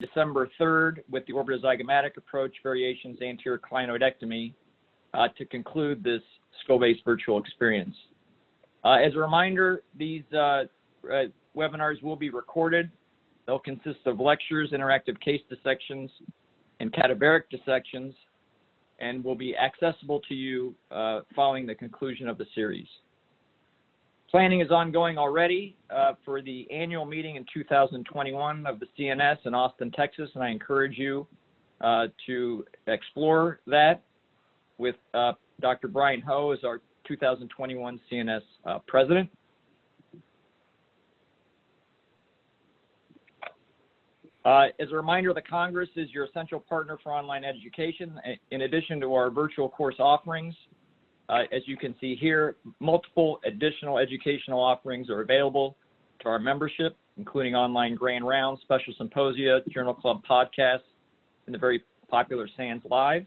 December 3rd with the orbitozygomatic approach, variations, anterior clinoidectomy, to conclude this skull-based virtual experience. As a reminder, these webinars will be recorded. They'll consist of lectures, interactive case dissections, and cadaveric dissections, and will be accessible to you following the conclusion of the series. Planning is ongoing already for the annual meeting in 2021 of the CNS in Austin, Texas, and I encourage you to explore that with Dr. Brian Ho as our 2021 CNS president. As a reminder, the Congress is your essential partner for online education. In addition to our virtual course offerings, as you can see here, multiple additional educational offerings are available to our membership, including online grand rounds, special symposia, journal club podcasts, and the very popular SANS Live.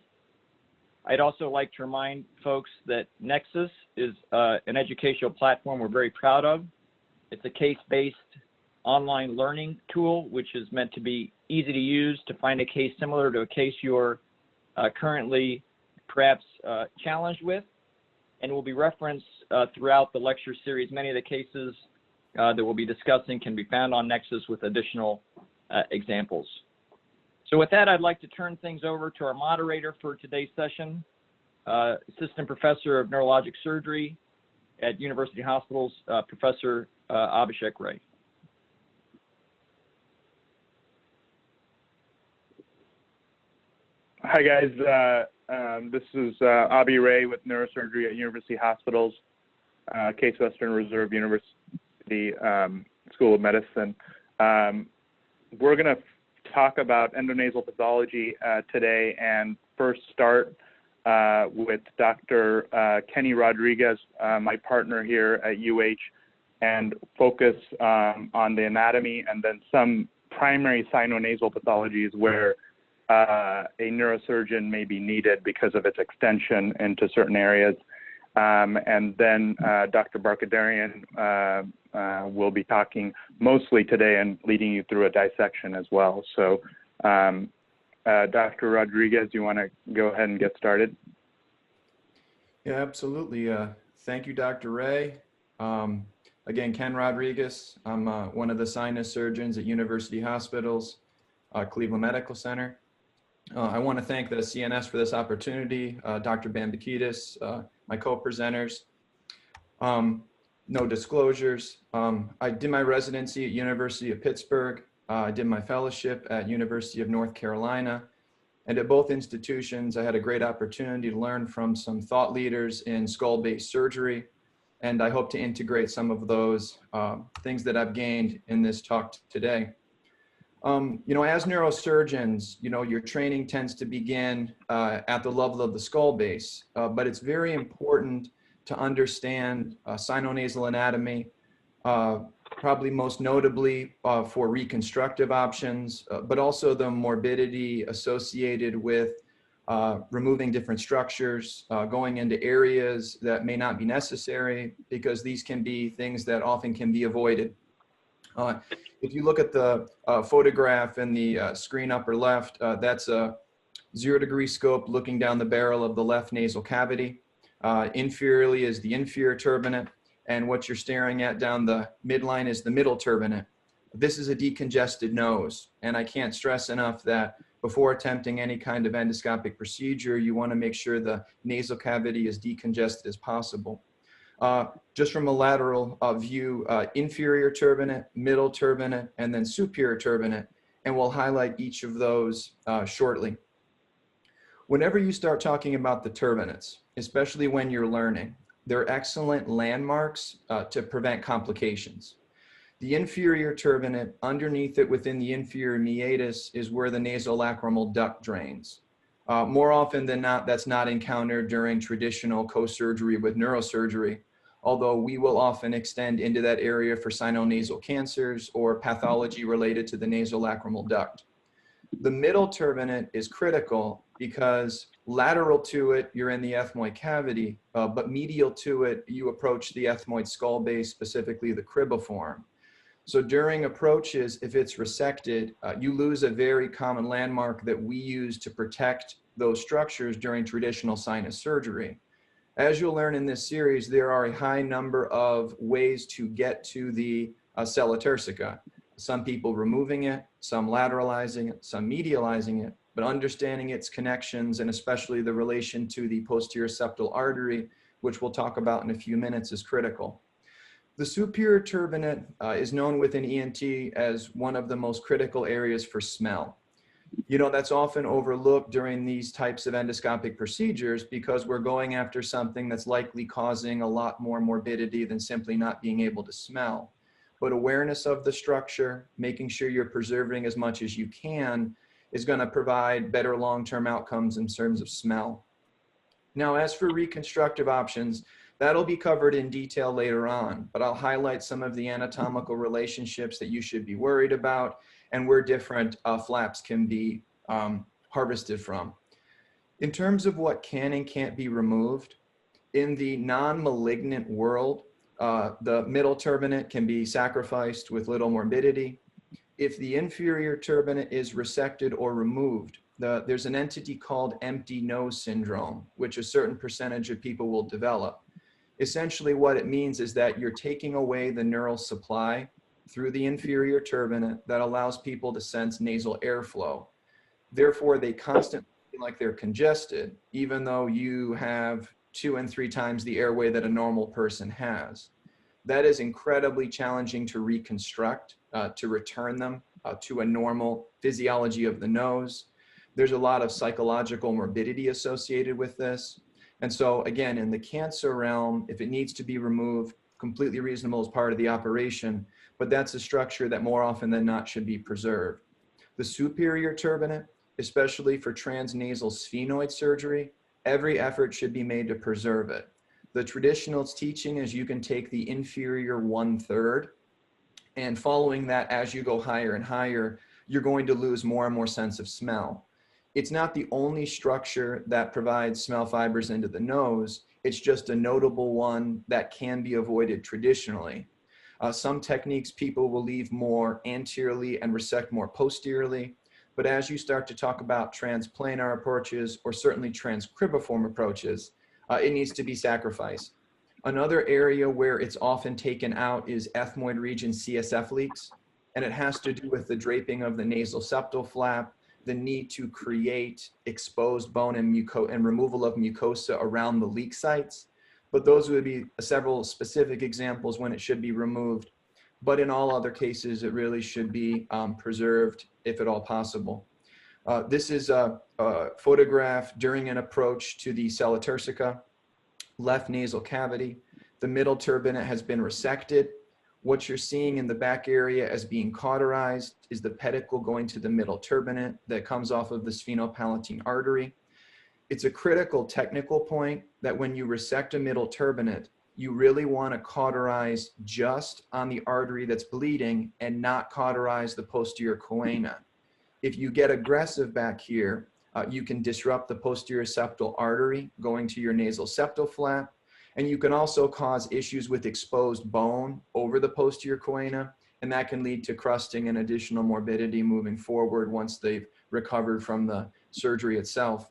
I'd also like to remind folks that Nexus is an educational platform we're very proud of. It's a case-based online learning tool, which is meant to be easy to use to find a case similar to a case you're currently perhaps challenged with, and will be referenced throughout the lecture series. Many of the cases that we'll be discussing can be found on Nexus with additional examples. So with that, I'd like to turn things over to our moderator for today's session, Assistant Professor of Neurologic Surgery at University Hospitals, Professor Abhishek Ray. Hi guys, this is Abhi Ray with Neurosurgery at University Hospitals, Case Western Reserve University School of Medicine. We're going to talk about endonasal pathology today, and first start with Dr. Kenny Rodriguez, my partner here at UH, and focus on the anatomy and then some primary sinonasal pathologies where a neurosurgeon may be needed because of its extension into certain areas. And then Dr. Barkadarian will be talking mostly today and leading you through a dissection as well. So Dr. Rodriguez, do you want to go ahead and get started? Yeah, absolutely. Thank you, Dr. Ray. Again, Ken Rodriguez. I'm one of the sinus surgeons at University Hospitals, Cleveland Medical Center. I want to thank the CNS for this opportunity, Dr. Bambakidis, my co-presenters. No disclosures. I did my residency at University of Pittsburgh. I did my fellowship at University of North Carolina. And at both institutions, I had a great opportunity to learn from some thought leaders in skull-based surgery. And I hope to integrate some of those things that I've gained in this talk today. You know, as neurosurgeons, you know, your training tends to begin at the level of the skull base, but it's very important to understand sinonasal anatomy, probably most notably for reconstructive options, but also the morbidity associated with removing different structures, going into areas that may not be necessary, because these can be things that often can be avoided. If you look at the photograph in the screen upper left, that's a 0-degree scope looking down the barrel of the left nasal cavity. Inferiorly is the inferior turbinate, and what you're staring at down the midline is the middle turbinate. This is a decongested nose, and I can't stress enough that before attempting any kind of endoscopic procedure, you want to make sure the nasal cavity is decongested as possible. Just from a lateral view, inferior turbinate, middle turbinate, and then superior turbinate, and we'll highlight each of those shortly. Whenever you start talking about the turbinates, especially when you're learning, they're excellent landmarks to prevent complications. The inferior turbinate, underneath it within the inferior meatus, is where the nasolacrimal duct drains. More often than not, that's not encountered during traditional co-surgery with neurosurgery, although we will often extend into that area for sinonasal cancers or pathology related to the nasolacrimal duct. The middle turbinate is critical because lateral to it, you're in the ethmoid cavity, but medial to it, you approach the ethmoid skull base, specifically the cribriform. So during approaches, if it's resected, you lose a very common landmark that we use to protect those structures during traditional sinus surgery. As you'll learn in this series, there are a high number of ways to get to the sella turcica. Some people removing it, some lateralizing it, some medializing it, but understanding its connections and especially the relation to the posterior septal artery, which we'll talk about in a few minutes, is critical. The superior turbinate is known within ENT as one of the most critical areas for smell. You know, that's often overlooked during these types of endoscopic procedures because we're going after something that's likely causing a lot more morbidity than simply not being able to smell. But awareness of the structure, making sure you're preserving as much as you can, is going to provide better long-term outcomes in terms of smell. Now, as for reconstructive options, that'll be covered in detail later on, but I'll highlight some of the anatomical relationships that you should be worried about and where different flaps can be harvested from. In terms of what can and can't be removed, in the non-malignant world, the middle turbinate can be sacrificed with little morbidity. If the inferior turbinate is resected or removed, there's an entity called empty nose syndrome, which a certain percentage of people will develop. Essentially what it means is that you're taking away the neural supply through the inferior turbinate that allows people to sense nasal airflow. Therefore, they constantly feel like they're congested, even though you have 2 and 3 times the airway that a normal person has. That is incredibly challenging to reconstruct, to return them to a normal physiology of the nose. There's a lot of psychological morbidity associated with this. And so again, in the cancer realm, if it needs to be removed, completely reasonable as part of the operation, but that's a structure that more often than not should be preserved. The superior turbinate, especially for transnasal sphenoid surgery, every effort should be made to preserve it. The traditional teaching is you can take the inferior 1/3, and following that, as you go higher and higher, you're going to lose more and more sense of smell. It's not the only structure that provides smell fibers into the nose. It's just a notable one that can be avoided traditionally. Some techniques people will leave more anteriorly and resect more posteriorly. But as you start to talk about transplanar approaches or certainly transcribiform approaches, it needs to be sacrificed. Another area where it's often taken out is ethmoid region CSF leaks, and it has to do with the draping of the nasal septal flap, the need to create exposed bone and removal of mucosa around the leak sites. But those would be several specific examples when it should be removed. But in all other cases, it really should be preserved if at all possible. This is a photograph during an approach to the sella turcica, left nasal cavity. The middle turbinate has been resected. What you're seeing in the back area as being cauterized is the pedicle going to the middle turbinate that comes off of the sphenopalatine artery. It's a critical technical point that when you resect a middle turbinate, you really want to cauterize just on the artery that's bleeding and not cauterize the posterior choana. If you get aggressive back here, you can disrupt the posterior septal artery going to your nasal septal flap. And you can also cause issues with exposed bone over the posterior choana, and that can lead to crusting and additional morbidity moving forward once they've recovered from the surgery itself.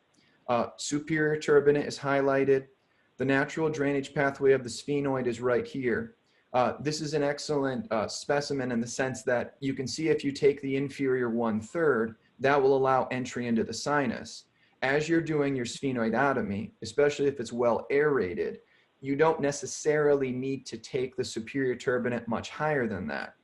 Superior turbinate is highlighted. The natural drainage pathway of the sphenoid is right here. This is an excellent specimen in the sense that you can see if you take the inferior 1/3, that will allow entry into the sinus. As you're doing your sphenoidotomy, especially if it's well aerated, you don't necessarily need to take the superior turbinate much higher than that.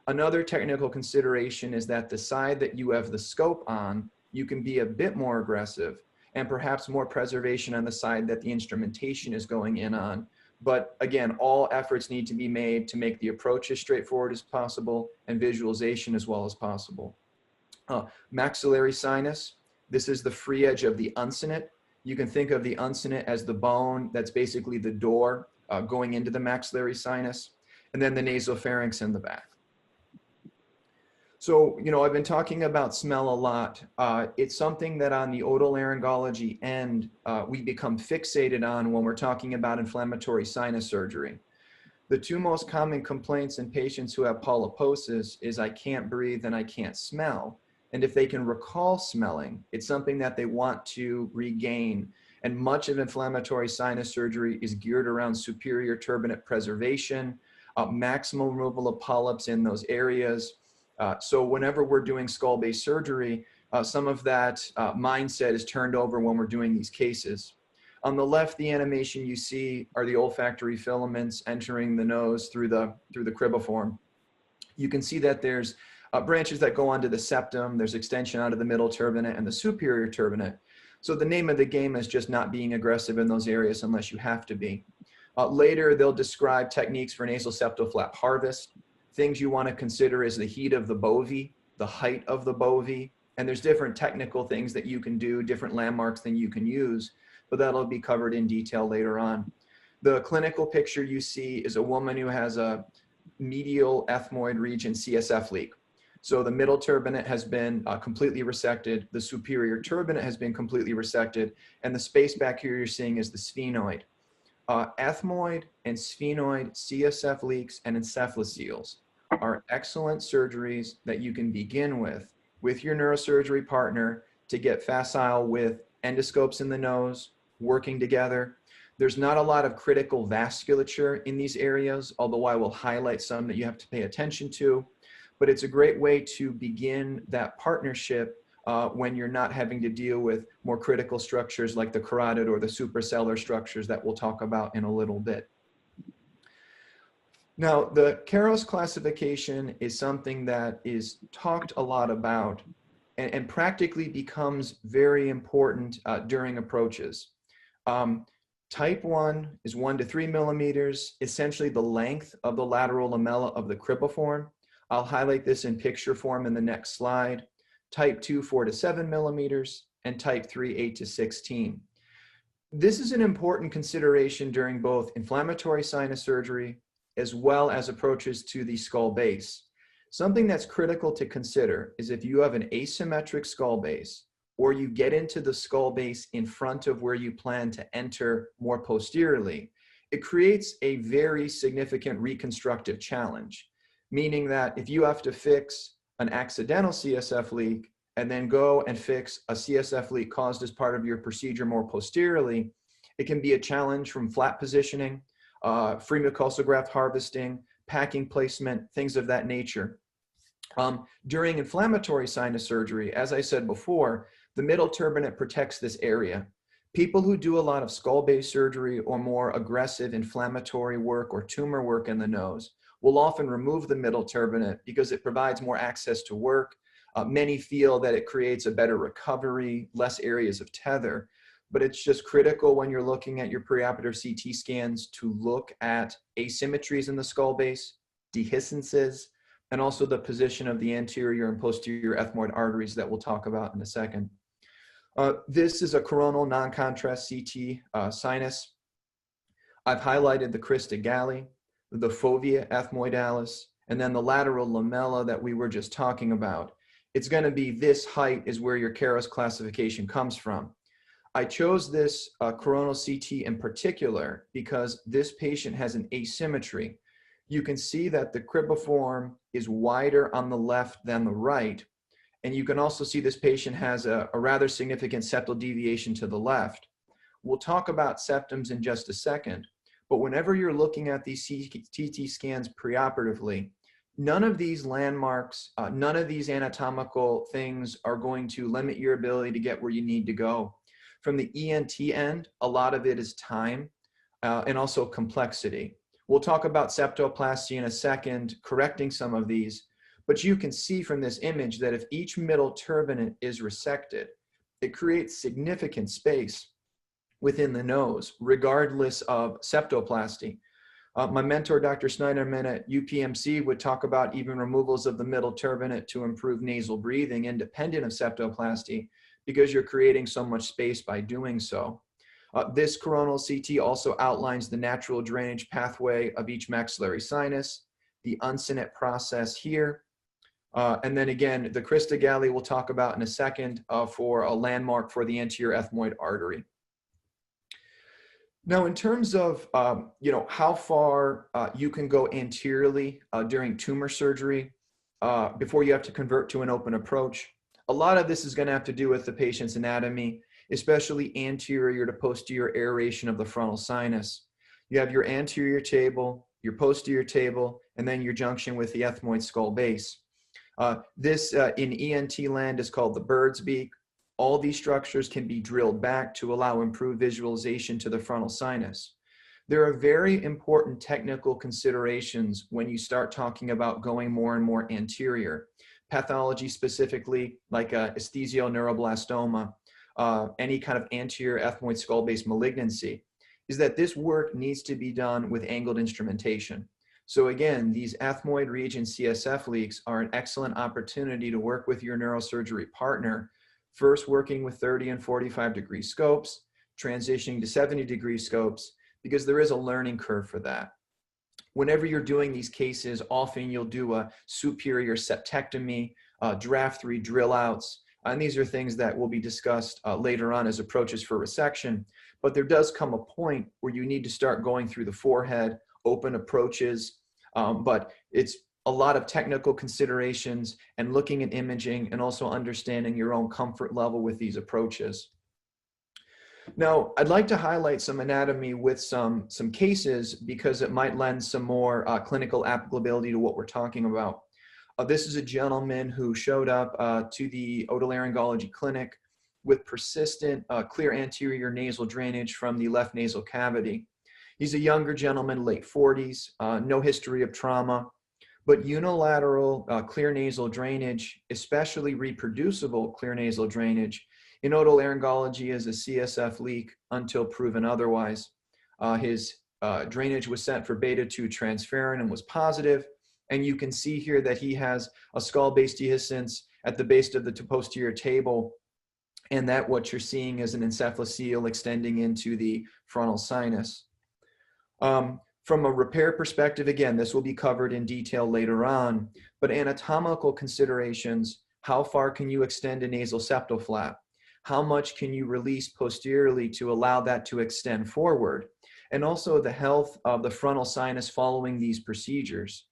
Another technical consideration is that the side that you have the scope on, you can be a bit more aggressive and perhaps more preservation on the side that the instrumentation is going in on. But again, all efforts need to be made to make the approach as straightforward as possible and visualization as well as possible. Maxillary sinus, this is the free edge of the uncinate. You can think of the uncinate as the bone that's basically the door going into the maxillary sinus, and then the nasopharynx in the back. So, you know, I've been talking about smell a lot. It's something that on the otolaryngology end, we become fixated on when we're talking about inflammatory sinus surgery. The two most common complaints in patients who have polyposis is I can't breathe and I can't smell. And if they can recall smelling, it's something that they want to regain. And much of inflammatory sinus surgery is geared around superior turbinate preservation, maximal removal of polyps in those areas. So whenever we're doing skull-based surgery, some of that mindset is turned over when we're doing these cases. On the left, the animation you see are the olfactory filaments entering the nose through the cribriform. You can see that there's branches that go onto the septum, there's extension onto the middle turbinate and the superior turbinate. So the name of the game is just not being aggressive in those areas unless you have to be. Later, they'll describe techniques for nasal septal flap harvest. Things you want to consider is the heat of the bovie, the height of the bovie, and there's different technical things that you can do, different landmarks that you can use, but that'll be covered in detail later on. The clinical picture you see is a woman who has a medial ethmoid region CSF leak. So the middle turbinate has been completely resected, the superior turbinate has been completely resected, and the space back here you're seeing is the sphenoid. Ethmoid and sphenoid CSF leaks and encephaloceles are excellent surgeries that you can begin with your neurosurgery partner to get facile with endoscopes in the nose, working together. There's not a lot of critical vasculature in these areas, although I will highlight some that you have to pay attention to. But it's a great way to begin that partnership when you're not having to deal with more critical structures like the carotid or the suprasellar structures that we'll talk about in a little bit. Now, the Keros classification is something that is talked a lot about and practically becomes very important during approaches. Type 1 is 1 to 3 millimeters, essentially the length of the lateral lamella of the cribriform. I'll highlight this in picture form in the next slide. Type 2, 4 to 7 millimeters, and type 3, 8 to 16. This is an important consideration during both inflammatory sinus surgery as well as approaches to the skull base. Something that's critical to consider is if you have an asymmetric skull base or you get into the skull base in front of where you plan to enter more posteriorly, it creates a very significant reconstructive challenge, meaning that if you have to fix an accidental CSF leak and then go and fix a CSF leak caused as part of your procedure more posteriorly, it can be a challenge from flat positioning, free mucosal graft harvesting, packing placement, things of that nature. During inflammatory sinus surgery, as I said before, the middle turbinate protects this area. People who do a lot of skull-based surgery or more aggressive inflammatory work or tumor work in the nose will often remove the middle turbinate because it provides more access to work. Many feel that it creates a better recovery, less areas of tether, but it's just critical when you're looking at your preoperative CT scans to look at asymmetries in the skull base, dehiscences, and also the position of the anterior and posterior ethmoid arteries that we'll talk about in a second. This is a coronal non-contrast CT sinus. I've highlighted the crista galli, the fovea ethmoidalis, and then the lateral lamella that we were just talking about. It's going to be this height is where your Keros classification comes from. I chose this coronal CT in particular because this patient has an asymmetry. You can see that the cribriform is wider on the left than the right. And you can also see this patient has a rather significant septal deviation to the left. We'll talk about septums in just a second, but whenever you're looking at these CT scans preoperatively, none of these landmarks, none of these anatomical things are going to limit your ability to get where you need to go. From the ENT end, a lot of it is time and also complexity. We'll talk about septoplasty in a second, correcting some of these, but you can see from this image that if each middle turbinate is resected, it creates significant space within the nose, regardless of septoplasty. My mentor, Dr. Snyderman at UPMC, would talk about even removals of the middle turbinate to improve nasal breathing independent of septoplasty because you're creating so much space by doing so. This coronal CT also outlines the natural drainage pathway of each maxillary sinus, the uncinate process here, and then again, the crista galli we'll talk about in a second for a landmark for the anterior ethmoid artery. Now, in terms of how far you can go anteriorly during tumor surgery before you have to convert to an open approach, a lot of this is going to have to do with the patient's anatomy, especially anterior to posterior aeration of the frontal sinus. You have your anterior table, your posterior table, and then your junction with the ethmoid skull base. This in ENT land is called the bird's beak. All these structures can be drilled back to allow improved visualization to the frontal sinus. There are very important technical considerations when you start talking about going more and more anterior. Pathology specifically, like esthesioneuroblastoma, any kind of anterior ethmoid skull base malignancy, is that this work needs to be done with angled instrumentation. So again, these ethmoid region CSF leaks are an excellent opportunity to work with your neurosurgery partner, first working with 30 and 45 degree scopes, transitioning to 70 degree scopes, because there is a learning curve for that. Whenever you're doing these cases, often you'll do a superior septectomy, draft 3 drill outs, and these are things that will be discussed later on as approaches for resection. But there does come a point where you need to start going through the forehead, open approaches, but it's a lot of technical considerations and looking at imaging and also understanding your own comfort level with these approaches. Now, I'd like to highlight some anatomy with some cases because it might lend some more clinical applicability to what we're talking about. This is a gentleman who showed up to the otolaryngology clinic with persistent clear anterior nasal drainage from the left nasal cavity. He's a younger gentleman, late 40s, no history of trauma, but unilateral clear nasal drainage, especially reproducible clear nasal drainage, in otolaryngology is a CSF leak until proven otherwise. His drainage was sent for beta-2 transferrin and was positive. And you can see here that he has a skull-based dehiscence at the base of the posterior table, and that what you're seeing is an encephalocele extending into the frontal sinus. From a repair perspective, again, this will be covered in detail later on, but anatomical considerations: how far can you extend a nasal septal flap? How much can you release posteriorly to allow that to extend forward? And also the health of the frontal sinus following these procedures.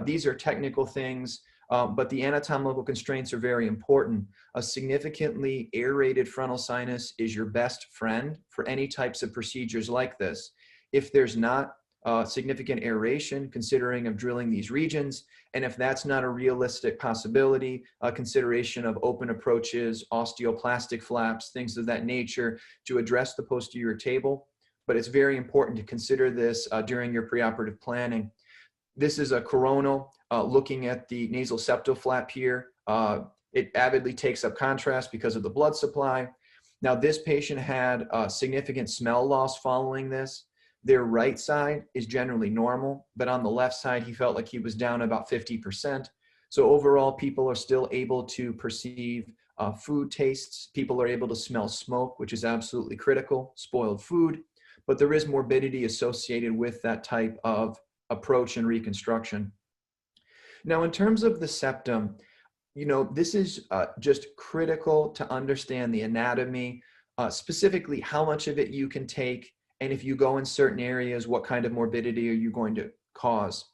These are technical things, but the anatomical constraints are very important. A significantly aerated frontal sinus is your best friend for any types of procedures like this. If there's not significant aeration, considering of drilling these regions, and if that's not a realistic possibility, consideration of open approaches, osteoplastic flaps, things of that nature to address the posterior table. But it's very important to consider this during your preoperative planning. This is a coronal looking at the nasal septal flap here. It avidly takes up contrast because of the blood supply. Now, this patient had significant smell loss following this. Their right side is generally normal, but on the left side, he felt like he was down about 50%. So overall, people are still able to perceive food tastes. People are able to smell smoke, which is absolutely critical, spoiled food, but there is morbidity associated with that type of approach and reconstruction. Now, in terms of the septum, this is just critical to understand the anatomy, specifically how much of it you can take, and if you go in certain areas, what kind of morbidity are you going to cause?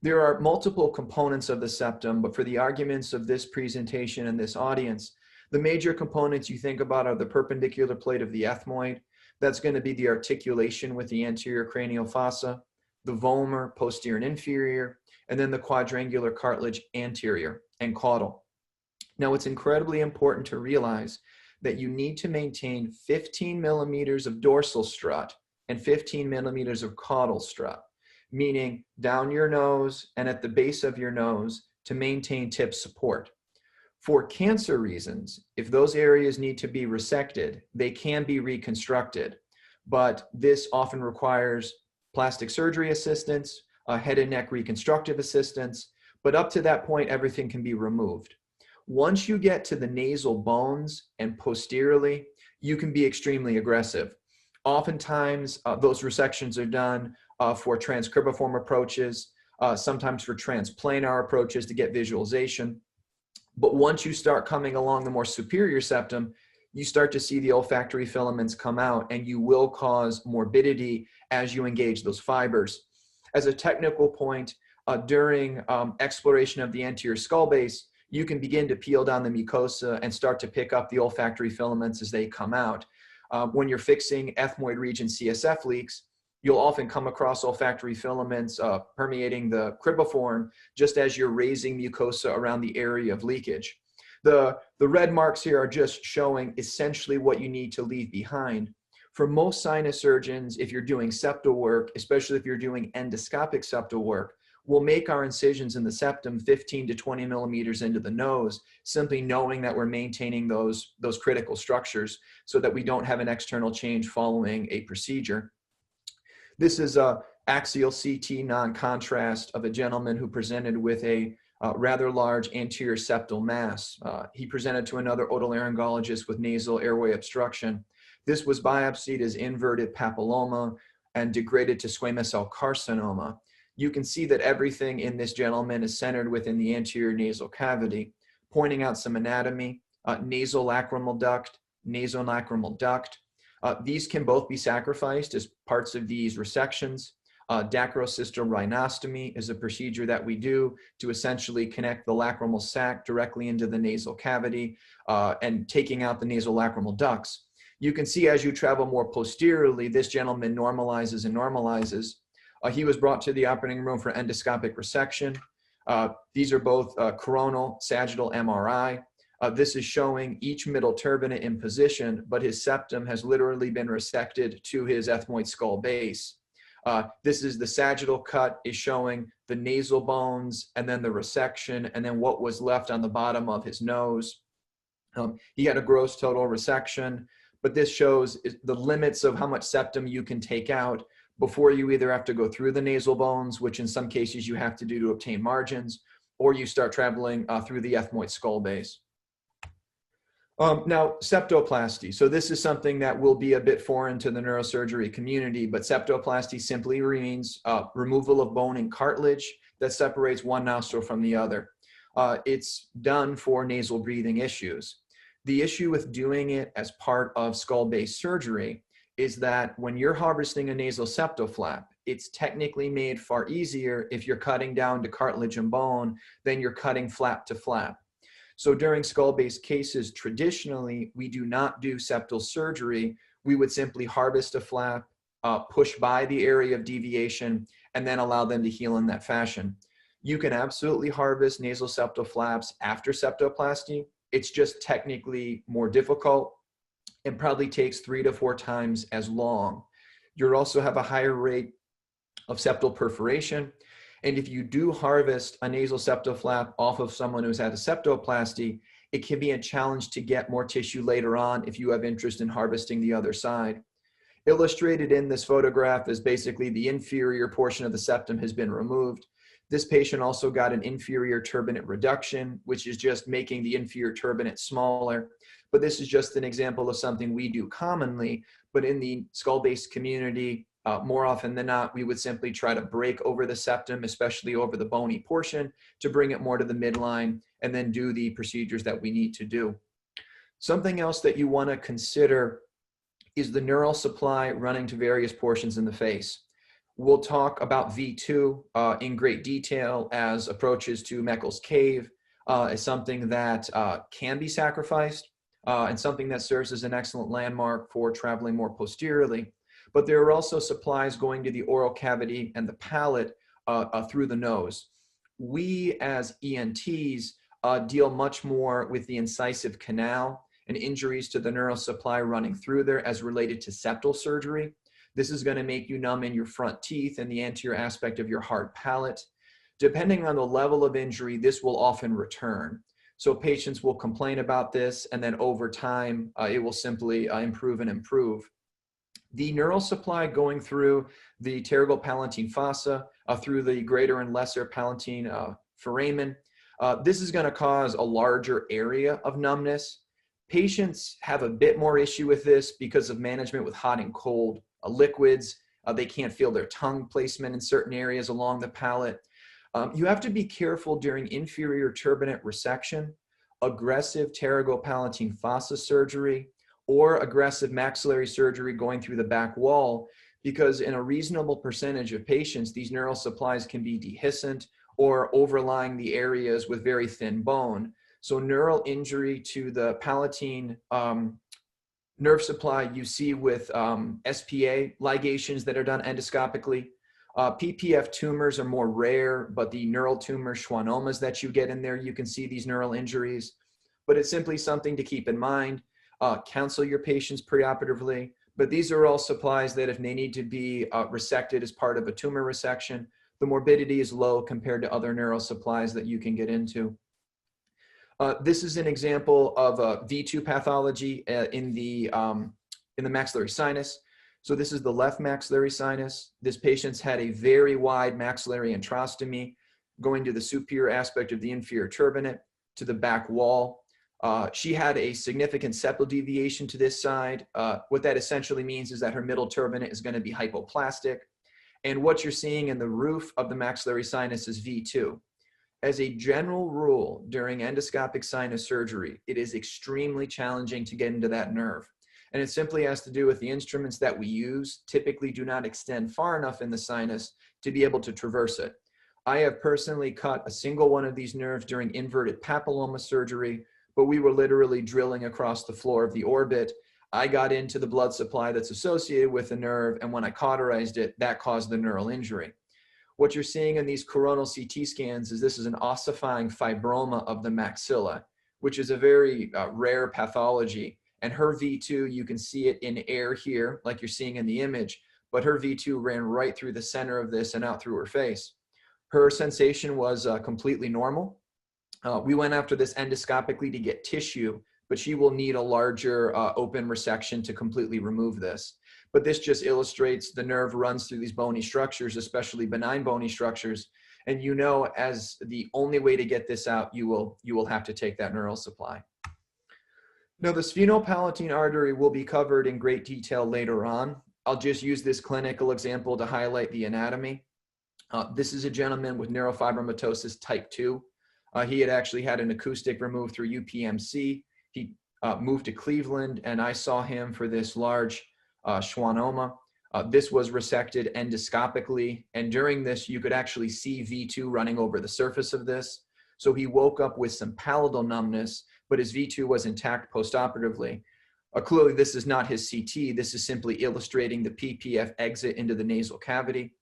There are multiple components of the septum, but for the arguments of this presentation and this audience, the major components you think about are the perpendicular plate of the ethmoid. That's going to be the articulation with the anterior cranial fossa, the vomer, posterior and inferior, and then the quadrangular cartilage anterior and caudal. Now, it's incredibly important to realize that you need to maintain 15 millimeters of dorsal strut and 15 millimeters of caudal strut, meaning down your nose and at the base of your nose to maintain tip support. For cancer reasons, if those areas need to be resected, they can be reconstructed, but this often requires plastic surgery assistance, head and neck reconstructive assistance, but up to that point, everything can be removed. Once you get to the nasal bones and posteriorly, you can be extremely aggressive. Oftentimes, those resections are done for transcribiform approaches, sometimes for transplanar approaches to get visualization. But once you start coming along the more superior septum, you start to see the olfactory filaments come out, and you will cause morbidity as you engage those fibers. As a technical point, during exploration of the anterior skull base, you can begin to peel down the mucosa and start to pick up the olfactory filaments as they come out. When you're fixing ethmoid region CSF leaks, you'll often come across olfactory filaments permeating the cribriform just as you're raising mucosa around the area of leakage. The red marks here are just showing essentially what you need to leave behind. For most sinus surgeons, if you're doing septal work, especially if you're doing endoscopic septal work, we'll make our incisions in the septum 15 to 20 millimeters into the nose, simply knowing that we're maintaining those critical structures so that we don't have an external change following a procedure. This is a axial CT non-contrast of a gentleman who presented with a rather large anterior septal mass. He presented to another otolaryngologist with nasal airway obstruction. This was biopsied as inverted papilloma and degraded to squamous cell carcinoma. You can see that everything in this gentleman is centered within the anterior nasal cavity, pointing out some anatomy, nasolacrimal duct, nasolacrimal duct. These can both be sacrificed as parts of these resections. Dacrocystal rhinostomy is a procedure that we do to essentially connect the lacrimal sac directly into the nasal cavity and taking out the nasolacrimal ducts. You can see as you travel more posteriorly, this gentleman normalizes and normalizes. He was brought to the operating room for endoscopic resection. These are both coronal sagittal MRI. This is showing each middle turbinate in position, but his septum has literally been resected to his ethmoid skull base. This is the sagittal cut, is showing the nasal bones and then the resection and then what was left on the bottom of his nose. He had a gross total resection, but this shows the limits of how much septum you can take out before you either have to go through the nasal bones, which in some cases you have to do to obtain margins, or you start traveling through the ethmoid skull base. Now, septoplasty. So this is something that will be a bit foreign to the neurosurgery community, but septoplasty simply means removal of bone and cartilage that separates one nostril from the other. It's done for nasal breathing issues. The issue with doing it as part of skull-based surgery is that when you're harvesting a nasal septal flap, it's technically made far easier if you're cutting down to cartilage and bone than you're cutting flap to flap. So during skull-based cases, traditionally, we do not do septal surgery. We would simply harvest a flap, push by the area of deviation, and then allow them to heal in that fashion. You can absolutely harvest nasal septal flaps after septoplasty. It's just technically more difficult and probably takes 3 to 4 times as long. You'll also have a higher rate of septal perforation. And if you do harvest a nasal septal flap off of someone who's had a septoplasty, it can be a challenge to get more tissue later on if you have interest in harvesting the other side. Illustrated in this photograph is basically the inferior portion of the septum has been removed. This patient also got an inferior turbinate reduction, which is just making the inferior turbinate smaller. But this is just an example of something we do commonly, but in the skull-based community, more often than not, we would simply try to break over the septum, especially over the bony portion, to bring it more to the midline and then do the procedures that we need to do. Something else that you want to consider is the neural supply running to various portions in the face. We'll talk about V2 in great detail as approaches to Meckel's cave as something that can be sacrificed and something that serves as an excellent landmark for traveling more posteriorly. But there are also supplies going to the oral cavity and the palate through the nose. We as ENTs deal much more with the incisive canal and injuries to the neural supply running through there as related to septal surgery. This is going to make you numb in your front teeth and the anterior aspect of your hard palate. Depending on the level of injury, this will often return. So patients will complain about this, and then over time, it will simply improve and improve. The neural supply going through the pterygopalatine fossa, through the greater and lesser palatine foramen, this is going to cause a larger area of numbness. Patients have a bit more issue with this because of management with hot and cold liquids. They can't feel their tongue placement in certain areas along the palate. You have to be careful during inferior turbinate resection, aggressive pterygopalatine fossa surgery, or aggressive maxillary surgery going through the back wall, because in a reasonable percentage of patients, these neural supplies can be dehiscent or overlying the areas with very thin bone. So neural injury to the palatine nerve supply you see with SPA ligations that are done endoscopically. PPF tumors are more rare, but the neural tumor schwannomas that you get in there, you can see these neural injuries. But it's simply something to keep in mind. Counsel your patients preoperatively. But these are all supplies that if they need to be resected as part of a tumor resection, the morbidity is low compared to other neural supplies that you can get into. This is an example of a V2 pathology in the maxillary sinus. So this is the left maxillary sinus. This patient's had a very wide maxillary antrostomy going to the superior aspect of the inferior turbinate to the back wall. She had a significant septal deviation to this side. What that essentially means is that her middle turbinate is going to be hypoplastic. And what you're seeing in the roof of the maxillary sinus is V2. As a general rule, during endoscopic sinus surgery, it is extremely challenging to get into that nerve. And it simply has to do with the instruments that we use typically do not extend far enough in the sinus to be able to traverse it. I have personally cut a single one of these nerves during inverted papilloma surgery, but we were literally drilling across the floor of the orbit. I got into the blood supply that's associated with the nerve, and when I cauterized it, that caused the neural injury. What you're seeing in these coronal CT scans is this is an ossifying fibroma of the maxilla, which is a very rare pathology. And her V2, you can see it in air here, like you're seeing in the image, but her V2 ran right through the center of this and out through her face. Her sensation was completely normal. We went after this endoscopically to get tissue, but she will need a larger open resection to completely remove this. But this just illustrates the nerve runs through these bony structures, especially benign bony structures. And you know, as the only way to get this out, you will have to take that neural supply. Now, the sphenopalatine artery will be covered in great detail later on. I'll just use this clinical example to highlight the anatomy. This is a gentleman with neurofibromatosis type 2. He had actually had an acoustic removed through UPMC. He moved to Cleveland, and I saw him for this large schwannoma. This was resected endoscopically, and during this, you could actually see V2 running over the surface of this. So he woke up with some palatal numbness, but his V2 was intact postoperatively. Clearly, this is not his CT. This is simply illustrating the PPF exit into the nasal cavity.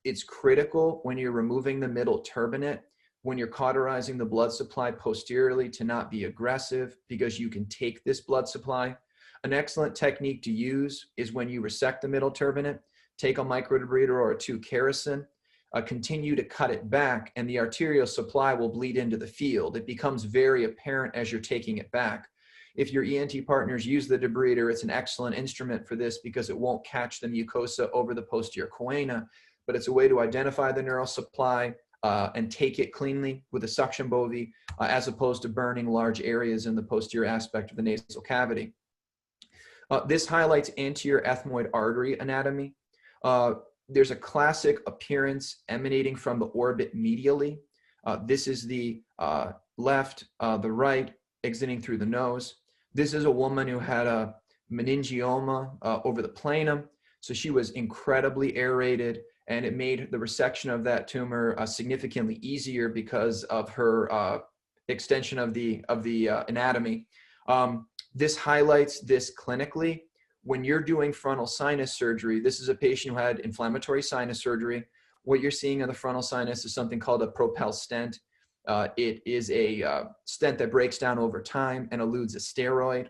It's critical when you're removing the middle turbinate, when you're cauterizing the blood supply posteriorly, to not be aggressive, because you can take this blood supply. An excellent technique to use is when you resect the middle turbinate, take a microdebrider or a 2 Kerrison, continue to cut it back, and the arterial supply will bleed into the field. It becomes very apparent as you're taking it back. If your ENT partners use the debrider, it's an excellent instrument for this because it won't catch the mucosa over the posterior choana, but it's a way to identify the neural supply and take it cleanly with a suction bovie, as opposed to burning large areas in the posterior aspect of the nasal cavity. This highlights anterior ethmoid artery anatomy. There's a classic appearance emanating from the orbit medially. This is the left, the right, exiting through the nose. This is a woman who had a meningioma over the planum. So she was incredibly aerated, and it made the resection of that tumor significantly easier because of her extension of the anatomy. This highlights this clinically. When you're doing frontal sinus surgery, this is a patient who had inflammatory sinus surgery. What you're seeing in the frontal sinus is something called a Propel stent. It is a stent that breaks down over time and eludes a steroid.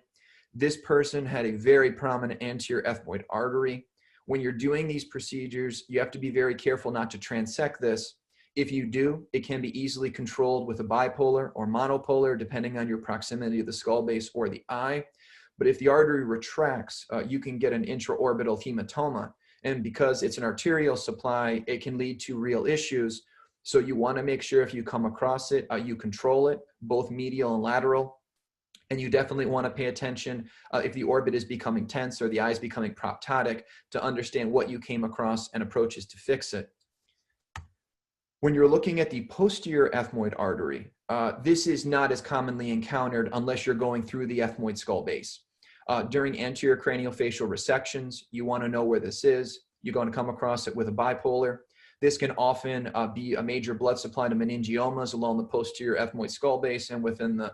This person had a very prominent anterior ethmoid artery. When you're doing these procedures, you have to be very careful not to transect this. If you do, it can be easily controlled with a bipolar or monopolar, depending on your proximity of the skull base or the eye. But if the artery retracts, you can get an intraorbital hematoma. And because it's an arterial supply, it can lead to real issues. So you want to make sure if you come across it, you control it, both medial and lateral. And you definitely want to pay attention if the orbit is becoming tense or the eye is becoming proptotic, to understand what you came across and approaches to fix it. When you're looking at the posterior ethmoid artery, this is not as commonly encountered unless you're going through the ethmoid skull base. During anterior craniofacial resections, you want to know where this is. You're going to come across it with a bipolar. This can often be a major blood supply to meningiomas along the posterior ethmoid skull base and within the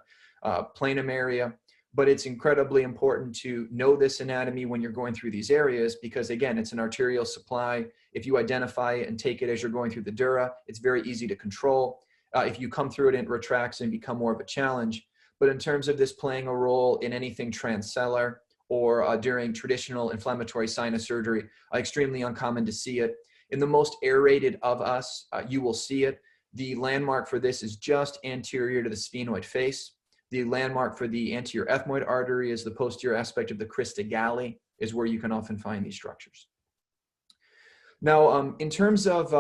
planum area. But it's incredibly important to know this anatomy when you're going through these areas because, again, it's an arterial supply. If you identify it and take it as you're going through the dura, it's very easy to control. If you come through it, it retracts and become more of a challenge. But in terms of this playing a role in anything transcellular or during traditional inflammatory sinus surgery, extremely uncommon to see it. In the most aerated of us, you will see it. The landmark for this is just anterior to the sphenoid face. The landmark for the anterior ethmoid artery is the posterior aspect of the crista galli, is where you can often find these structures. Now, in terms of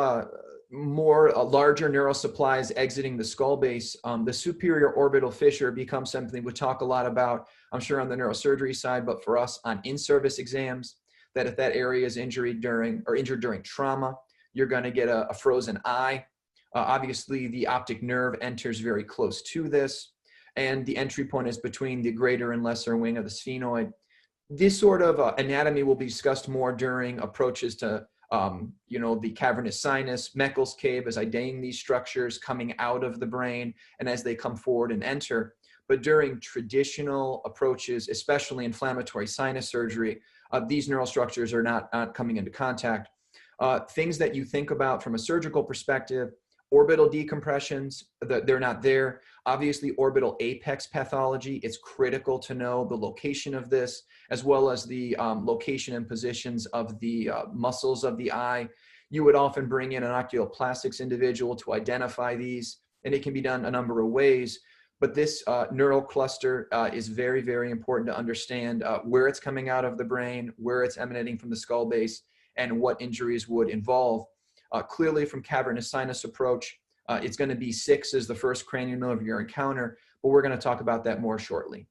more larger neural supplies exiting the skull base, the superior orbital fissure becomes something we talk a lot about, I'm sure on the neurosurgery side, but for us on in-service exams, that if that area is injured during trauma, you're going to get a frozen eye. Obviously, the optic nerve enters very close to this, and the entry point is between the greater and lesser wing of the sphenoid. This sort of anatomy will be discussed more during approaches to the cavernous sinus, Meckel's cave, as identifying these structures coming out of the brain and as they come forward and enter. But during traditional approaches, especially inflammatory sinus surgery, these neural structures are not coming into contact. Things that you think about from a surgical perspective, orbital decompressions, they're not there. Obviously, orbital apex pathology, it's critical to know the location of this, as well as the location and positions of the muscles of the eye. You would often bring in an oculoplastics individual to identify these, and it can be done a number of ways. But this neural cluster is very, very important to understand where it's coming out of the brain, where it's emanating from the skull base, and what injuries would involve. Clearly from cavernous sinus approach, it's going to be 6 as the first cranial nerve you're encounter, but we're going to talk about that more shortly.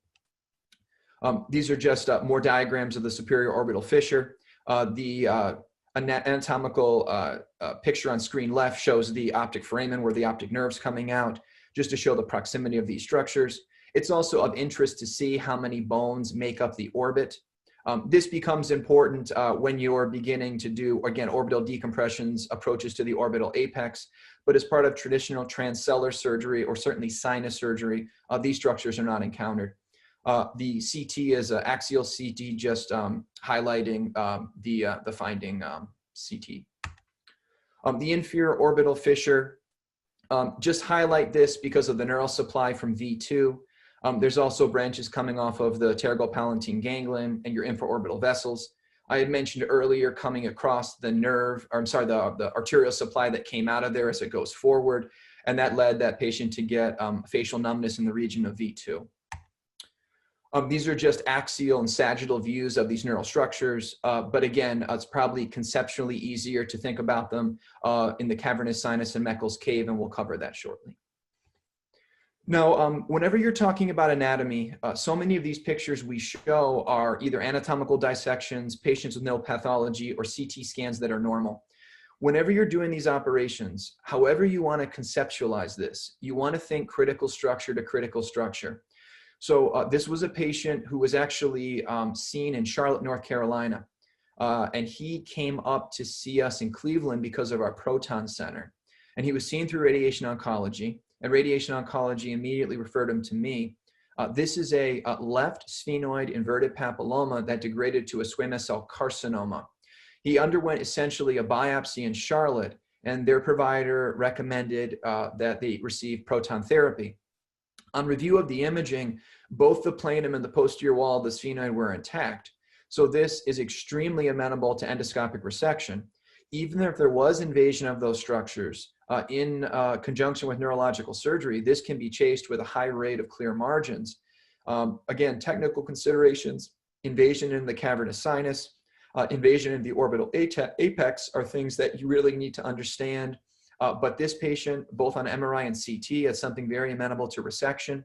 These are just more diagrams of the superior orbital fissure. The anatomical picture on screen left shows the optic foramen where the optic nerve's coming out, just to show the proximity of these structures. It's also of interest to see how many bones make up the orbit. This becomes important when you're beginning to do, again, orbital decompressions, approaches to the orbital apex, but as part of traditional transcellular surgery or certainly sinus surgery, these structures are not encountered. The CT is an axial CT, just highlighting the finding CT. The inferior orbital fissure, just highlight this because of the neural supply from V2. There's also branches coming off of the pterygopalatine ganglion and your infraorbital vessels. I had mentioned earlier coming across the nerve, or I'm sorry, the arterial supply that came out of there as it goes forward, and that led that patient to get facial numbness in the region of V2. These are just axial and sagittal views of these neural structures, but again, it's probably conceptually easier to think about them in the cavernous sinus and Meckel's cave, and we'll cover that shortly. Now, whenever you're talking about anatomy, so many of these pictures we show are either anatomical dissections, patients with no pathology, or CT scans that are normal. Whenever you're doing these operations, however you want to conceptualize this, you want to think critical structure to critical structure. So this was a patient who was actually seen in Charlotte, North Carolina, and he came up to see us in Cleveland because of our proton center. And he was seen through radiation oncology. And radiation oncology immediately referred him to me. This is a left sphenoid inverted papilloma that degraded to a squamous cell carcinoma. He underwent essentially a biopsy in Charlotte, and their provider recommended that they receive proton therapy. On review of the imaging, both the planum and the posterior wall of the sphenoid were intact. So this is extremely amenable to endoscopic resection. Even if there was invasion of those structures, in conjunction with neurological surgery, this can be chased with a high rate of clear margins. Again, technical considerations, invasion in the cavernous sinus, invasion in the orbital apex are things that you really need to understand. But this patient, both on MRI and CT, has something very amenable to resection.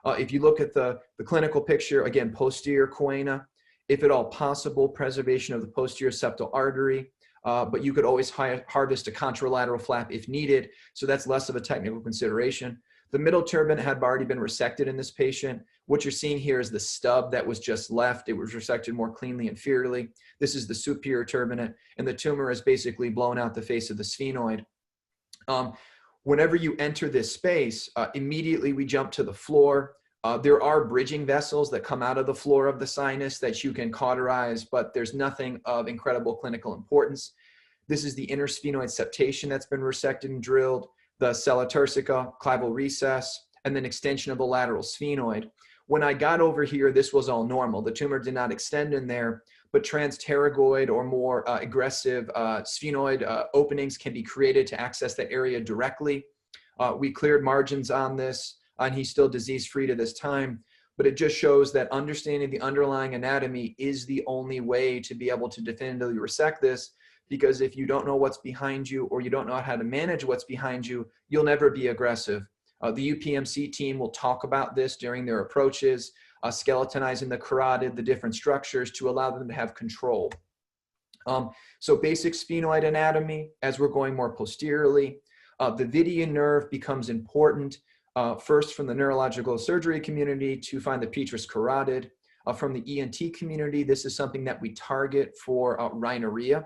If you look at the clinical picture, again, posterior choana, if at all possible, preservation of the posterior septal artery. But you could always harvest a contralateral flap if needed, so that's less of a technical consideration. The middle turbinate had already been resected in this patient. What you're seeing here is the stub that was just left. It was resected more cleanly inferiorly. This is the superior turbinate, and the tumor has basically blown out the face of the sphenoid. Whenever you enter this space, immediately we jump to the floor. There are bridging vessels that come out of the floor of the sinus that you can cauterize, but there's nothing of incredible clinical importance. This is the inner sphenoid septation that's been resected and drilled, the sella turcica, clival recess, and then extension of the lateral sphenoid. When I got over here, this was all normal. The tumor did not extend in there, but transpterygoid or more aggressive sphenoid openings can be created to access that area directly. We cleared margins on this, and he's still disease-free to this time, but it just shows that understanding the underlying anatomy is the only way to be able to definitively resect this, because if you don't know what's behind you or you don't know how to manage what's behind you, you'll never be aggressive. The UPMC team will talk about this during their approaches, skeletonizing the carotid, the different structures to allow them to have control. So basic sphenoid anatomy, as we're going more posteriorly, the Vidian nerve becomes important, first from the neurological surgery community to find the petrous carotid. From the ENT community, this is something that we target for rhinorrhea.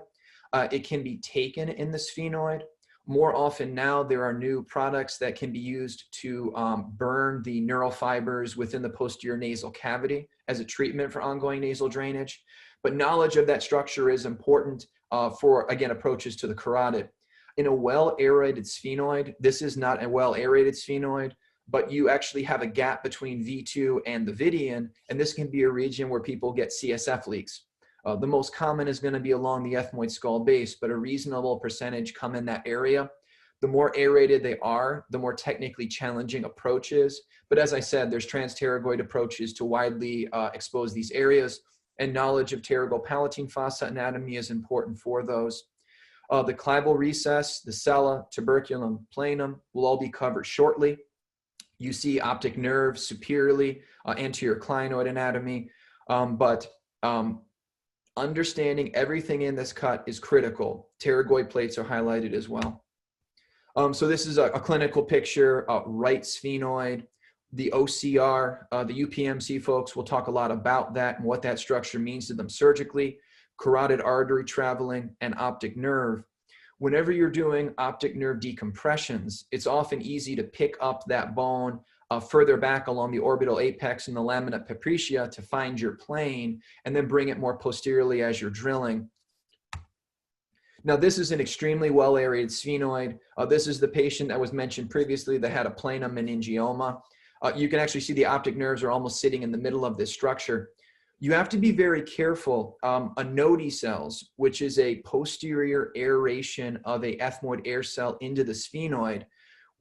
It can be taken in the sphenoid. More often now, there are new products that can be used to burn the neural fibers within the posterior nasal cavity as a treatment for ongoing nasal drainage. But knowledge of that structure is important for, again, approaches to the carotid. In a well-aerated sphenoid, this is not a well-aerated sphenoid, but you actually have a gap between V2 and the Vidian, and this can be a region where people get CSF leaks. The most common is going to be along the ethmoid skull base, but a reasonable percentage come in that area. The more aerated they are, the more technically challenging approaches. But as I said, there's transpterygoid approaches to widely expose these areas, and knowledge of pterygopalatine fossa anatomy is important for those. The clival recess, the sella, tuberculum, planum will all be covered shortly. You see optic nerve superiorly, anterior clinoid anatomy, understanding everything in this cut is critical. Pterygoid plates are highlighted as well. So this is a clinical picture, right sphenoid, the OCR, the UPMC folks will talk a lot about that and what that structure means to them surgically, carotid artery traveling, and optic nerve. Whenever you're doing optic nerve decompressions, it's often easy to pick up that bone further back along the orbital apex and the lamina papricia to find your plane, and then bring it more posteriorly as you're drilling. Now, this is an extremely well-aerated sphenoid. This is the patient that was mentioned previously that had a planum meningioma. You can actually see the optic nerves are almost sitting in the middle of this structure. You have to be very careful. Anode cells, which is a posterior aeration of a ethmoid air cell into the sphenoid,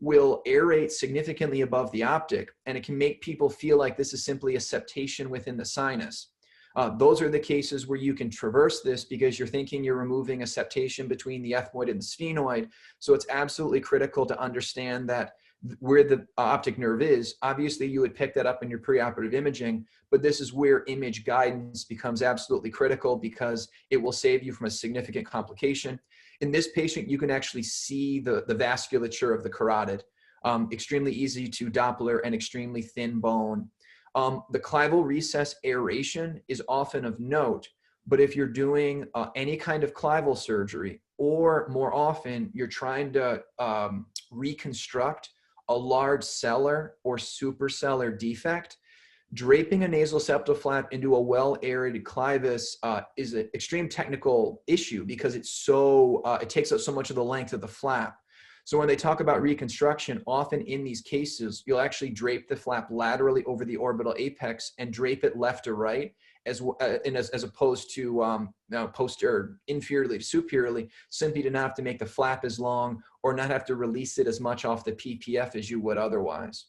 will aerate significantly above the optic, and it can make people feel like this is simply a septation within the sinus. Those are the cases where you can traverse this because you're thinking you're removing a septation between the ethmoid and the sphenoid. So it's absolutely critical to understand that where the optic nerve is, obviously you would pick that up in your preoperative imaging, but this is where image guidance becomes absolutely critical because it will save you from a significant complication. In this patient, you can actually see the vasculature of the carotid. Extremely easy to Doppler and extremely thin bone. The clival recess aeration is often of note, but if you're doing any kind of clival surgery, or more often, you're trying to reconstruct a large cellar or supercellar defect, draping a nasal septal flap into a well-aerated clivus is an extreme technical issue because it's so, it takes up so much of the length of the flap. So when they talk about reconstruction, often in these cases, you'll actually drape the flap laterally over the orbital apex and drape it left to right, as opposed to inferiorly to superiorly, simply to not have to make the flap as long or not have to release it as much off the PPF as you would otherwise.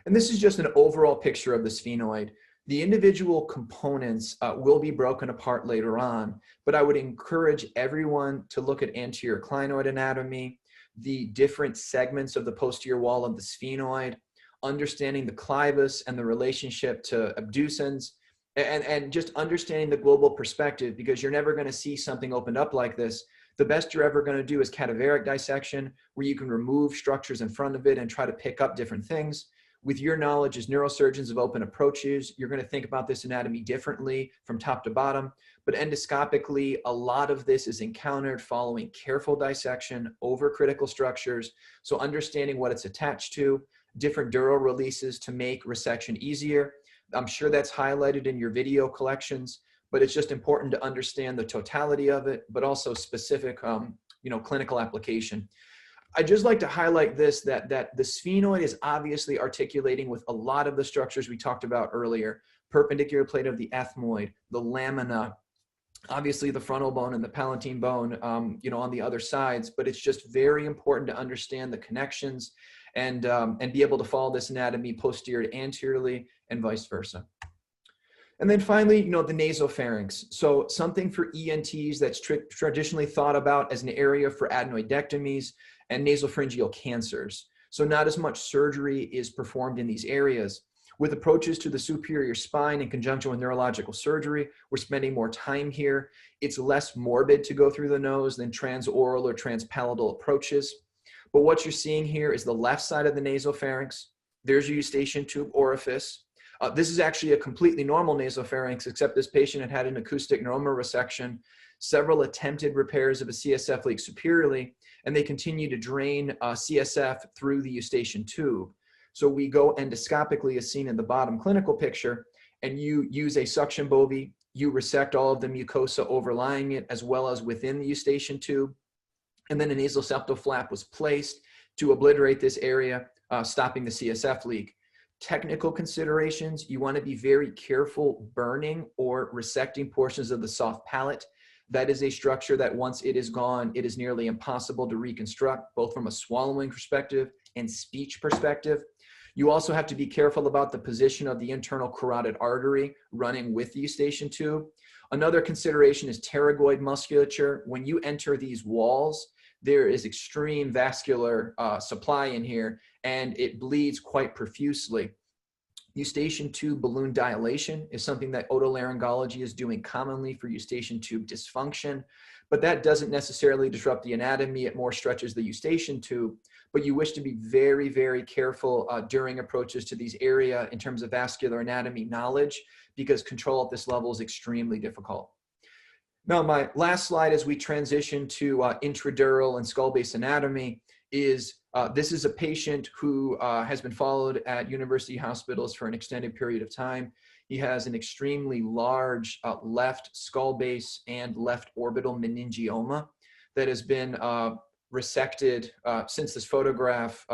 And this is just an overall picture of the sphenoid. The individual components will be broken apart later on, but I would encourage everyone to look at anterior clinoid anatomy, the different segments of the posterior wall of the sphenoid, understanding the clivus and the relationship to abducens, and just understanding the global perspective, because you're never going to see something opened up like this. The best you're ever going to do is cadaveric dissection, where you can remove structures in front of it and try to pick up different things. With your knowledge as neurosurgeons of open approaches, you're going to think about this anatomy differently from top to bottom. But endoscopically, a lot of this is encountered following careful dissection over critical structures. So understanding what it's attached to, different dural releases to make resection easier. I'm sure that's highlighted in your video collections, but it's just important to understand the totality of it, but also specific, clinical application. I'd just like to highlight this, that the sphenoid is obviously articulating with a lot of the structures we talked about earlier: perpendicular plate of the ethmoid, the lamina, obviously the frontal bone and the palatine bone, on the other sides. But it's just very important to understand the connections and be able to follow this anatomy posterior to anteriorly and vice versa. And then finally, the nasopharynx. So something for ENTs that's traditionally thought about as an area for adenoidectomies and nasopharyngeal cancers. So not as much surgery is performed in these areas. With approaches to the superior spine in conjunction with neurological surgery, we're spending more time here. It's less morbid to go through the nose than transoral or transpalatal approaches. But what you're seeing here is the left side of the nasopharynx. There's your eustachian tube orifice. This is actually a completely normal nasopharynx, except this patient had had an acoustic neuroma resection, several attempted repairs of a CSF leak superiorly, and they continue to drain CSF through the eustachian tube. So we go endoscopically, as seen in the bottom clinical picture, and you use a suction bovie. You resect all of the mucosa overlying it, as well as within the eustachian tube. And then a nasal septal flap was placed to obliterate this area, stopping the CSF leak. Technical considerations: you want to be very careful burning or resecting portions of the soft palate. That is a structure that once it is gone, it is nearly impossible to reconstruct, both from a swallowing perspective and speech perspective. You also have to be careful about the position of the internal carotid artery running with the eustachian tube. Another consideration is pterygoid musculature. When you enter these walls, there is extreme vascular supply in here, and it bleeds quite profusely. Eustachian tube balloon dilation is something that otolaryngology is doing commonly for eustachian tube dysfunction, but that doesn't necessarily disrupt the anatomy. It more stretches the eustachian tube, but you wish to be very, very careful during approaches to these areas in terms of vascular anatomy knowledge, because control at this level is extremely difficult. Now, my last slide as we transition to intradural and skull base anatomy is this is a patient who has been followed at university hospitals for an extended period of time. He has an extremely large left skull base and left orbital meningioma that has been resected since this photograph,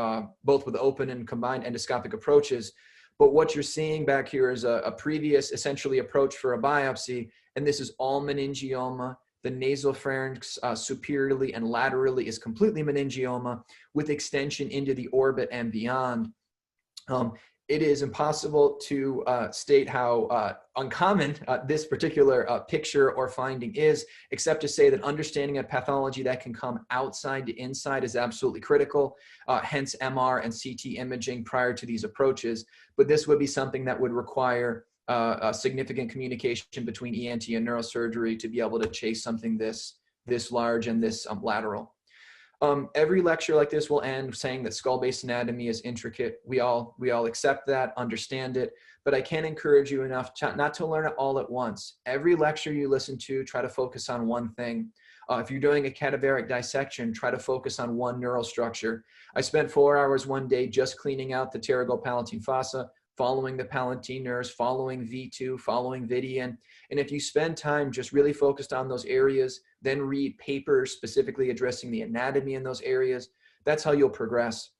both with open and combined endoscopic approaches. But what you're seeing back here is a previous essentially approach for a biopsy, and this is all meningioma. The nasopharynx superiorly and laterally is completely meningioma with extension into the orbit and beyond. It is impossible to state how uncommon this particular picture or finding is, except to say that understanding a pathology that can come outside to inside is absolutely critical, hence MR and CT imaging prior to these approaches. But this would be something that would require a significant communication between ENT and neurosurgery to be able to chase something this large and this lateral. Every lecture like this will end saying that skull-base anatomy is intricate. We all accept that, understand it, but I can't encourage you enough not to learn it all at once. Every lecture you listen to, try to focus on one thing. If you're doing a cadaveric dissection, try to focus on one neural structure. I spent 4 hours one day just cleaning out the pterygopalatine fossa, following the palatine nerves, following V2, following Vidian. And if you spend time just really focused on those areas, then read papers specifically addressing the anatomy in those areas, that's how you'll progress.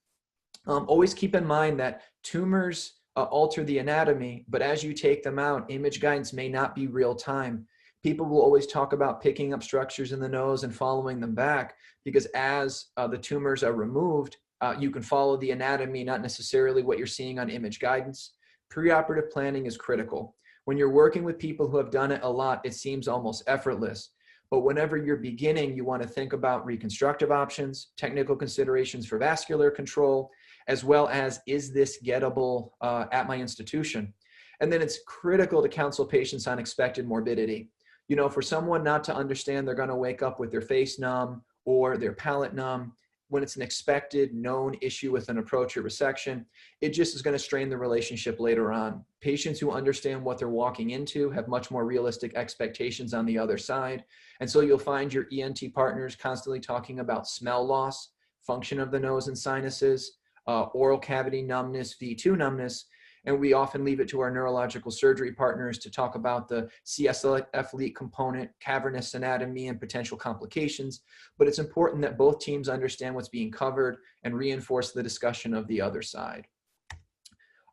Always keep in mind that tumors alter the anatomy, but as you take them out, image guidance may not be real time. People will always talk about picking up structures in the nose and following them back, because as the tumors are removed, you can follow the anatomy, not necessarily what you're seeing on image guidance. Preoperative planning is critical. When you're working with people who have done it a lot, it seems almost effortless. But whenever you're beginning, you want to think about reconstructive options, technical considerations for vascular control, as well as, is this gettable at my institution? And then it's critical to counsel patients on expected morbidity. You know, for someone not to understand they're going to wake up with their face numb or their palate numb, when it's an expected, known issue with an approach or resection, it just is going to strain the relationship later on. Patients who understand what they're walking into have much more realistic expectations on the other side. And so you'll find your ENT partners constantly talking about smell loss, function of the nose and sinuses, oral cavity numbness, V2 numbness. And we often leave it to our neurological surgery partners to talk about the CSF leak component, cavernous anatomy, and potential complications. But it's important that both teams understand what's being covered and reinforce the discussion of the other side.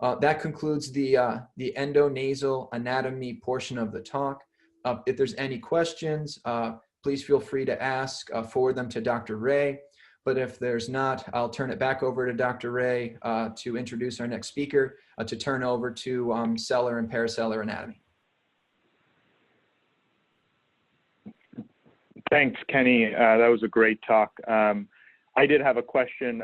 That concludes the endonasal anatomy portion of the talk. If there's any questions, please feel free to ask, forward them to Dr. Ray. But if there's not, I'll turn it back over to Dr. Ray to introduce our next speaker, to turn over to sellar and parasellar anatomy. Thanks, Kenny. That was a great talk. I did have a question.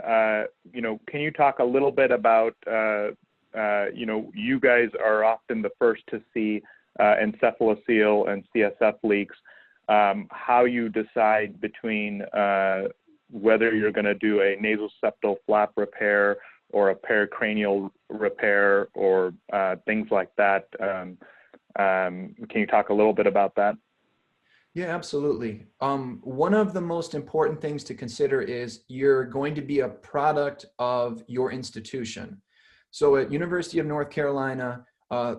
You know, can you talk a little bit about, you know, you guys are often the first to see encephalocele and CSF leaks. How you decide between whether you're going to do a nasal septal flap repair or a pericranial repair or things like that. Can you talk a little bit about that? Yeah, absolutely. One of the most important things to consider is you're going to be a product of your institution. So at University of North Carolina,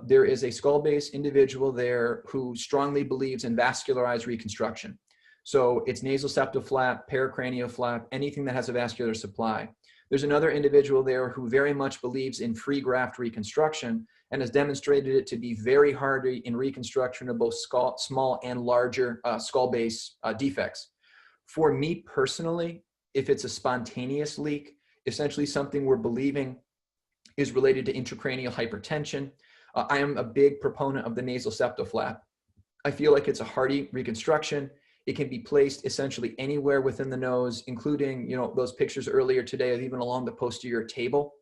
there is a skull-based individual there who strongly believes in vascularized reconstruction. So it's nasal septal flap, pericranial flap, anything that has a vascular supply. There's another individual there who very much believes in free graft reconstruction and has demonstrated it to be very hard in reconstruction of both small and larger skull-base defects. For me personally, if it's a spontaneous leak, essentially something we're believing is related to intracranial hypertension, I am a big proponent of the nasal septal flap. I feel like it's a hardy reconstruction. It can be placed essentially anywhere within the nose, including, you know, those pictures earlier today of even along the posterior table.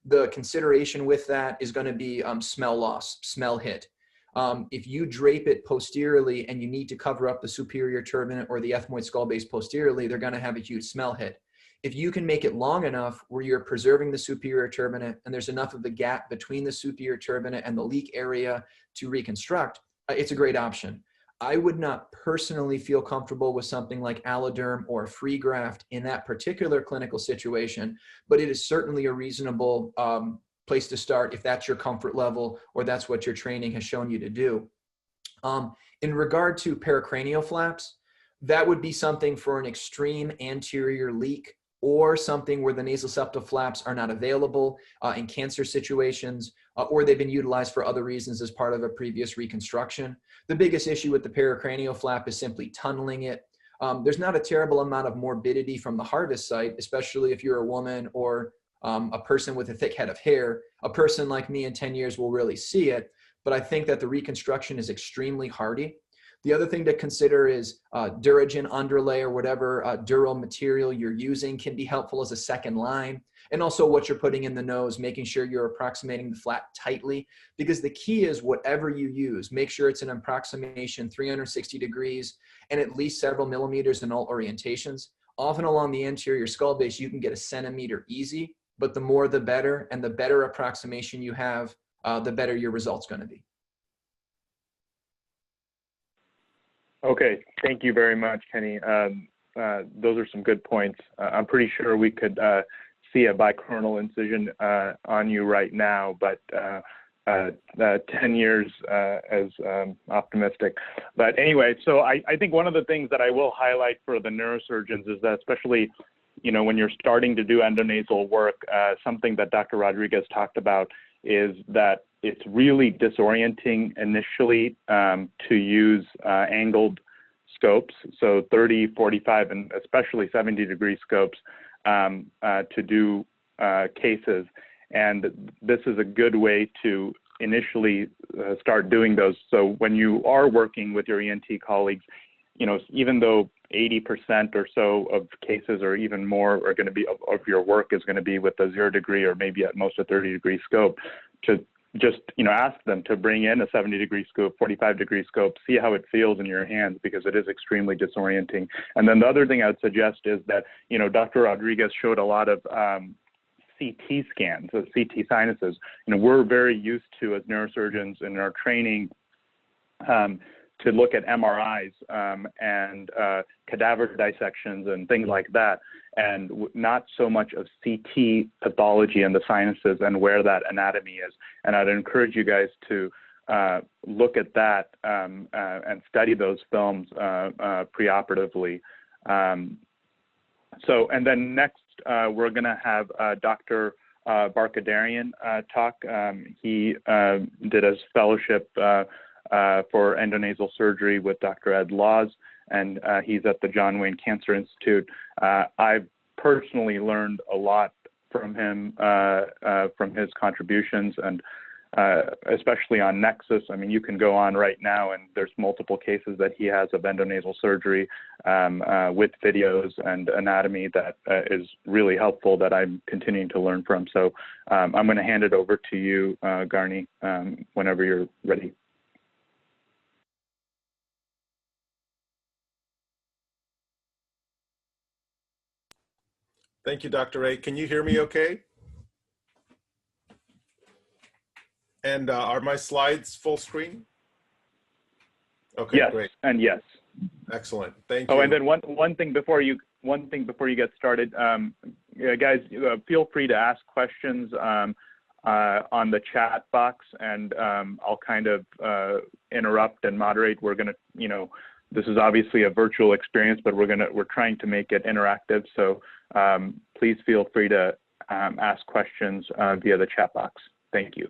The consideration with that is going to be smell loss, smell hit. If you drape it posteriorly and you need to cover up the superior turbinate or the ethmoid skull base posteriorly, they're going to have a huge smell hit. If you can make it long enough where you're preserving the superior turbinate and there's enough of the gap between the superior turbinate and the leak area to reconstruct, it's a great option. I would not personally feel comfortable with something like alloderm or free graft in that particular clinical situation, but it is certainly a reasonable place to start if that's your comfort level or that's what your training has shown you to do. In regard to pericranial flaps, that would be something for an extreme anterior leak or something where the nasal septal flaps are not available in cancer situations, or they've been utilized for other reasons as part of a previous reconstruction. The biggest issue with the pericranial flap is simply tunneling it. There's not a terrible amount of morbidity from the harvest site, especially if you're a woman or a person with a thick head of hair. A person like me in 10 years will really see it, but I think that the reconstruction is extremely hardy. The other thing to consider is Duragen underlay or whatever dural material you're using can be helpful as a second line. And also what you're putting in the nose, making sure you're approximating the flap tightly, because the key is whatever you use, make sure it's an approximation 360 degrees and at least several millimeters in all orientations. Often along the anterior skull base, you can get a centimeter easy, but the more the better, and the better approximation you have, the better your result's going to be. Okay, thank you very much, Kenny. Those are some good points. I'm pretty sure we could see a bicoronal incision on you right now, but 10 years as optimistic. But anyway, so I think one of the things that I will highlight for the neurosurgeons is that, especially, you know, when you're starting to do endonasal work, something that Dr. Rodriguez talked about is that it's really disorienting initially to use angled scopes, so 30, 45, and especially 70-degree scopes to do cases. And this is a good way to initially start doing those. So when you are working with your ENT colleagues, you know, even though 80% or so of cases or even more are going to be of your work is going to be with a 0 degree or maybe at most a 30-degree scope, to just, ask them to bring in a 70-degree scope, 45-degree scope, see how it feels in your hands, because it is extremely disorienting. And then the other thing I would suggest is that, Dr. Rodriguez showed a lot of CT scans, so CT sinuses. We're very used to, as neurosurgeons in our training, to look at MRIs and cadaver dissections and things like that, and not so much of CT pathology in the sinuses and where that anatomy is. And I'd encourage you guys to look at that and study those films preoperatively. And then next, we're going to have Dr. Barkadarian talk. He did his fellowship for endonasal surgery with Dr. Ed Laws, and he's at the John Wayne Cancer Institute. I've personally learned a lot from him, from his contributions, and especially on Nexus. I mean, you can go on right now, and there's multiple cases that he has of endonasal surgery with videos and anatomy that is really helpful, that I'm continuing to learn from. So I'm going to hand it over to you, Garni, whenever you're ready. Thank you, Dr. Ray. Can you hear me okay? And are my slides full screen? Okay, yes, great. And yes. Excellent. Thank you. Oh, and then one thing before you get started, guys, feel free to ask questions on the chat box, and I'll kind of interrupt and moderate. We're gonna, this is obviously a virtual experience, but we're trying to make it interactive. So please feel free to ask questions via the chat box. Thank you.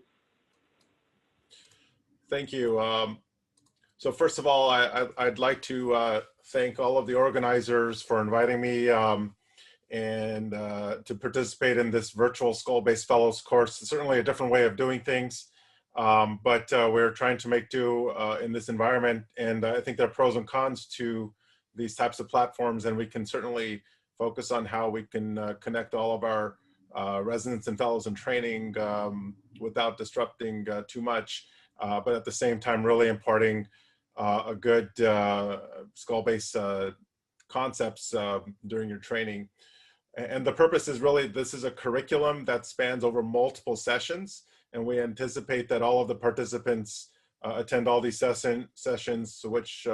Thank you. So first of all, I'd like to thank all of the organizers for inviting me and to participate in this virtual skull-based fellows course. It's certainly a different way of doing things, but we're trying to make do in this environment. And I think there are pros and cons to these types of platforms, and we can certainly focus on how we can connect all of our residents and fellows in training without disrupting too much, but at the same time really imparting a good skull-based concepts during your training. And the purpose is really, this is a curriculum that spans over multiple sessions, and we anticipate that all of the participants attend all these sessions, which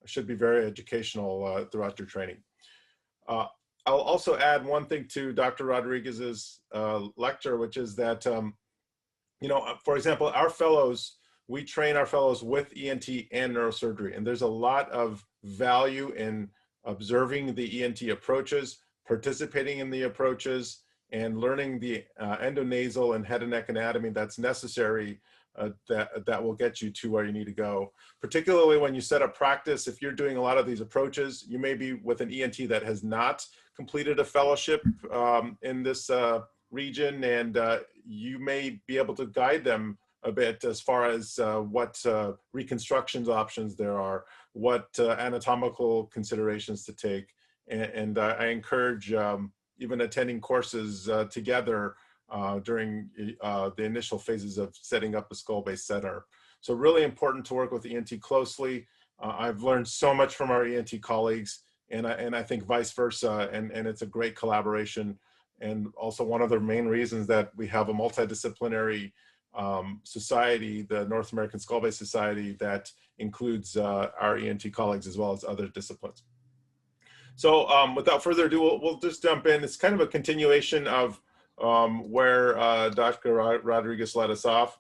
should be very educational throughout your training. I'll also add one thing to Dr. Rodriguez's lecture, which is that, for example, our fellows, we train our fellows with ENT and neurosurgery, and there's a lot of value in observing the ENT approaches, participating in the approaches, and learning the endonasal and head and neck anatomy that's necessary that will get you to where you need to go. Particularly when you set up practice, if you're doing a lot of these approaches, you may be with an ENT that has not completed a fellowship in this region, and you may be able to guide them a bit as far as what reconstructions options there are, what anatomical considerations to take. And I encourage even attending courses together during the initial phases of setting up a skull-based center. So really important to work with ENT closely. I've learned so much from our ENT colleagues, and I think vice versa, and it's a great collaboration. And also one of the main reasons that we have a multidisciplinary society, the North American Skull-Based Society, that includes our ENT colleagues as well as other disciplines. So without further ado, we'll just jump in. It's kind of a continuation of where Dr. Rodriguez led us off.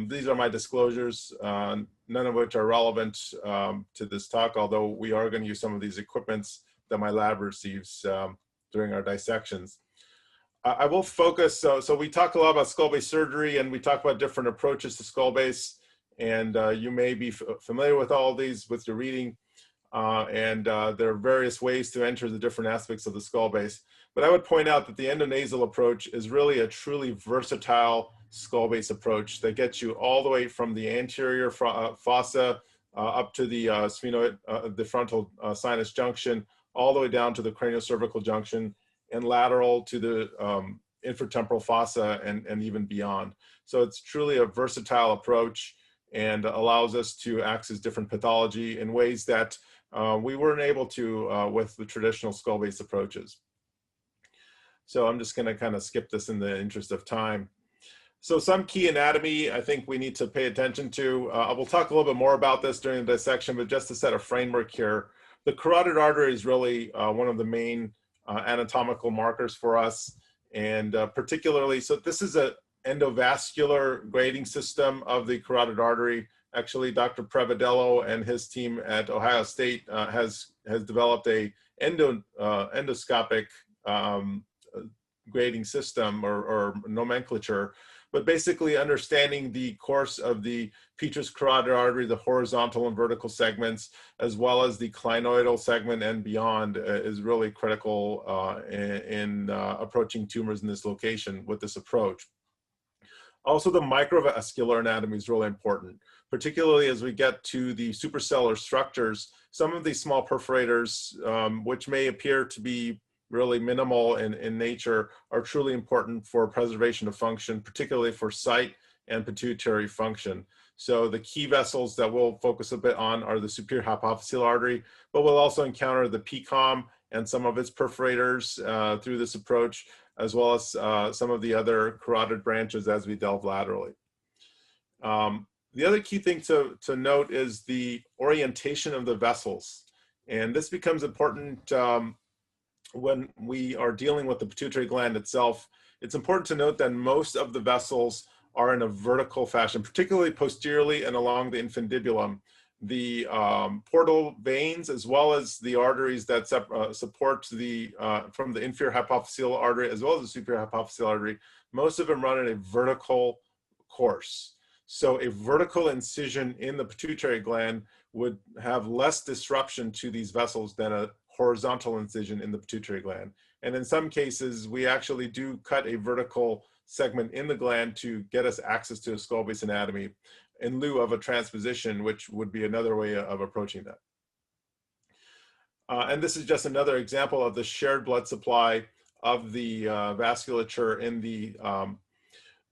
These are my disclosures, none of which are relevant to this talk, although we are going to use some of these equipments that my lab receives during our dissections. I will focus, so we talk a lot about skull-based surgery, and we talk about different approaches to skull-based, and you may be familiar with all of these with your reading. There are various ways to enter the different aspects of the skull base. But I would point out that the endonasal approach is really a truly versatile skull base approach that gets you all the way from the anterior fossa up to the sphenoid, the frontal sinus junction, all the way down to the craniocervical junction, and lateral to the infratemporal fossa and even beyond. So it's truly a versatile approach and allows us to access different pathology in ways that we weren't able to with the traditional skull-based approaches. So I'm just going to kind of skip this in the interest of time. So some key anatomy I think we need to pay attention to. I will talk a little bit more about this during the dissection, but just to set a framework here, the carotid artery is really one of the main anatomical markers for us, and particularly, so this is an endovascular grading system of the carotid artery. Actually, Dr. Prevedello and his team at Ohio State has developed a endoscopic grading system or nomenclature, but basically understanding the course of the petrous carotid artery, the horizontal and vertical segments, as well as the clinoidal segment and beyond is really critical in approaching tumors in this location with this approach. Also, the microvascular anatomy is really important, particularly as we get to the supracellular structures. Some of these small perforators, which may appear to be really minimal in nature, are truly important for preservation of function, particularly for sight and pituitary function. So the key vessels that we'll focus a bit on are the superior hypophyseal artery, but we'll also encounter the PCOM and some of its perforators through this approach, as well as some of the other carotid branches as we delve laterally. The other key thing to note is the orientation of the vessels. And this becomes important when we are dealing with the pituitary gland itself. It's important to note that most of the vessels are in a vertical fashion, particularly posteriorly and along the infundibulum. The portal veins, as well as the arteries that support the from the inferior hypophyseal artery as well as the superior hypophyseal artery, most of them run in a vertical course. So a vertical incision in the pituitary gland would have less disruption to these vessels than a horizontal incision in the pituitary gland. And in some cases, we actually do cut a vertical segment in the gland to get us access to a skull base anatomy in lieu of a transposition, which would be another way of approaching that. And this is just another example of the shared blood supply of the vasculature in the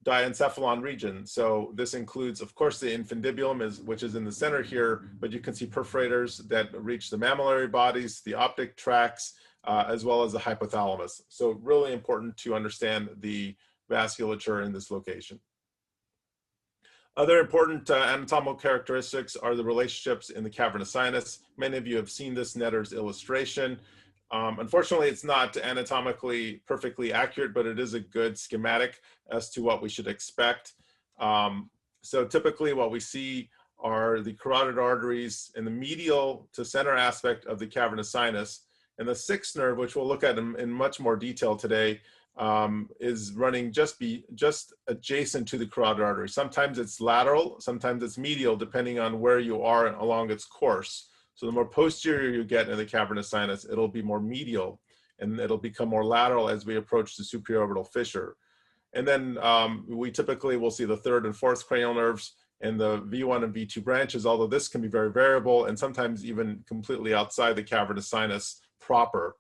diencephalon region. So this includes, of course, the infundibulum, which is in the center here, but you can see perforators that reach the mammillary bodies, the optic tracts, as well as the hypothalamus. So really important to understand the vasculature in this location. Other important anatomical characteristics are the relationships in the cavernous sinus. Many of you have seen this Netter's illustration. Unfortunately, it's not anatomically perfectly accurate, but it is a good schematic as to what we should expect. So typically what we see are the carotid arteries in the medial to center aspect of the cavernous sinus. And the sixth nerve, which we'll look at in much more detail today, is running just adjacent to the carotid artery. Sometimes it's lateral, sometimes it's medial, depending on where you are along its course. So the more posterior you get in the cavernous sinus, it'll be more medial, and it'll become more lateral as we approach the supraorbital fissure. And then we typically will see the third and fourth cranial nerves and the V1 and V2 branches, although this can be very variable and sometimes even completely outside the cavernous sinus proper.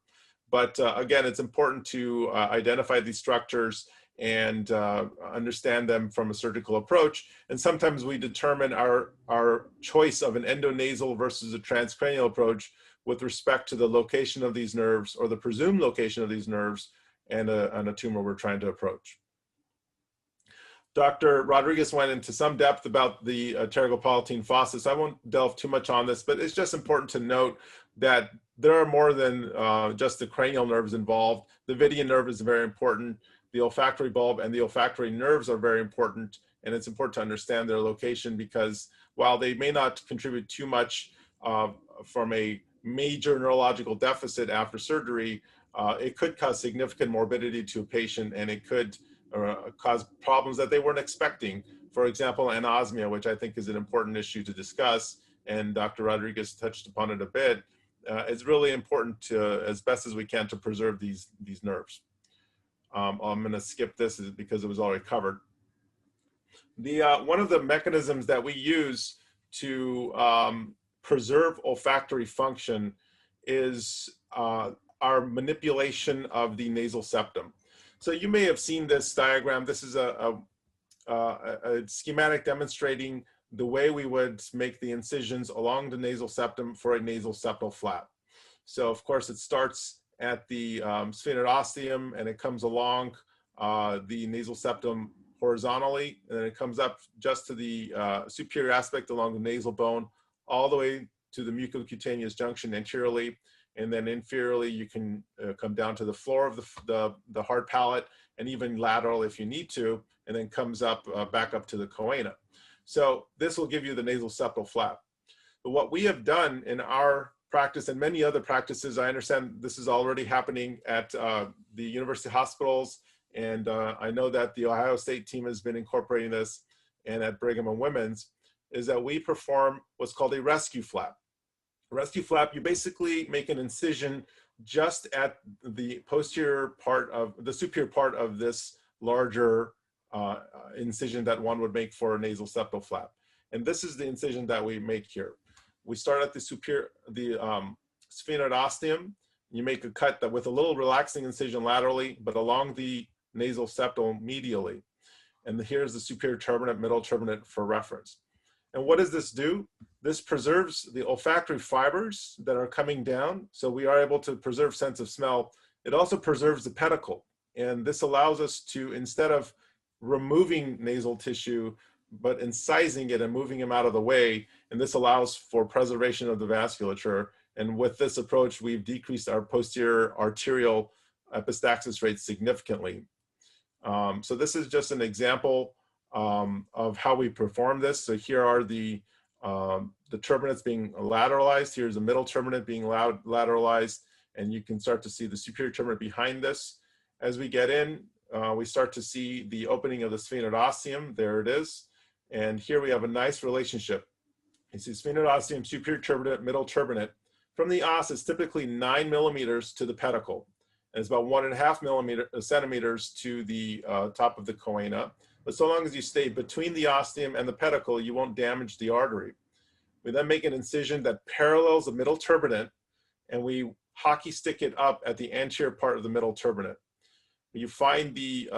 But again, it's important to identify these structures and understand them from a surgical approach. And sometimes we determine our choice of an endonasal versus a transcranial approach with respect to the location of these nerves or the presumed location of these nerves and a tumor we're trying to approach. Dr. Rodriguez went into some depth about the pterygopalatine fossa, so I won't delve too much on this, but it's just important to note that there are more than just the cranial nerves involved. The Vidian nerve is very important. The olfactory bulb and the olfactory nerves are very important, and it's important to understand their location because while they may not contribute too much from a major neurological deficit after surgery, it could cause significant morbidity to a patient, and it could cause problems that they weren't expecting. For example, anosmia, which I think is an important issue to discuss, and Dr. Rodriguez touched upon it a bit. It's really important to, as best as we can, to preserve these nerves. I'm going to skip this because it was already covered. One of the mechanisms that we use to preserve olfactory function is our manipulation of the nasal septum. So you may have seen this diagram. This is a schematic demonstrating the way we would make the incisions along the nasal septum for a nasal septal flap. So of course it starts at the sphenoidosteum and it comes along the nasal septum horizontally, and then it comes up just to the superior aspect along the nasal bone, all the way to the mucocutaneous junction anteriorly, and then inferiorly you can come down to the floor of the hard palate, and even lateral if you need to, and then comes up back up to the choana. So this will give you the nasal septal flap. But what we have done in our practice and many other practices, I understand this is already happening at the university hospitals, and I know that the Ohio State team has been incorporating this, and at Brigham and Women's, is that we perform what's called a rescue flap. A rescue flap, you basically make an incision just at the posterior part of the superior part of this larger incision that one would make for a nasal septal flap. And this is the incision that we make here. We start at the sphenoidosteum. You make a cut that with a little relaxing incision laterally, but along the nasal septum medially. And here's the superior turbinate, middle turbinate for reference. And what does this do? This preserves the olfactory fibers that are coming down, so we are able to preserve sense of smell. It also preserves the pedicle, and this allows us to, instead of removing nasal tissue, but incising it and moving them out of the way, and this allows for preservation of the vasculature. And with this approach, we've decreased our posterior arterial epistaxis rate significantly. So this is just an example of how we perform this. So here are the turbinates being lateralized. Here's the middle turbinate being lateralized, and you can start to see the superior turbinate behind this. As we get in, we start to see the opening of the sphenoidosteum. There it is. And here we have a nice relationship. You see sphenoidosteum, superior turbinate, middle turbinate. From the os, it's typically 9 millimeters to the pedicle. And it's about 1.5 centimeters to the top of the choana. But so long as you stay between the ostium and the pedicle, you won't damage the artery. We then make an incision that parallels the middle turbinate, and we hockey stick it up at the anterior part of the middle turbinate. You find the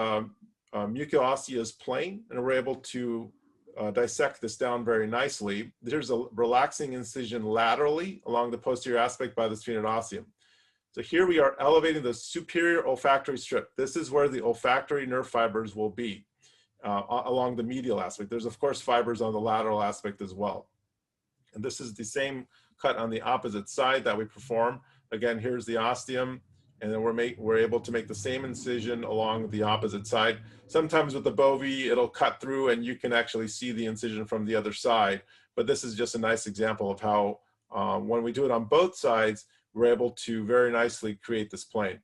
mucoosseous plane, and we're able to dissect this down very nicely. There's a relaxing incision laterally along the posterior aspect by the sphenoidosteum. So here we are elevating the superior olfactory strip. This is where the olfactory nerve fibers will be along the medial aspect. There's of course fibers on the lateral aspect as well. And this is the same cut on the opposite side that we perform. Again, here's the ostium, and then we're able to make the same incision along the opposite side. Sometimes with the Bovie, it'll cut through and you can actually see the incision from the other side. But this is just a nice example of how when we do it on both sides, we're able to very nicely create this plane.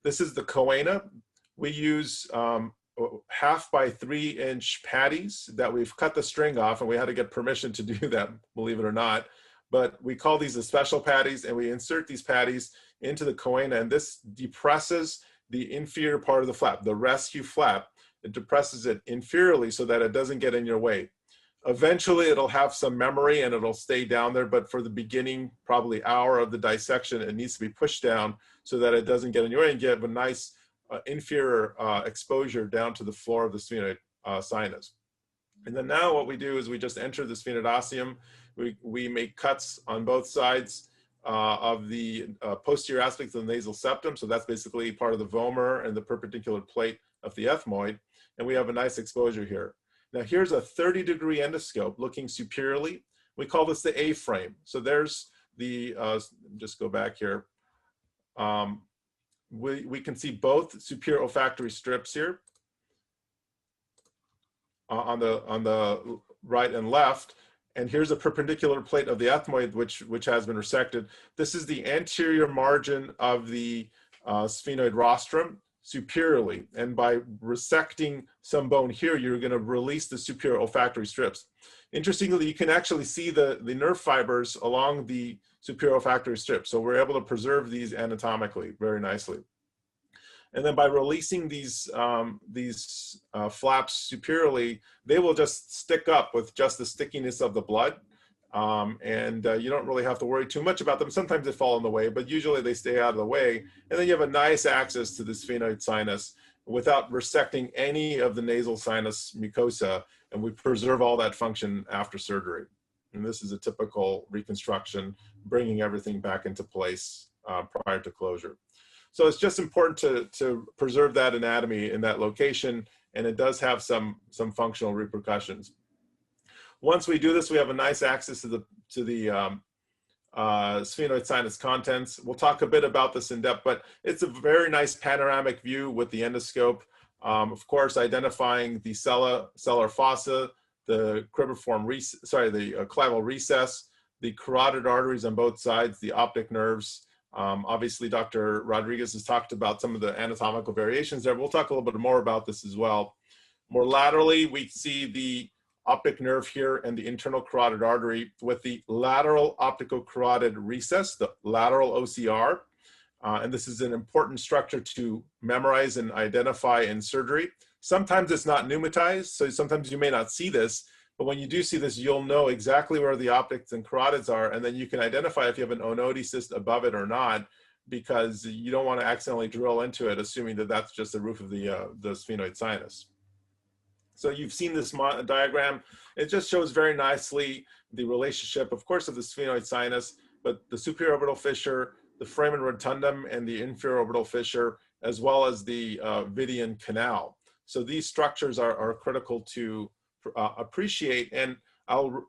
This is the choana. We use 1/2 by 3-inch patties that we've cut the string off, and we had to get permission to do that, believe it or not. But we call these the special patties, and we insert these patties into the choana, and this depresses the inferior part of the flap, the rescue flap. It depresses it inferiorly so that it doesn't get in your way. Eventually, it'll have some memory and it'll stay down there, but for the beginning, probably hour of the dissection, it needs to be pushed down so that it doesn't get in your way and give a nice inferior exposure down to the floor of the sphenoid sinus. And then now what we do is we just enter the sphenoidosteum. We make cuts on both sides of the posterior aspect of the nasal septum. So that's basically part of the vomer and the perpendicular plate of the ethmoid. And we have a nice exposure here. Now here's a 30-degree endoscope looking superiorly. We call this the A-frame. So there's the, just go back here. We can see both superior olfactory strips here on the right and left. And here's a perpendicular plate of the ethmoid, which has been resected. This is the anterior margin of the sphenoid rostrum superiorly. And by resecting some bone here, you're going to release the superior olfactory strips. Interestingly, you can actually see the nerve fibers along the superior olfactory strip. So we're able to preserve these anatomically very nicely. And then by releasing these flaps superiorly, they will just stick up with just the stickiness of the blood. You don't really have to worry too much about them. Sometimes they fall in the way, but usually they stay out of the way. And then you have a nice access to the sphenoid sinus. without resecting any of the nasal sinus mucosa, and we preserve all that function after surgery. And this is a typical reconstruction, bringing everything back into place prior to closure. So it's just important to preserve that anatomy in that location, and it does have some functional repercussions. Once we do this, we have a nice access to the sphenoid sinus contents. We'll talk a bit about this in depth, but it's a very nice panoramic view with the endoscope. Of course, identifying the sellar fossa, the cribriform the claval recess, the carotid arteries on both sides, the optic nerves. Obviously, Dr. Rodriguez has talked about some of the anatomical variations there. We'll talk a little bit more about this as well. More laterally, we see the optic nerve here and the internal carotid artery with the lateral opticocarotid recess, the lateral OCR. And this is an important structure to memorize and identify in surgery. Sometimes it's not pneumatized, so sometimes you may not see this, but when you do see this, you'll know exactly where the optics and carotids are, and then you can identify if you have an Onodi cyst above it or not, because you don't want to accidentally drill into it, assuming that that's just the roof of the sphenoid sinus. So you've seen this diagram. It just shows very nicely the relationship, of course, of the sphenoid sinus, but the superior orbital fissure, the foramen rotundum, and the inferior orbital fissure, as well as the Vidian canal. So these structures are critical to appreciate. And I'll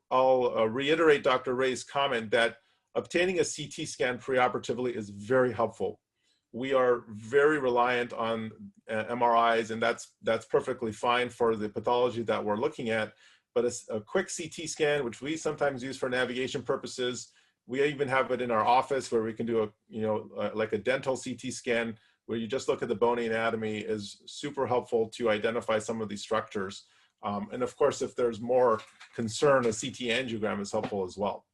reiterate Dr. Ray's comment that obtaining a CT scan preoperatively is very helpful. We are very reliant on MRIs, and that's perfectly fine for the pathology that we're looking at. But a quick CT scan, which we sometimes use for navigation purposes, we even have it in our office where we can do like a dental CT scan where you just look at the bony anatomy, is super helpful to identify some of these structures. And of course, if there's more concern, a CT angiogram is helpful as well.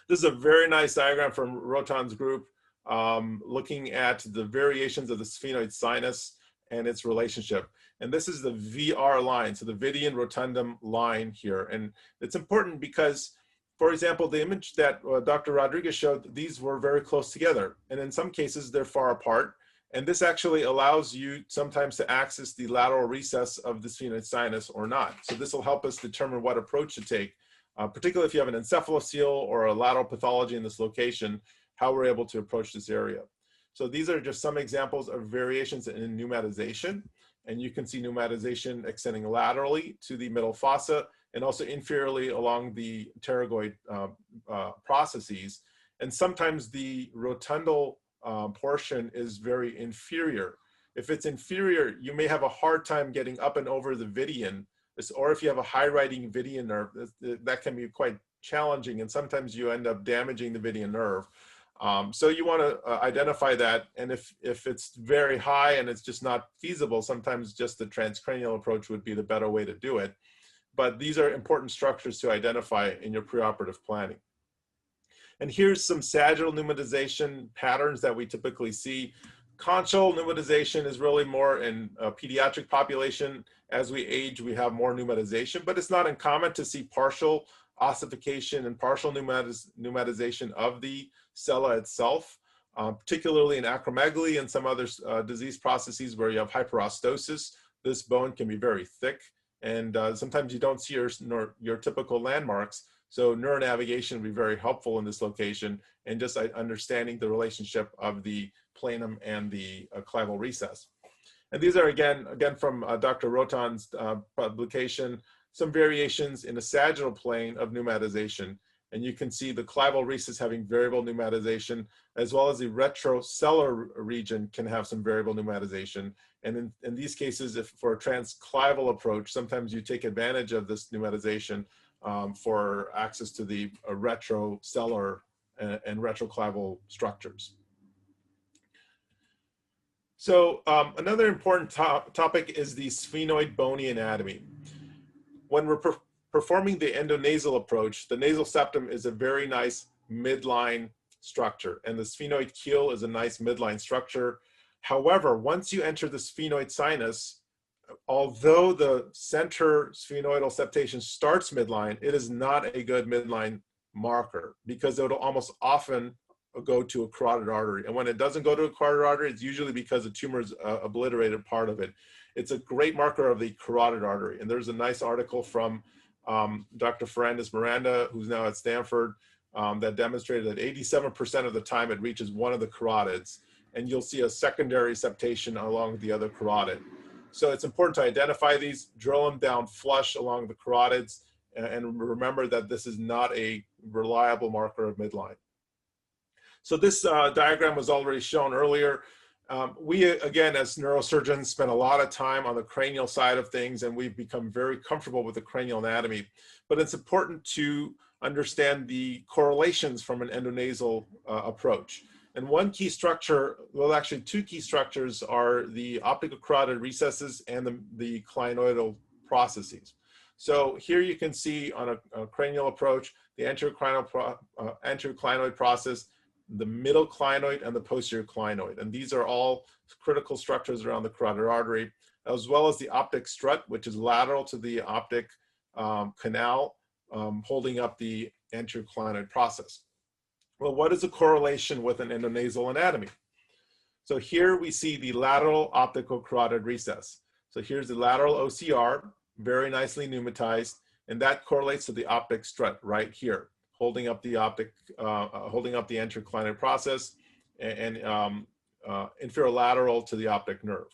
This is a very nice diagram from Rotan's group, looking at the variations of the sphenoid sinus and its relationship. And this is the VR line, so the Vidian rotundum line here. And it's important because, for example, the image that Dr. Rodriguez showed, these were very close together. And in some cases, they're far apart. And this actually allows you sometimes to access the lateral recess of the sphenoid sinus or not. So this will help us determine what approach to take, particularly if you have an encephalocele or a lateral pathology in this location, how we're able to approach this area. So these are just some examples of variations in pneumatization. And you can see pneumatization extending laterally to the middle fossa and also inferiorly along the pterygoid processes. And sometimes the rotundal portion is very inferior. If it's inferior, you may have a hard time getting up and over the Vidian, or if you have a high riding Vidian nerve, that can be quite challenging, and sometimes you end up damaging the Vidian nerve. So you want to identify that, and if it's very high and it's just not feasible, sometimes just the transcranial approach would be the better way to do it. But these are important structures to identify in your preoperative planning. And here's some sagittal pneumatization patterns that we typically see. Conchal pneumatization is really more in a pediatric population. As we age, we have more pneumatization, but it's not uncommon to see partial ossification and partial pneumatization of the sella itself, particularly in acromegaly and some other disease processes where you have hyperostosis. This bone can be very thick, and sometimes you don't see your typical landmarks. So neuronavigation would be very helpful in this location, and just understanding the relationship of the planum and the claval recess. And these are again from Dr. Rotan's publication, some variations in the sagittal plane of pneumatization. And you can see the claval recess having variable pneumatization, as well as the retrosellar region can have some variable pneumatization. And in these cases, if for a transclaval approach, sometimes you take advantage of this pneumatization for access to the retrosellar and retroclaval structures. So another important topic is the sphenoid bony anatomy. When we're performing the endonasal approach, the nasal septum is a very nice midline structure, and the sphenoid keel is a nice midline structure. However, once you enter the sphenoid sinus, although the center sphenoidal septation starts midline, it is not a good midline marker because it'll almost often go to a carotid artery. And when it doesn't go to a carotid artery, it's usually because the tumor is obliterated part of it. It's a great marker of the carotid artery. And there's a nice article from Dr. Fernández Miranda, who's now at Stanford, that demonstrated that 87% of the time it reaches one of the carotids, and you'll see a secondary septation along the other carotid. So it's important to identify these, drill them down flush along the carotids, and remember that this is not a reliable marker of midline. So this diagram was already shown earlier. We, again, as neurosurgeons, spend a lot of time on the cranial side of things, and we've become very comfortable with the cranial anatomy. But it's important to understand the correlations from an endonasal approach. And one key structure, well, actually two key structures, are the opticocarotid recesses and the clinoidal processes. So here you can see on a cranial approach, the anterior clinoid process, the middle clinoid, and the posterior clinoid. And these are all critical structures around the carotid artery, as well as the optic strut, which is lateral to the optic canal, holding up the anterior clinoid process. Well, what is the correlation with an endonasal anatomy? So here we see the lateral optical carotid recess. So here's the lateral OCR, very nicely pneumatized, and that correlates to the optic strut right here, holding up the optic, holding up the anterior clinoid process, and inferolateral to the optic nerve.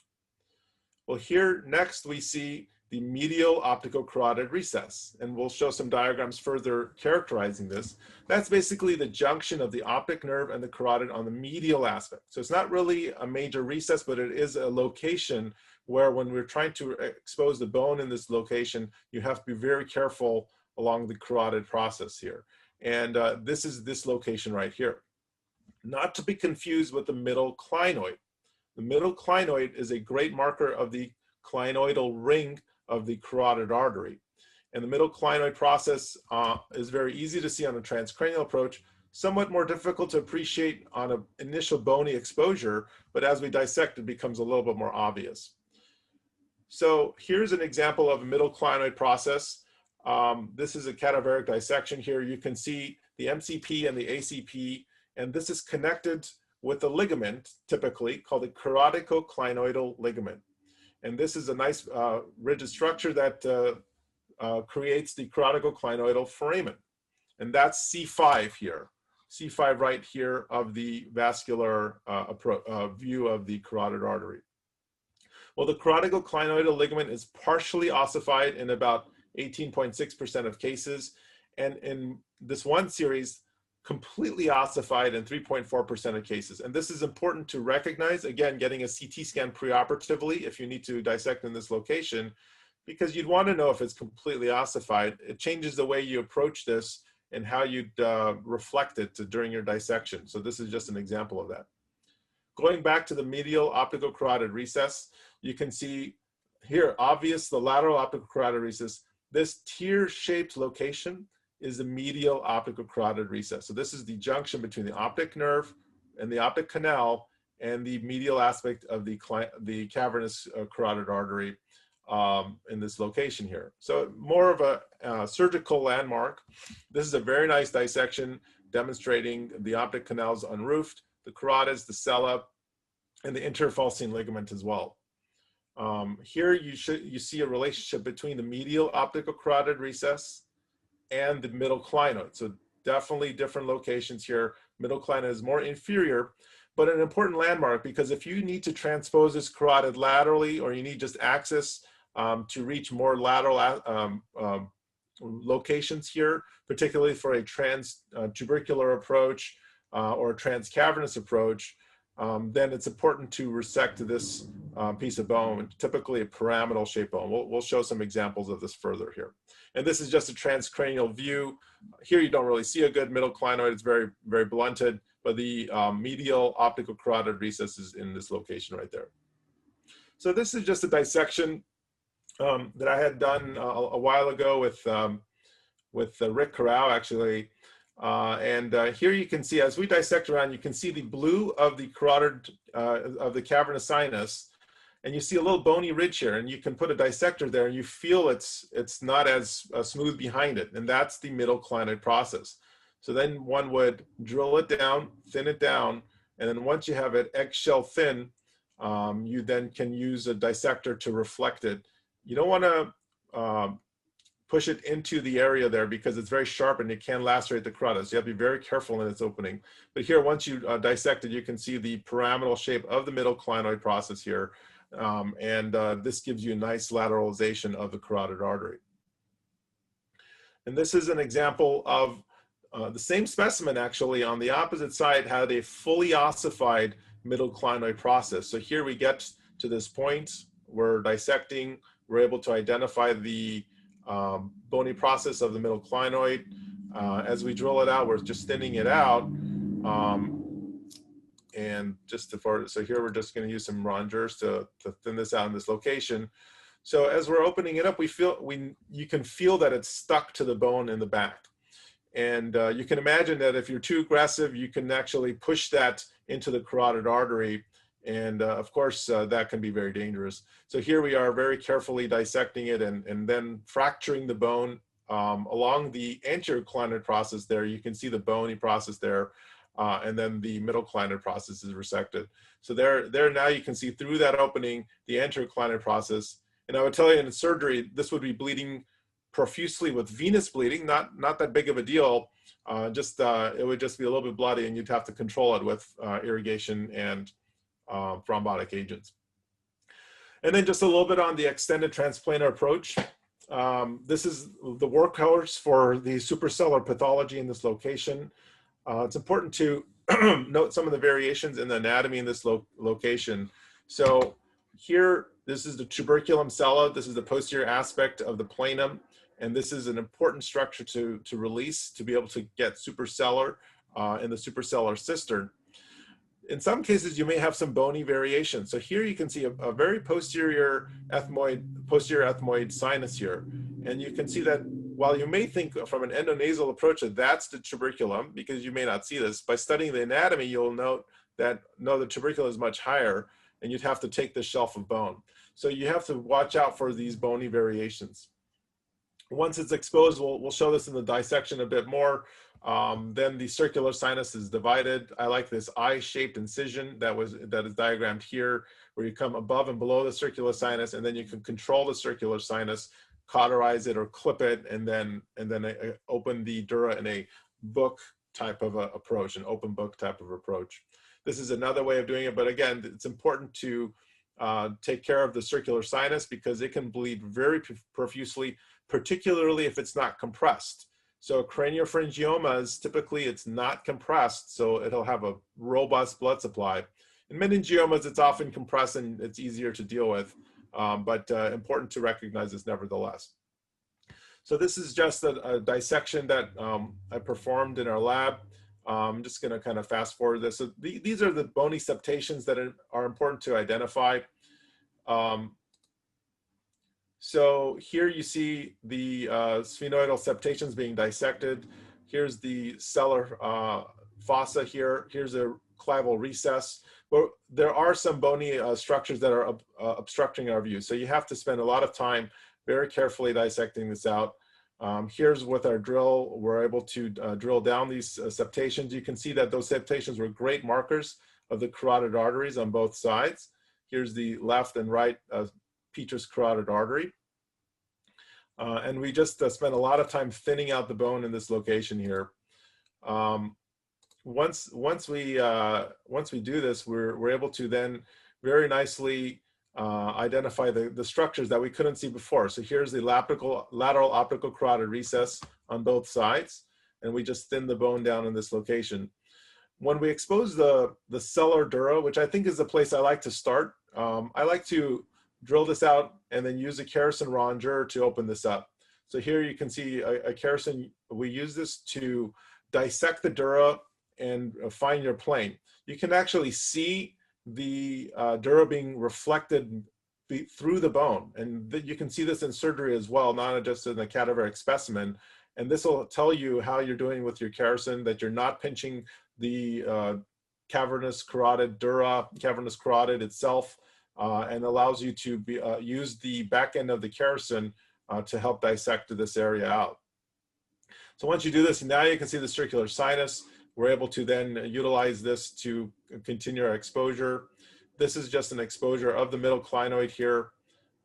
Well, here next we see the medial opticocarotid recess, and we'll show some diagrams further characterizing this. That's basically the junction of the optic nerve and the carotid on the medial aspect. So it's not really a major recess, but it is a location where, when we're trying to expose the bone in this location, you have to be very careful along the carotid process here. And this is this location right here. Not to be confused with the middle clinoid. The middle clinoid is a great marker of the clinoidal ring of the carotid artery. And the middle clinoid process is very easy to see on a transcranial approach, somewhat more difficult to appreciate on an initial bony exposure, but as we dissect, it becomes a little bit more obvious. So here's an example of a middle clinoid process. This is a cadaveric dissection here. You can see the MCP and the ACP, and this is connected with a ligament, typically, called the carotidoclinoidal ligament. And this is a nice rigid structure that creates the carotidoclinoidal foramen. And that's C5 here. C5 right here of the vascular view of the carotid artery. Well, the carotidoclinoidal ligament is partially ossified in about 18.6% of cases. And in this one series, completely ossified in 3.4% of cases. And this is important to recognize, again, getting a CT scan preoperatively if you need to dissect in this location, because you'd want to know if it's completely ossified. It changes the way you approach this and how you'd reflect it during your dissection. So this is just an example of that. Going back to the medial opticocarotid recess, you can see here, obvious, the lateral opticocarotid recess. This tear-shaped location is the medial opticocarotid recess. So this is the junction between the optic nerve and the optic canal and the medial aspect of the cavernous carotid artery in this location here. So more of a surgical landmark. This is a very nice dissection demonstrating the optic canals unroofed, the carotids, the sella, and the interfalcine ligament as well. Here you see a relationship between the medial opticocarotid recess and the middle clinoid. So definitely different locations here. Middle clinoid is more inferior, but an important landmark, because if you need to transpose this carotid laterally, or you need just access to reach more lateral locations here, particularly for a tubercular approach or a transcavernous approach, then it's important to resect this piece of bone, typically a pyramidal shaped bone. We'll show some examples of this further here. And this is just a transcranial view. Here you don't really see a good middle clinoid. It's very, very blunted, but the medial optical carotid recess is in this location right there. So this is just a dissection that I had done a while ago with Rick Corral, actually. Here you can see, as we dissect around, you can see the blue of the carotid, of the cavernous sinus, and you see a little bony ridge here, and you can put a dissector there and you feel it's not as smooth behind it, and that's the middle clinoid process. So then one would drill it down, thin it down, and then once you have it eggshell thin, you then can use a dissector to reflect it. You don't want to push it into the area there because it's very sharp and it can lacerate the carotid. So you have to be very careful in its opening. But here, once you dissect it, you can see the pyramidal shape of the middle clinoid process here. This gives you a nice lateralization of the carotid artery. And this is an example of the same specimen actually on the opposite side had a fully ossified middle clinoid process. So here we get to this point, we're dissecting, we're able to identify the bony process of the middle clinoid. As we drill it out, we're just thinning it out. And so here we're just going to use some rongeurs to thin this out in this location. So as we're opening it up, you can feel that it's stuck to the bone in the back. And you can imagine that if you're too aggressive, you can actually push that into the carotid artery. And of course, that can be very dangerous. So here we are very carefully dissecting it and then fracturing the bone along the anterior clinoid process there. You can see the bony process there. And then the middle clinoid process is resected. So there now you can see through that opening, the anterior clinoid process. And I would tell you in surgery, this would be bleeding profusely with venous bleeding, not that big of a deal. It would just be a little bit bloody and you'd have to control it with irrigation and thrombotic agents. And then just a little bit on the extended transplanar approach. This is the workhorse for the suprasellar pathology in this location. It's important to note some of the variations in the anatomy in this location. So here, this is the tuberculum sella. This is the posterior aspect of the planum. And this is an important structure to release to be able to get suprasellar in the suprasellar cistern. In some cases, you may have some bony variation. So here you can see a very posterior ethmoid sinus here. And you can see that while you may think from an endonasal approach that that's the tuberculum, because you may not see this, by studying the anatomy, you'll note that no, the tuberculum is much higher and you'd have to take the shelf of bone. So you have to watch out for these bony variations. Once it's exposed, we'll show this in the dissection a bit more. Then the circular sinus is divided. I like this eye-shaped incision that is diagrammed here, where you come above and below the circular sinus, and then you can control the circular sinus, cauterize it or clip it, and then open the dura in a book type of approach, an open book type of approach. This is another way of doing it, but again, it's important to take care of the circular sinus because it can bleed very profusely, particularly if it's not compressed. So craniopharyngiomas, typically it's not compressed, so it'll have a robust blood supply. In meningiomas, it's often compressed and it's easier to deal with, but important to recognize this nevertheless. So this is just a dissection that I performed in our lab. I'm just gonna kind of fast forward this. So these are the bony septations that are important to identify. So here you see the sphenoidal septations being dissected. Here's the sellar fossa here. Here's a clival recess. But there are some bony structures that are obstructing our view. So you have to spend a lot of time very carefully dissecting this out. Here's with our drill, we're able to drill down these septations. You can see that those septations were great markers of the carotid arteries on both sides. Here's the left and right petrous carotid artery. And we just spent a lot of time thinning out the bone in this location here. Once we do this, we're able to then very nicely identify the structures that we couldn't see before. So here's the lateral optical carotid recess on both sides, and we just thin the bone down in this location. When we expose the sellar dura, which I think is the place I like to start, I like to drill this out and then use a kerrison rongeur to open this up. So here you can see a kerrison. We use this to dissect the dura and find your plane. You can actually see the dura being reflected through the bone. And you can see this in surgery as well, not just in the cadaveric specimen. And this will tell you how you're doing with your kerrison, that you're not pinching the cavernous carotid dura, cavernous carotid itself, and allows you to use the back end of the kerrison to help dissect this area out. So once you do this, now you can see the circular sinus. We're able to then utilize this to continue our exposure. This is just an exposure of the middle clinoid here.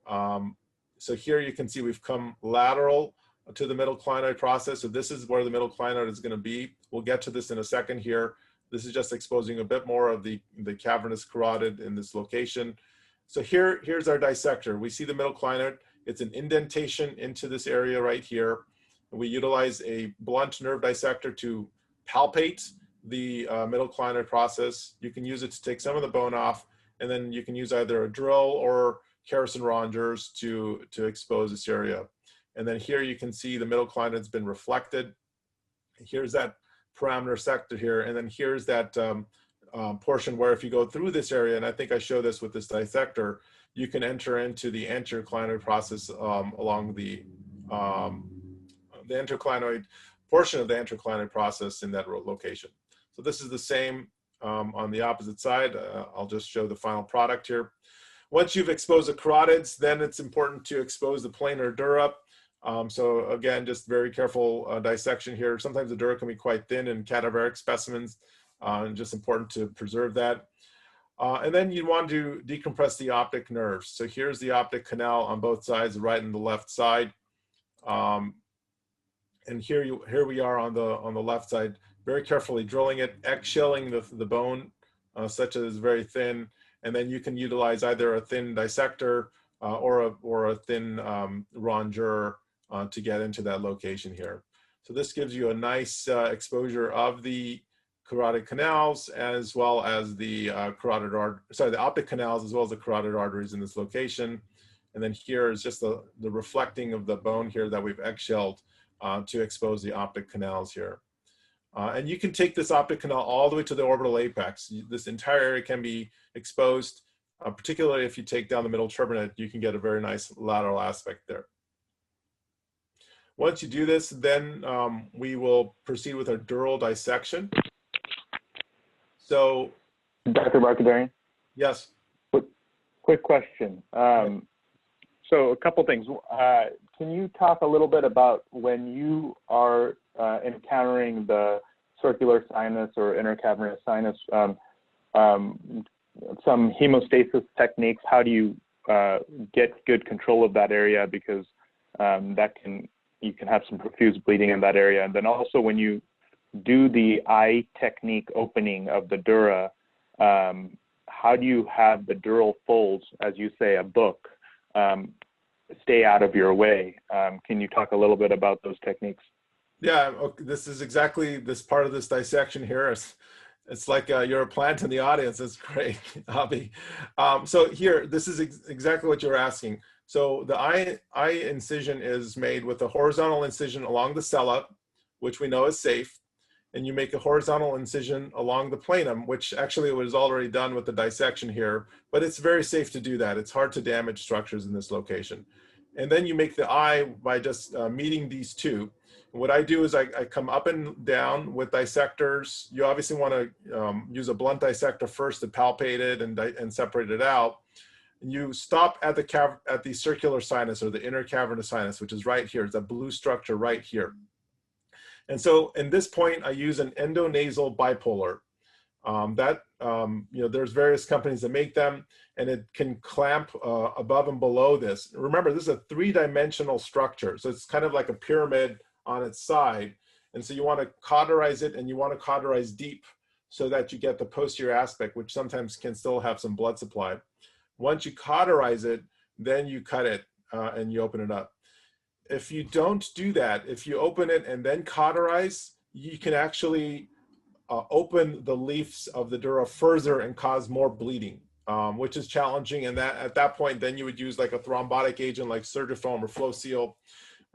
So here you can see we've come lateral to the middle clinoid process. So this is where the middle clinoid is going to be. We'll get to this in a second here. This is just exposing a bit more of the cavernous carotid in this location. So here's our dissector. We see the middle clinoid. It's an indentation into this area right here. We utilize a blunt nerve dissector to palpate the middle clinoid process. You can use it to take some of the bone off, and then you can use either a drill or Kerrison rongers to expose this area. And then here you can see the middle clinoid's been reflected. Here's that parameter sector here, and then here's that portion where if you go through this area, and I think I show this with this dissector, you can enter into the anterior clinoid process along the interclinoid portion of the interclinoid process in that location. So this is the same on the opposite side. I'll just show the final product here. Once you've exposed the carotids, then it's important to expose the planar dura. So again, just very careful dissection here. Sometimes the dura can be quite thin in cadaveric specimens, and just important to preserve that. And then you want to decompress the optic nerves. So here's the optic canal on both sides, the right and the left side. And here we are on the left side, very carefully drilling it, eggshelling the bone, such as very thin, and then you can utilize either a thin dissector or a thin ronger to get into that location here. So this gives you a nice exposure of the carotid canals as well as the the optic canals as well as the carotid arteries in this location. And then here is just the reflecting of the bone here that we've eggshelled to expose the optic canals here. And you can take this optic canal all the way to the orbital apex. This entire area can be exposed, particularly if you take down the middle turbinate, you can get a very nice lateral aspect there. Once you do this, then we will proceed with our dural dissection. So, Dr. Barkadarian? Yes. Quick question. So a couple things. Can you talk a little bit about when you are encountering the circular sinus or intercavernous sinus, some hemostasis techniques? How do you get good control of that area? Because you can have some profuse bleeding in that area. And then also when you do the eye technique opening of the dura, how do you have the dural folds, as you say, a book, stay out of your way? Can you talk a little bit about those techniques? Yeah, okay, this is exactly this part of this dissection here. It's like you're a plant in the audience. It's great, Abhi. So here, this is exactly what you're asking. So the eye incision is made with a horizontal incision along the cella, which we know is safe. And you make a horizontal incision along the planum, which actually was already done with the dissection here, but it's very safe to do that. It's hard to damage structures in this location. And then you make the eye by just meeting these two. What I do is I come up and down with dissectors. You obviously want to use a blunt dissector first to palpate it and separate it out. And you stop at the circular sinus or the inner cavernous sinus, which is right here. It's a blue structure right here. And so in this point, I use an endonasal bipolar. There's various companies that make them, and it can clamp above and below this. Remember, this is a three-dimensional structure, so it's kind of like a pyramid on its side. And so you want to cauterize it, and you want to cauterize deep so that you get the posterior aspect, which sometimes can still have some blood supply. Once you cauterize it, then you cut it and you open it up. If you don't do that, if you open it and then cauterize, you can actually open the leaves of the dura further and cause more bleeding, which is challenging. And at that point, then you would use like a thrombotic agent like Surgifoam or Flow Seal.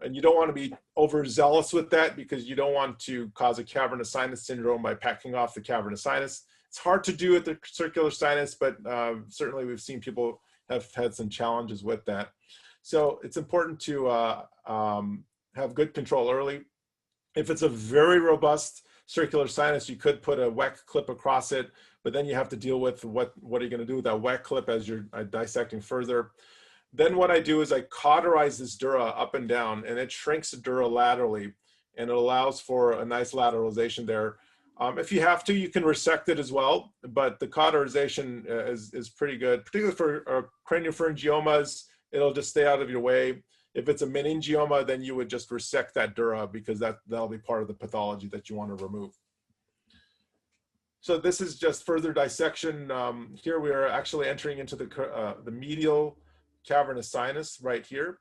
And you don't want to be overzealous with that because you don't want to cause a cavernous sinus syndrome by packing off the cavernous sinus. It's hard to do with the circular sinus, but certainly we've seen people have had some challenges with that. So it's important to have good control early. If it's a very robust circular sinus, you could put a WEC clip across it, but then you have to deal with what are you going to do with that WEC clip as you're dissecting further. Then what I do is I cauterize this dura up and down, and it shrinks the dura laterally. and it allows for a nice lateralization there. If you have to, you can resect it as well, but the cauterization is pretty good, particularly for craniopharyngiomas. It'll just stay out of your way. If it's a meningioma, then you would just resect that dura because that'll be part of the pathology that you want to remove. So this is just further dissection. Here we are actually entering into the medial cavernous sinus right here.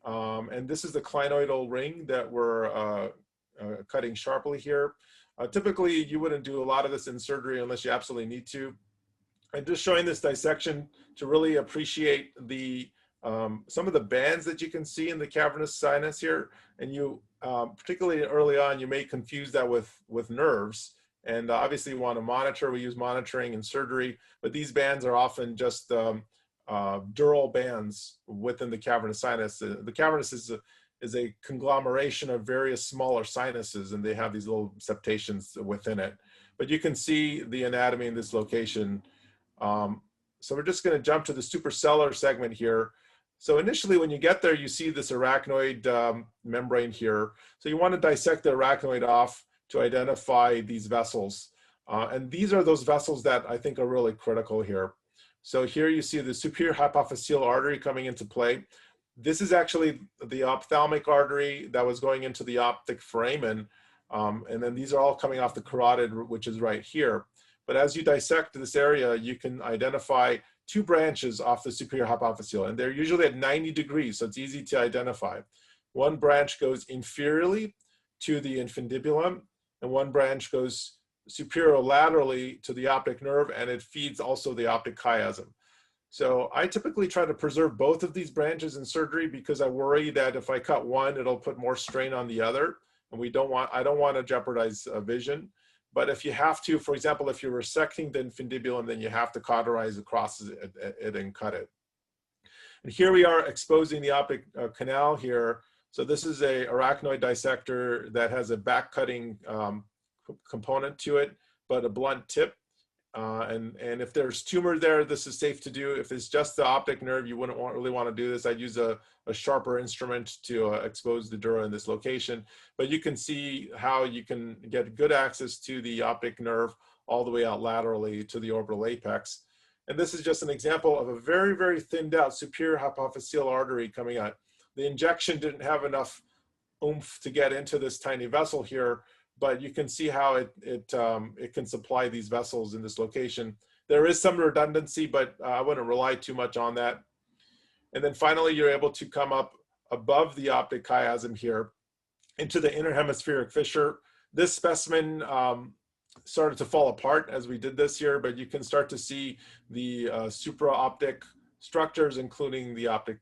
And this is the clinoidal ring that we're cutting sharply here. Typically, you wouldn't do a lot of this in surgery unless you absolutely need to. I'm just showing this dissection to really appreciate the some of the bands that you can see in the cavernous sinus here. And you, particularly early on, you may confuse that with nerves. And obviously you want to monitor. We use monitoring in surgery, but these bands are often just dural bands within the cavernous sinus. The cavernous is a conglomeration of various smaller sinuses, and they have these little septations within it. But you can see the anatomy in this location. So we're just going to jump to the suprasellar segment here. So initially, when you get there, you see this arachnoid membrane here. So you want to dissect the arachnoid off to identify these vessels. And these are those vessels that I think are really critical here. So here you see the superior hypophyseal artery coming into play. This is actually the ophthalmic artery that was going into the optic foramen. And then these are all coming off the carotid, which is right here. But as you dissect this area, you can identify two branches off the superior hypophyseal, and they're usually at 90 degrees, so it's easy to identify. One branch goes inferiorly to the infundibulum, and one branch goes superior-laterally to the optic nerve, and it feeds also the optic chiasm. So I typically try to preserve both of these branches in surgery because I worry that if I cut one, it'll put more strain on the other, and I don't want to jeopardize vision. But if you have to, for example, if you're resecting the infundibulum, then you have to cauterize across it and cut it. And here we are exposing the optic canal here. So this is a arachnoid dissector that has a back cutting component to it, but a blunt tip. And if there's tumor there, this is safe to do. If it's just the optic nerve, you wouldn't really want to do this. I'd use a sharper instrument to expose the dura in this location. But you can see how you can get good access to the optic nerve all the way out laterally to the orbital apex. And this is just an example of a very, very thinned out superior hypophyseal artery coming out. The injection didn't have enough oomph to get into this tiny vessel here, but you can see how it can supply these vessels in this location. There is some redundancy, but I wouldn't rely too much on that. And then finally, you're able to come up above the optic chiasm here into the inner hemispheric fissure. This specimen started to fall apart as we did this here, but you can start to see the supraoptic structures, including the optic,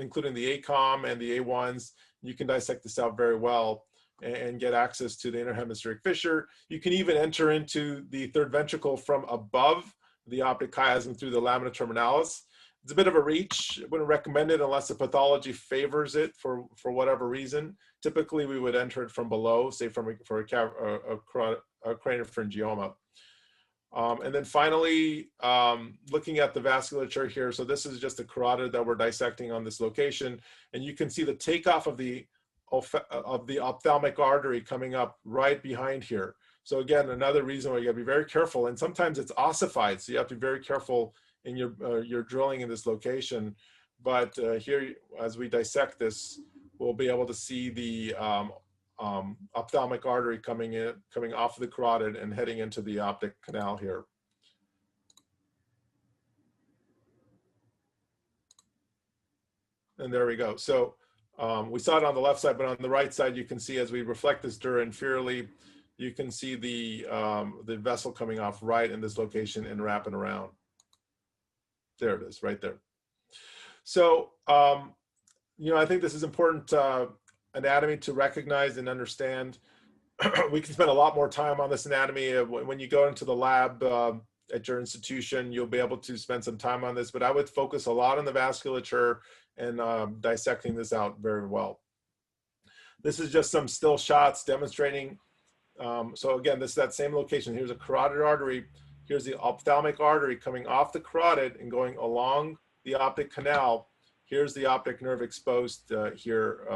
including the ACOM and the A1s. You can dissect this out very well and get access to the inner hemispheric fissure. You can even enter into the third ventricle from above the optic chiasm through the lamina terminalis. It's a bit of a reach. I wouldn't recommend it unless the pathology favors it for whatever reason. Typically, we would enter it from below, say for a craniopharyngioma. And then finally, looking at the vasculature here. So this is just a carotid that we're dissecting on this location. And you can see the takeoff of the ophthalmic artery coming up right behind here. So again, another reason why you gotta be very careful. And sometimes it's ossified, so you have to be very careful in your drilling in this location. But here, as we dissect this, we'll be able to see the ophthalmic artery coming off of the carotid and heading into the optic canal here. And there we go. So we saw it on the left side, but on the right side, you can see as we reflect this dura inferiorly, you can see the vessel coming off right in this location and wrapping around. There it is, right there. So, you know, I think this is important anatomy to recognize and understand. We can spend a lot more time on this anatomy. When you go into the lab at your institution, you'll be able to spend some time on this, but I would focus a lot on the vasculature and dissecting this out very well. This is just some still shots demonstrating. So again, this is that same location. Here's a carotid artery. Here's the ophthalmic artery coming off the carotid and going along the optic canal. Here's the optic nerve exposed here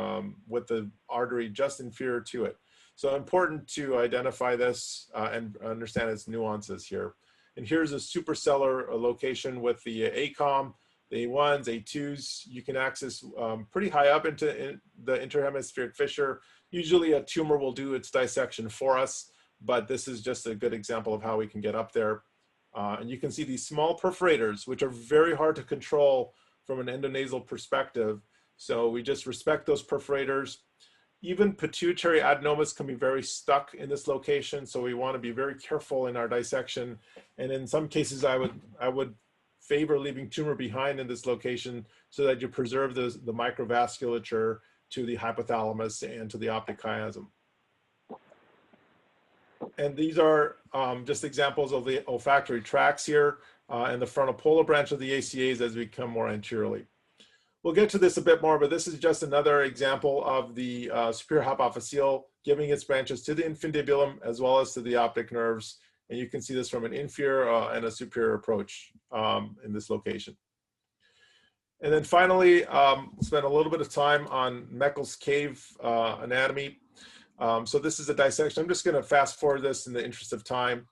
with the artery just inferior to it. So important to identify this and understand its nuances here. And here's a supercellular location with the ACOM, the A1s, A2s. You can access pretty high up into the interhemispheric fissure. Usually a tumor will do its dissection for us, but this is just a good example of how we can get up there. And you can see these small perforators, which are very hard to control from an endonasal perspective. So we just respect those perforators. Even pituitary adenomas can be very stuck in this location, so we want to be very careful in our dissection. And in some cases, I would favor leaving tumor behind in this location so that you preserve the microvasculature to the hypothalamus and to the optic chiasm. And these are just examples of the olfactory tracts here and the frontal polar branch of the ACAs as we come more anteriorly. We'll get to this a bit more, but this is just another example of the superior hypophyseal giving its branches to the infundibulum as well as to the optic nerves. And you can see this from an inferior and a superior approach in this location. And then finally, spend a little bit of time on Meckel's cave anatomy. So this is a dissection. I'm just going to fast forward this in the interest of time.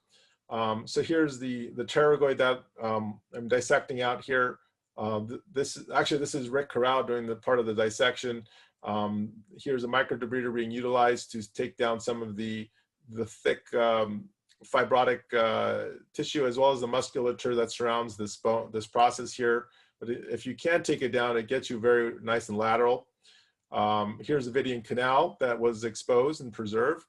So here's the pterygoid that I'm dissecting out here. This is Rick Corral during the part of the dissection. Here's a microdebrider being utilized to take down some of the thick fibrotic tissue as well as the musculature that surrounds this process here. But if you can take it down, it gets you very nice and lateral. Here's a Vidian canal that was exposed and preserved.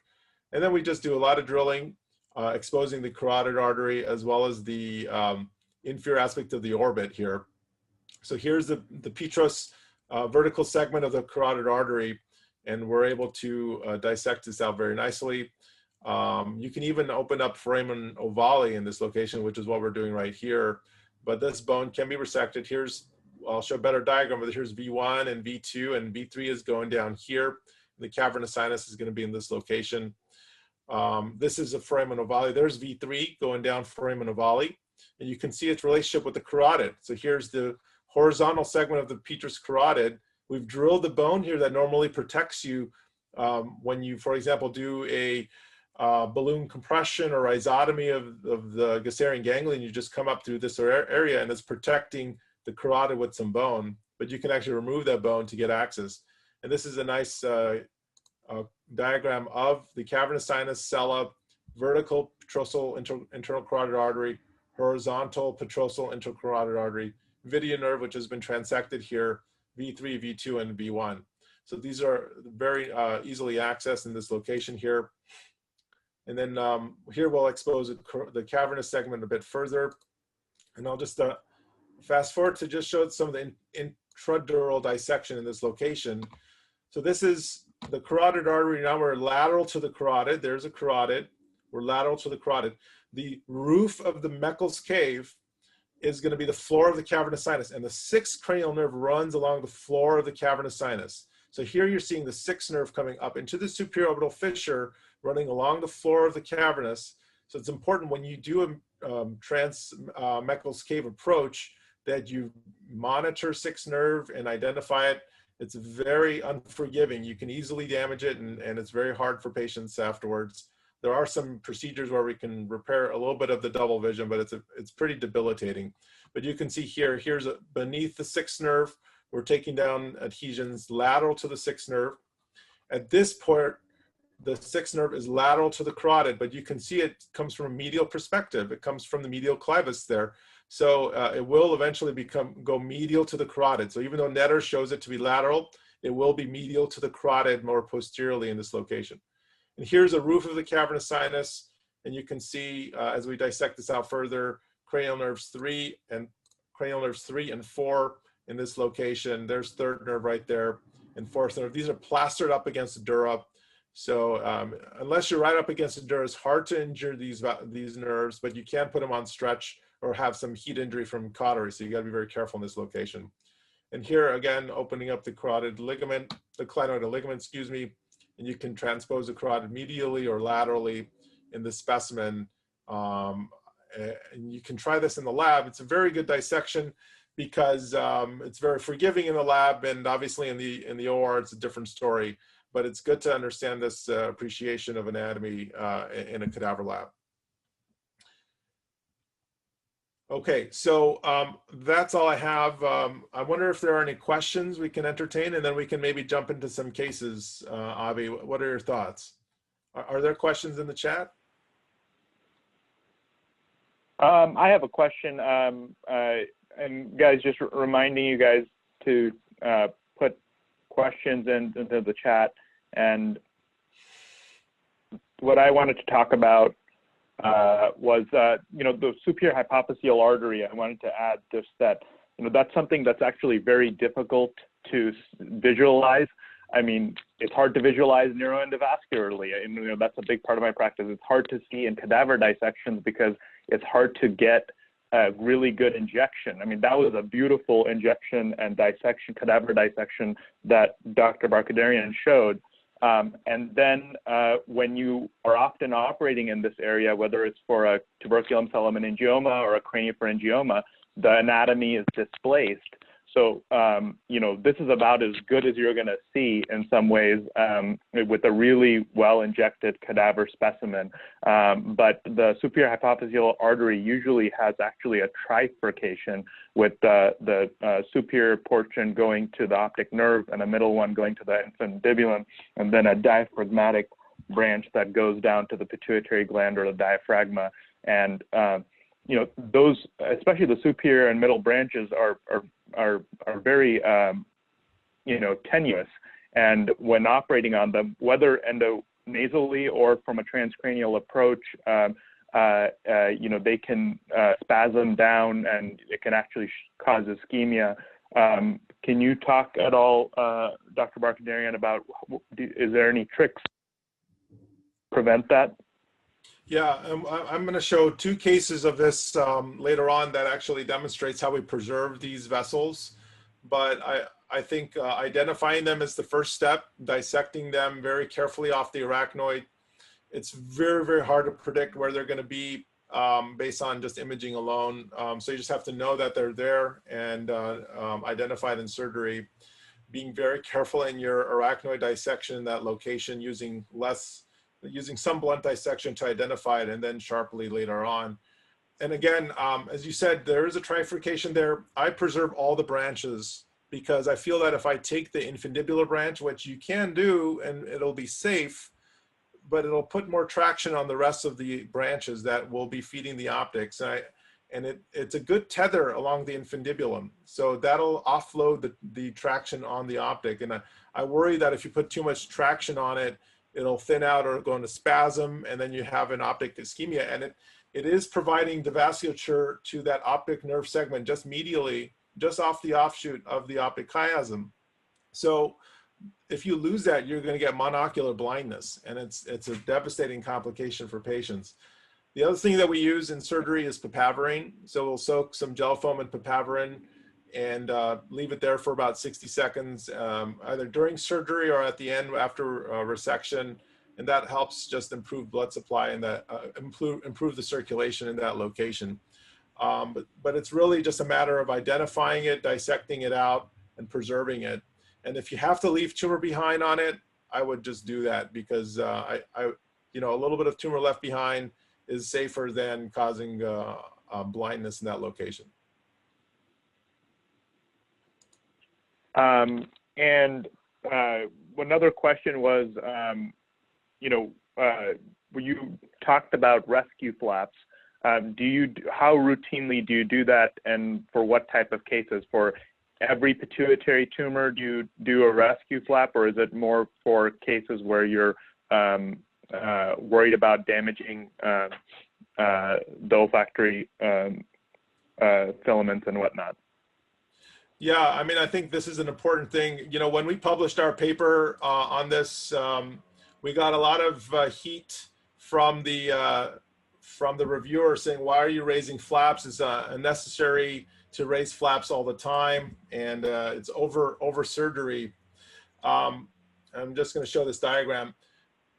And then we just do a lot of drilling, exposing the carotid artery as well as the inferior aspect of the orbit here. So here's the petrous vertical segment of the carotid artery, and we're able to dissect this out very nicely. You can even open up foramen ovale in this location, which is what we're doing right here. But this bone can be resected. I'll show a better diagram, but here's V1 and V2, and V3 is going down here. The cavernous sinus is going to be in this location. This is a foramen ovale. There's V3 going down foramen ovale, and you can see its relationship with the carotid. So here's the horizontal segment of the petrous carotid. We've drilled the bone here that normally protects you when you, for example, do a balloon compression or rhizotomy of the Gasserian ganglion. You just come up through this area and it's protecting the carotid with some bone, but you can actually remove that bone to get access. And this is a nice diagram of the cavernous sinus, sella, vertical petrosal internal carotid artery, horizontal petrosal intercarotid artery, Vidian nerve, which has been transected here, V3, V2, and V1. So these are very easily accessed in this location here. And then here we'll expose the cavernous segment a bit further. And I'll just fast forward to just show some of the intradural dissection in this location. So this is the carotid artery. Now we're lateral to the carotid. There's a carotid. We're lateral to the carotid. The roof of the Meckel's cave is going to be the floor of the cavernous sinus, and the sixth cranial nerve runs along the floor of the cavernous sinus. So here you're seeing the sixth nerve coming up into the superior orbital fissure, running along the floor of the cavernous. So it's important when you do a Meckel's cave approach that you monitor sixth nerve and identify it. It's very unforgiving. You can easily damage it, and it's very hard for patients afterwards. There are some procedures where we can repair a little bit of the double vision, but it's pretty debilitating. But you can see here's beneath the sixth nerve, we're taking down adhesions lateral to the sixth nerve. At this point, the sixth nerve is lateral to the carotid, but you can see it comes from a medial perspective. It comes from the medial clivus there. So it will eventually go medial to the carotid. So even though Netter shows it to be lateral, it will be medial to the carotid more posteriorly in this location. And here's a roof of the cavernous sinus, and you can see as we dissect this out further, cranial nerves 3 and 4 in this location. There's third nerve right there, and fourth nerve. These are plastered up against the dura. So unless you're right up against the dura, it's hard to injure these nerves, but you can put them on stretch or have some heat injury from cautery. So you got to be very careful in this location. And here again, opening up the carotid ligament, the clinoidal ligament, excuse me. And you can transpose the carotid medially or laterally in the specimen. And you can try this in the lab. It's a very good dissection. because it's very forgiving in the lab, and obviously in the OR it's a different story. But it's good to understand this appreciation of anatomy in a cadaver lab. Okay, so that's all I have. I wonder if there are any questions we can entertain, and then we can maybe jump into some cases. Avi, what are your thoughts? Are there questions in the chat? I have a question, and guys, just reminding you guys to put questions into the chat. And what I wanted to talk about was, you know, the superior hypophyseal artery. I wanted to add just that, you know, that's something that's actually very difficult to visualize. I mean, it's hard to visualize neuroendovascularly, and you know, that's a big part of my practice. It's hard to see in cadaver dissections because it's hard to get a really good injection. I mean, that was a beautiful injection and dissection, cadaver dissection that Dr. Barkadarian showed. And then when you are often operating in this area, whether it's for a tuberculum cell meningioma or a craniopharyngioma, the anatomy is displaced. So, you know, this is about as good as you're going to see in some ways with a really well-injected cadaver specimen. But the superior hypophyseal artery usually has actually a trifurcation with the superior portion going to the optic nerve and a middle one going to the infundibulum, and then a diaphragmatic branch that goes down to the pituitary gland or the diaphragma. And you know, those, especially the superior and middle branches, are very, you know, tenuous. And when operating on them, whether endonasally or from a transcranial approach, you know, they can spasm down, and it can actually cause ischemia. Can you talk at all, Dr. Barkadarian, about is there any tricks to prevent that? Yeah, I'm going to show two cases of this later on that actually demonstrates how we preserve these vessels. But I think identifying them is the first step, dissecting them very carefully off the arachnoid. It's very, very hard to predict where they're going to be based on just imaging alone. So you just have to know that they're there and identify it in surgery. Being very careful in your arachnoid dissection in that location, using some blunt dissection to identify it, and then sharply later on. And again, as you said, there is a trifurcation there. I preserve all the branches because I feel that if I take the infundibular branch, which you can do, and it'll be safe, but it'll put more traction on the rest of the branches that will be feeding the optics. And it's a good tether along the infundibulum. So that'll offload the traction on the optic. And I worry that if you put too much traction on it, it'll thin out or go into spasm, and then you have an optic ischemia. And it is providing the vasculature to that optic nerve segment just medially, just off the offshoot of the optic chiasm. So if you lose that, you're going to get monocular blindness, and it's a devastating complication for patients. The other thing that we use in surgery is papaverine. So we'll soak some gel foam in papaverine and leave it there for about 60 seconds, either during surgery or at the end after resection. And that helps just improve blood supply and that improve the circulation in that location. But it's really just a matter of identifying it, dissecting it out, and preserving it. And if you have to leave tumor behind on it, I would just do that, because you know, a little bit of tumor left behind is safer than causing blindness in that location. And another question was, you know, you talked about rescue flaps. How routinely do you do that, and for what type of cases? For every pituitary tumor, do you do a rescue flap, or is it more for cases where you're worried about damaging the olfactory filaments and whatnot? Yeah, I mean, I think this is an important thing. You know, when we published our paper on this, we got a lot of heat from the reviewer saying, "Why are you raising flaps? It's unnecessary to raise flaps all the time, and it's over surgery." I'm just going to show this diagram,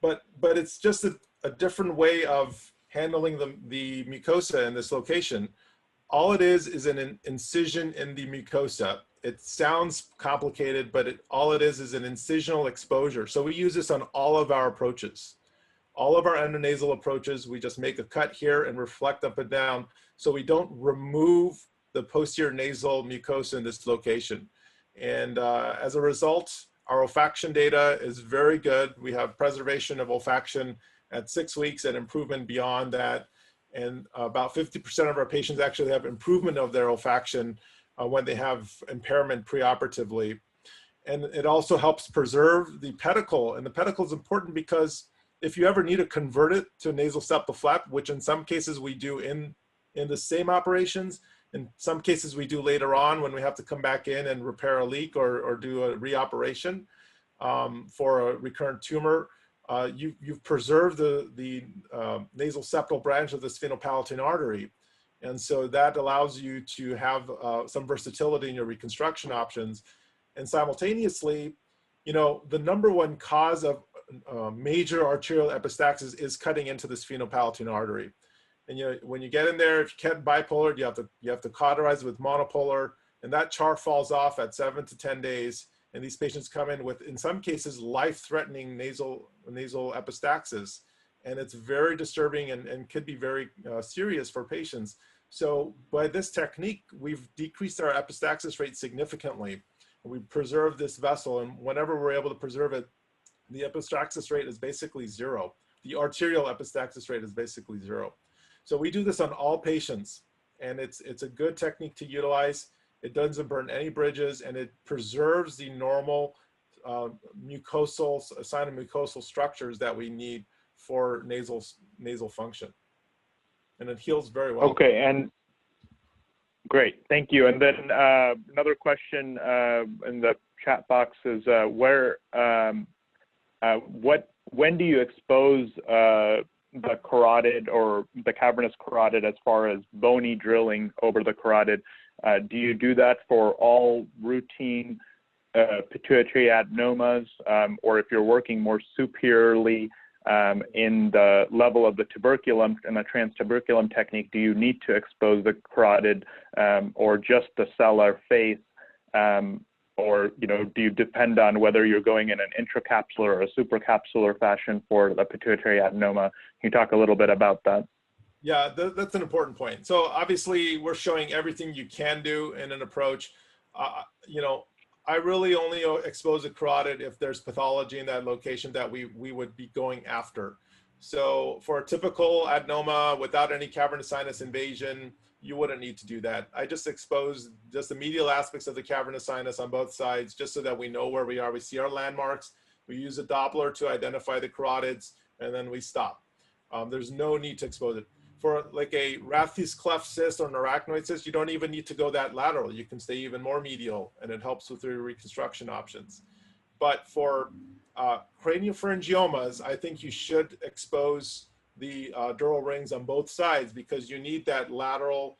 but it's just a different way of handling the mucosa in this location. all it is an incision in the mucosa. It sounds complicated, but all it is an incisional exposure. So we use this on all of our approaches. All of our endonasal approaches, we just make a cut here and reflect up and down, so we don't remove the posterior nasal mucosa in this location. And as a result, our olfaction data is very good. We have preservation of olfaction at 6 weeks and improvement beyond that. And about 50% of our patients actually have improvement of their olfaction when they have impairment preoperatively. And it also helps preserve the pedicle. And the pedicle is important because if you ever need to convert it to a nasal septal flap, which in some cases we do in the same operations, in some cases we do later on when we have to come back in and repair a leak or do a reoperation for a recurrent tumor, you've preserved the nasal septal branch of the sphenopalatine artery. And so that allows you to have some versatility in your reconstruction options. And simultaneously, you know, the number one cause of major arterial epistaxis is cutting into the sphenopalatine artery. And you know, when you get in there, if you can't bipolar, you have to cauterize with monopolar, and that char falls off at 7 to 10 days. And these patients come in with, in some cases, life-threatening nasal epistaxis, and it's very disturbing and could be very serious for patients. So by this technique, we've decreased our epistaxis rate significantly. We preserve this vessel, and whenever we're able to preserve it, the epistaxis rate is basically zero. The arterial epistaxis rate is basically zero. So we do this on all patients, and it's a good technique to utilize. It doesn't burn any bridges, and it preserves the normal mucosal, sinomucosal structures that we need for nasal function. And it heals very well. Okay, and great, thank you. And then another question in the chat box is when do you expose the carotid or the cavernous carotid as far as bony drilling over the carotid? Do you do that for all routine pituitary adenomas, or if you're working more superiorly in the level of the tuberculum and the transtuberculum technique, do you need to expose the carotid or just the sellar face? Or, you know, do you depend on whether you're going in an intracapsular or a supracapsular fashion for the pituitary adenoma? Can you talk a little bit about that? Yeah, that's an important point. So obviously we're showing everything you can do in an approach. You know, I really only expose a carotid if there's pathology in that location that we would be going after. So for a typical adenoma without any cavernous sinus invasion, you wouldn't need to do that. I just expose just the medial aspects of the cavernous sinus on both sides, just so that we know where we are. We see our landmarks. We use a Doppler to identify the carotids, and then we stop. There's no need to expose it. For like a Rathke's cleft cyst or an arachnoid cyst, you don't even need to go that lateral. You can stay even more medial, and it helps with your reconstruction options. But for craniopharyngiomas, I think you should expose the dural rings on both sides, because you need that lateral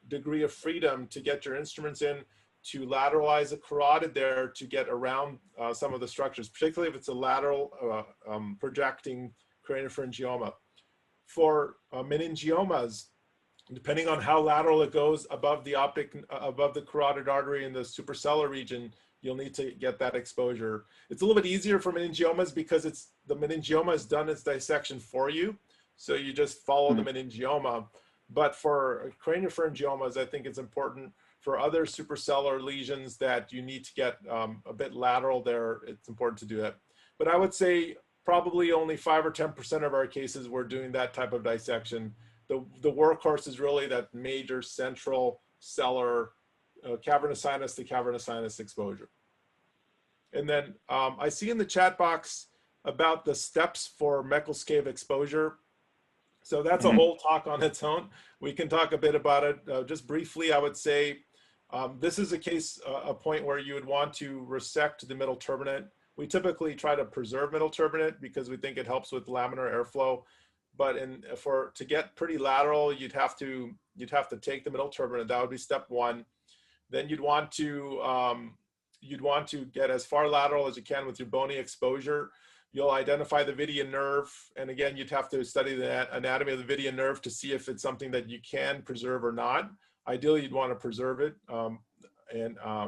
degree of freedom to get your instruments in, to lateralize the carotid there, to get around some of the structures, particularly if it's a lateral projecting craniopharyngioma. For meningiomas, depending on how lateral it goes above the carotid artery in the suprasellar region, you'll need to get that exposure. It's a little bit easier for meningiomas because the meningioma has done its dissection for you. So you just follow the meningioma. But for craniopharyngiomas, I think it's important. For other suprasellar lesions that you need to get a bit lateral there, it's important to do it. But I would say probably only 5 or 10% of our cases we're doing that type of dissection. The workhorse is really that major central sellar cavernous sinus to cavernous sinus exposure. And then I see in the chat box about the steps for Meckel's cave exposure. So that's a whole talk on its own. We can talk a bit about it. Just briefly, I would say this is a point where you would want to resect the middle turbinate. We typically try to preserve middle turbinate because we think it helps with laminar airflow. But to get pretty lateral, you'd have to take the middle turbinate. That would be step one. Then you'd want to get as far lateral as you can with your bony exposure. you'll identify the Vidian nerve. And again, you'd have to study the anatomy of the Vidian nerve to see if it's something that you can preserve or not. Ideally, you'd want to preserve it.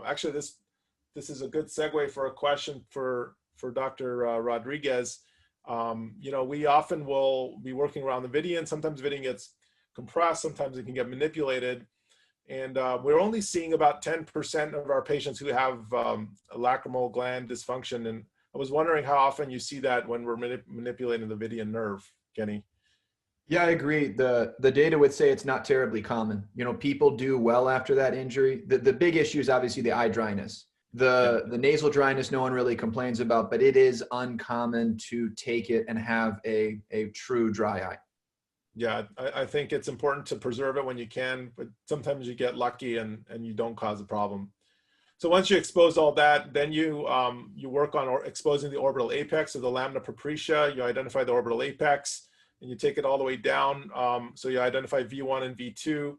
Actually, this is a good segue for a question for Dr. Rodriguez. We often will be working around the Vidian. Sometimes Vidian gets compressed, sometimes it can get manipulated. And we're only seeing about 10% of our patients who have a lacrimal gland dysfunction. And I was wondering how often you see that when we're manipulating the Vidian nerve, Kenny. Yeah, I agree. The data would say it's not terribly common. People do well after that injury. The big issue is obviously the eye dryness. The nasal dryness no one really complains about, but it is uncommon to take it and have a true dry eye. Yeah, I think it's important to preserve it when you can, but sometimes you get lucky and you don't cause a problem. So once you expose all that, then you work on exposing the orbital apex of the lamina propria. You identify the orbital apex and you take it all the way down. So you identify V1 and V2.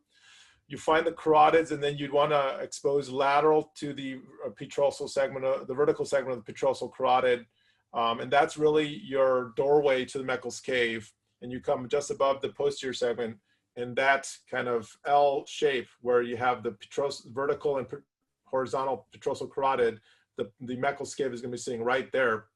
You find the carotids, and then you'd want to expose lateral to the petrosal segment, the vertical segment of the petrosal carotid. And that's really your doorway to the Meckel's cave. And you come just above the posterior segment in that kind of L shape where you have the vertical and horizontal petrosal carotid. The Meckel's cave is going to be sitting right there.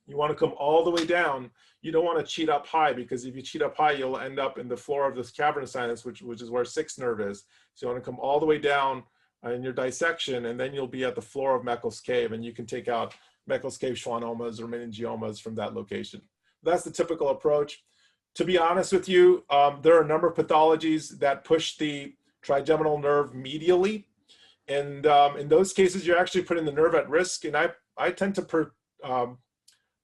You want to come all the way down. You don't want to cheat up high, because if you cheat up high, you'll end up in the floor of this cavernous sinus, which is where 6th nerve is. So you want to come all the way down in your dissection, and then you'll be at the floor of Meckel's cave, and you can take out Meckel's cave schwannomas or meningiomas from that location. That's the typical approach. To be honest with you, there are a number of pathologies that push the trigeminal nerve medially. And in those cases, you're actually putting the nerve at risk. And I tend to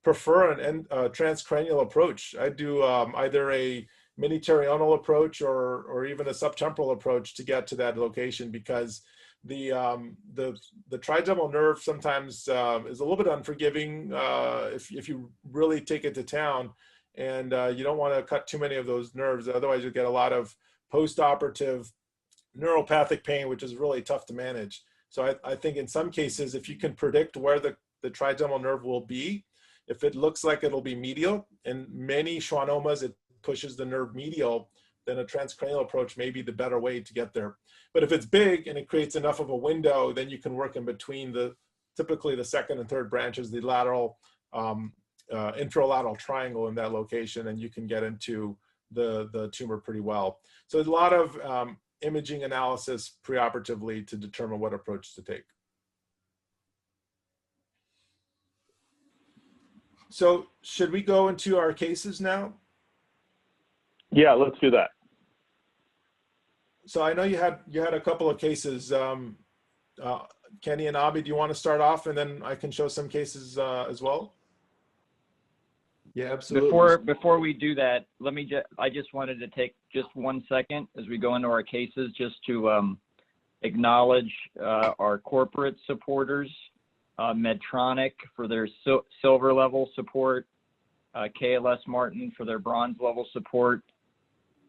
prefer an transcranial approach. I do either a mini-terional approach or even a subtemporal approach to get to that location, because the trigeminal nerve sometimes is a little bit unforgiving if you really take it to town. And you don't want to cut too many of those nerves. Otherwise, you'll get a lot of post-operative neuropathic pain, which is really tough to manage. So I think in some cases, if you can predict where the trigeminal nerve will be, if it looks like it'll be medial, in many schwannomas, it pushes the nerve medial, then a transcranial approach may be the better way to get there. But if it's big and it creates enough of a window, then you can work in between typically the 2nd and 3rd branches, the lateral, intralateral triangle in that location, and you can get into the tumor pretty well. So there's a lot of imaging analysis preoperatively to determine what approach to take. So should we go into our cases now? Yeah, let's do that. So I know you had a couple of cases. Kenny and Abhi, do you want to start off, and then I can show some cases as well? Yeah, absolutely. Before we do that, I just wanted to take just 1 second as we go into our cases, just to acknowledge our corporate supporters, Medtronic for their silver level support, KLS Martin for their bronze level support,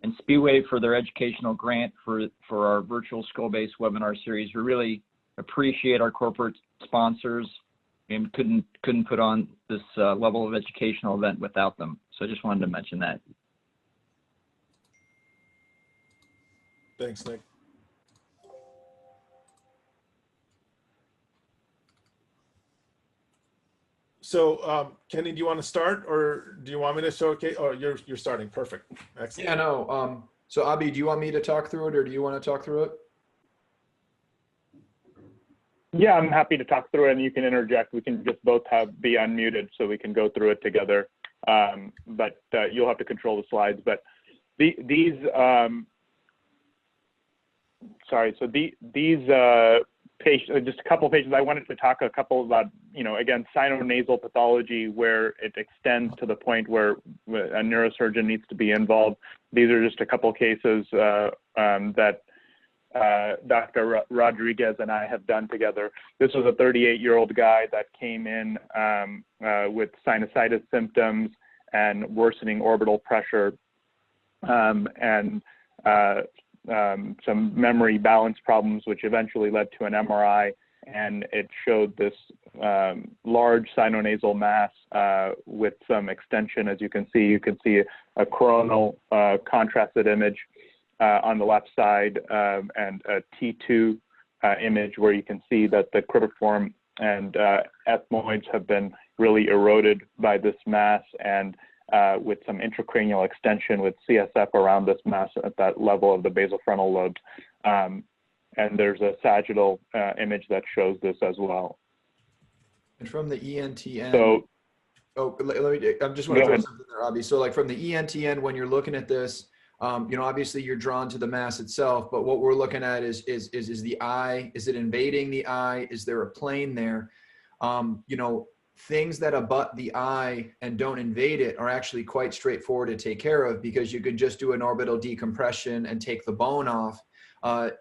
and Speedway for their educational grant for our virtual skull-based webinar series. We really appreciate our corporate sponsors, and couldn't put on this level of educational event without them. So I just wanted to mention that. Thanks, Nick. So Kenny, do you want to start, or do you want me to show a case? Oh, you're starting. Perfect. Excellent. Yeah, no. So Abhi, do you want me to talk through it, or do you want to talk through it? Yeah, I'm happy to talk through it, and you can interject. We can just both be unmuted so we can go through it together. But you'll have to control the slides. But these patients, just a couple of patients, I wanted to talk a couple about, again, sinonasal pathology where it extends to the point where a neurosurgeon needs to be involved. These are just a couple of cases that Dr. Rodriguez and I have done together. This was a 38-year-old guy that came in with sinusitis symptoms and worsening orbital pressure and some memory balance problems, which eventually led to an MRI. and it showed this large sinonasal mass with some extension. As you can see a coronal contrasted image on the left side, and a T2 image where you can see that the cribriform and ethmoids have been really eroded by this mass, and with some intracranial extension with CSF around this mass at that level of the basal frontal lobes. And there's a sagittal image that shows this as well. And from the ENTN, So, let me, I just want to throw something there, Abhi. So like from the ENTN, when you're looking at this, you know, obviously you're drawn to the mass itself, but what we're looking at is the eye, is it invading the eye? Is there a plane there? You know, things that abut the eye and don't invade it are actually quite straightforward to take care of, because you could just do an orbital decompression and take the bone off.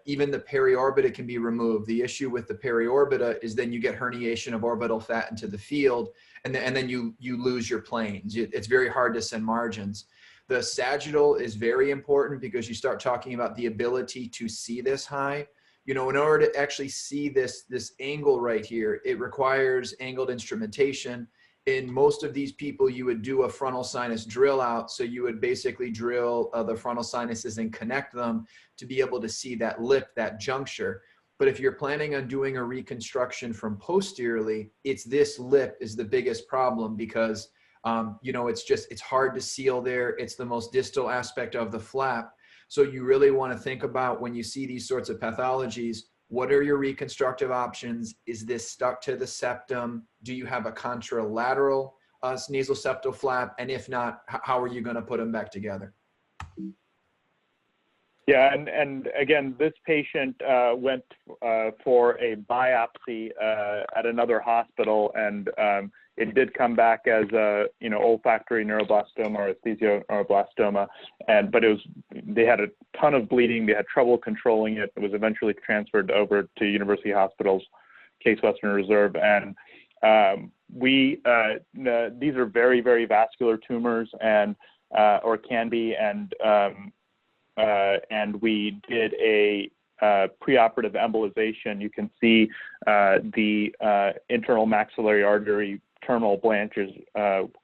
Even the periorbita can be removed. The issue with the periorbita is then you get herniation of orbital fat into the field, and then you lose your planes. It's very hard to send margins. The sagittal is very important because you start talking about the ability to see this high. You know, in order to actually see this angle right here, it requires angled instrumentation. In most of these people, you would do a frontal sinus drill out. So you would basically drill the frontal sinuses and connect them to be able to see that lip, that juncture. But if you're planning on doing a reconstruction from posteriorly, it's this lip is the biggest problem, because you know, it's hard to seal there. It's the most distal aspect of the flap. So you really want to think about, when you see these sorts of pathologies, what are your reconstructive options? Is this stuck to the septum? Do you have a contralateral nasal septal flap? And if not, how are you going to put them back together? yeah, and again, this patient went for a biopsy at another hospital, and it did come back as a, you know, olfactory neuroblastoma or esthesioblastoma, but they had a ton of bleeding. They had trouble controlling it. It was eventually transferred over to University Hospital's Case Western Reserve, and these are very, very vascular tumors, and or can be, and we did a preoperative embolization. You can see the internal maxillary artery terminal branches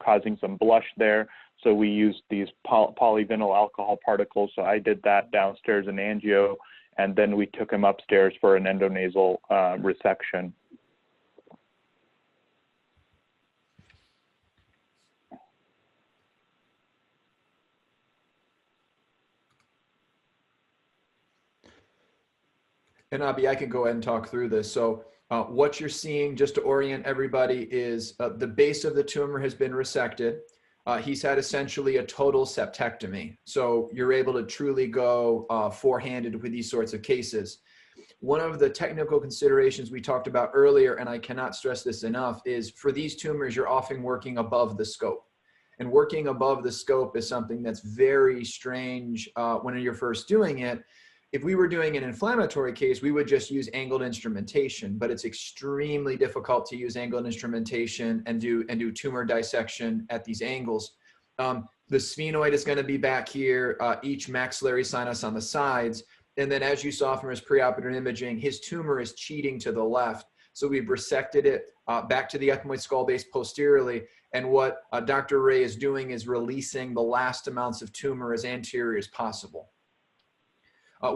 causing some blush there. So we used these polyvinyl alcohol particles. So I did that downstairs in angio, and then we took him upstairs for an endonasal resection. And Abhi, I can go ahead and talk through this. So what you're seeing, just to orient everybody, is the base of the tumor has been resected. He's had essentially a total septectomy. So you're able to truly go four-handed with these sorts of cases. One of the technical considerations we talked about earlier, and I cannot stress this enough, is for these tumors, you're often working above the scope. And working above the scope is something that's very strange when you're first doing it. If we were doing an inflammatory case, we would just use angled instrumentation, but it's extremely difficult to use angled instrumentation and do tumor dissection at these angles. The sphenoid is going to be back here, each maxillary sinus on the sides. And then as you saw from his preoperative imaging, his tumor is cheating to the left. So we've resected it back to the ethmoid skull base posteriorly. And what Dr. Ray is doing is releasing the last amounts of tumor as anterior as possible.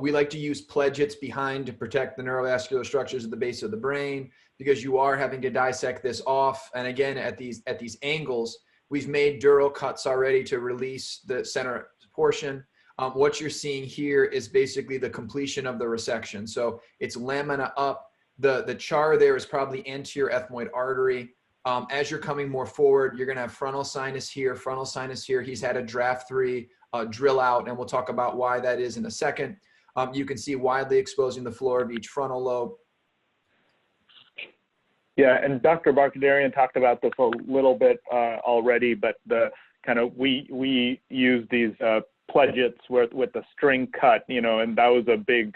We like to use pledgets behind to protect the neurovascular structures at the base of the brain, because you are having to dissect this off. And again, at these angles, we've made dural cuts already to release the center portion. What you're seeing here is basically the completion of the resection. So it's lamina up. The char there is probably anterior ethmoid artery. As you're coming more forward, you're going to have frontal sinus here, frontal sinus here. He's had a draft 3 drill out, and we'll talk about why that is in a second. You can see widely exposing the floor of each frontal lobe. Yeah, and Dr. Barkadarian talked about this a little bit already, but we use these pledgets with the string cut, you know, and that was a big,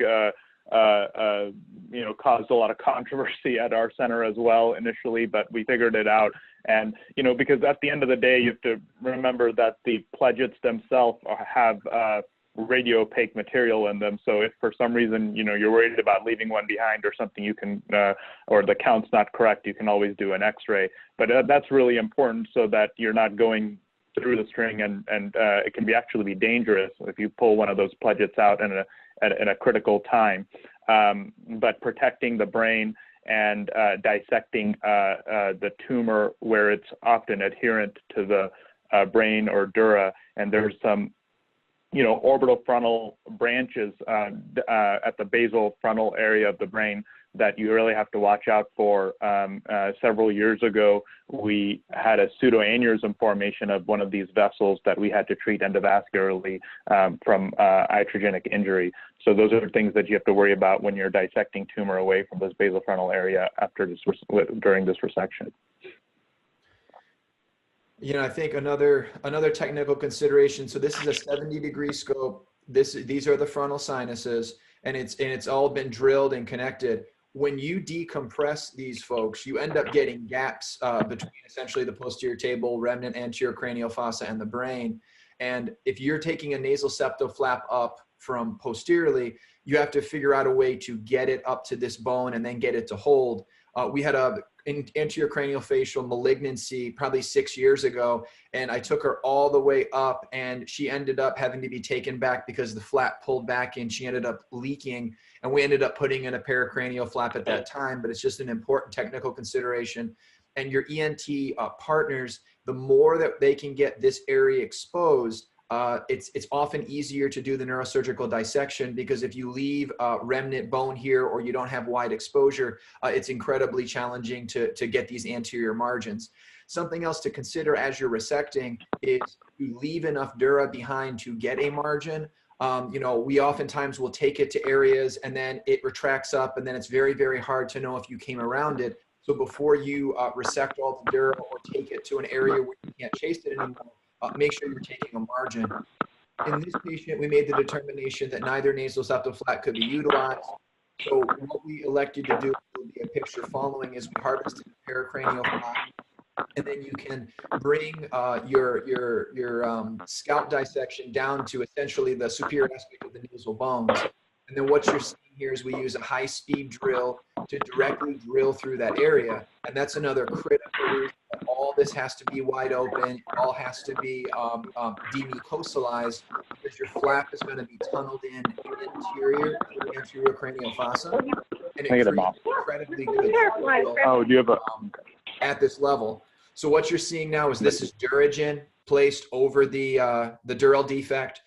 caused a lot of controversy at our center as well initially, but we figured it out. And, you know, because at the end of the day, you have to remember that the pledgets themselves have radio opaque material in them. So if for some reason, you're worried about leaving one behind or something, you can, or the count's not correct, you can always do an X-ray. But that's really important so that you're not going through the string, and it can actually be dangerous if you pull one of those pledgets out in a critical time. But protecting the brain and dissecting the tumor where it's often adherent to the brain or dura, and there's some orbital frontal branches at the basal frontal area of the brain that you really have to watch out for. Several years ago, we had a pseudoaneurysm formation of one of these vessels that we had to treat endovascularly from iatrogenic injury. So those are things that you have to worry about when you're dissecting tumor away from this basal frontal area during this resection. I think another technical consideration. So this is a 70-degree scope. These are the frontal sinuses, and it's all been drilled and connected. When you decompress these folks, you end up getting gaps between essentially the posterior table, remnant anterior cranial fossa, and the brain. And if you're taking a nasal septal flap up from posteriorly, you have to figure out a way to get it up to this bone and then get it to hold. We had a anterior craniofacial malignancy probably 6 years ago, and I took her all the way up, and she ended up having to be taken back because the flap pulled back and she ended up leaking, and we ended up putting in a pericranial flap at that time. But it's just an important technical consideration. And your ENT partners, the more that they can get this area exposed, it's often easier to do the neurosurgical dissection, because if you leave remnant bone here or you don't have wide exposure, it's incredibly challenging to get these anterior margins. Something else to consider as you're resecting is you leave enough dura behind to get a margin. We oftentimes will take it to areas and then it retracts up, and then it's very, very hard to know if you came around it. So before you resect all the dura or take it to an area where you can't chase it anymore, make sure you're taking a margin. In this patient, we made the determination that neither nasal septal flap could be utilized. So what we elected to do, will be a picture following, is we harvested the pericranial flap, and then you can bring your scalp dissection down to essentially the superior aspect of the nasal bones. And then what you're seeing here is we use a high-speed drill to directly drill through that area. And that's another critical reason that all this has to be wide open. It all has to be demucosalized, because your flap is going to be tunneled in anterior to the anterior cranial fossa. And it creates incredibly good at this level. So what you're seeing now is this is Duragen placed over the dural defect.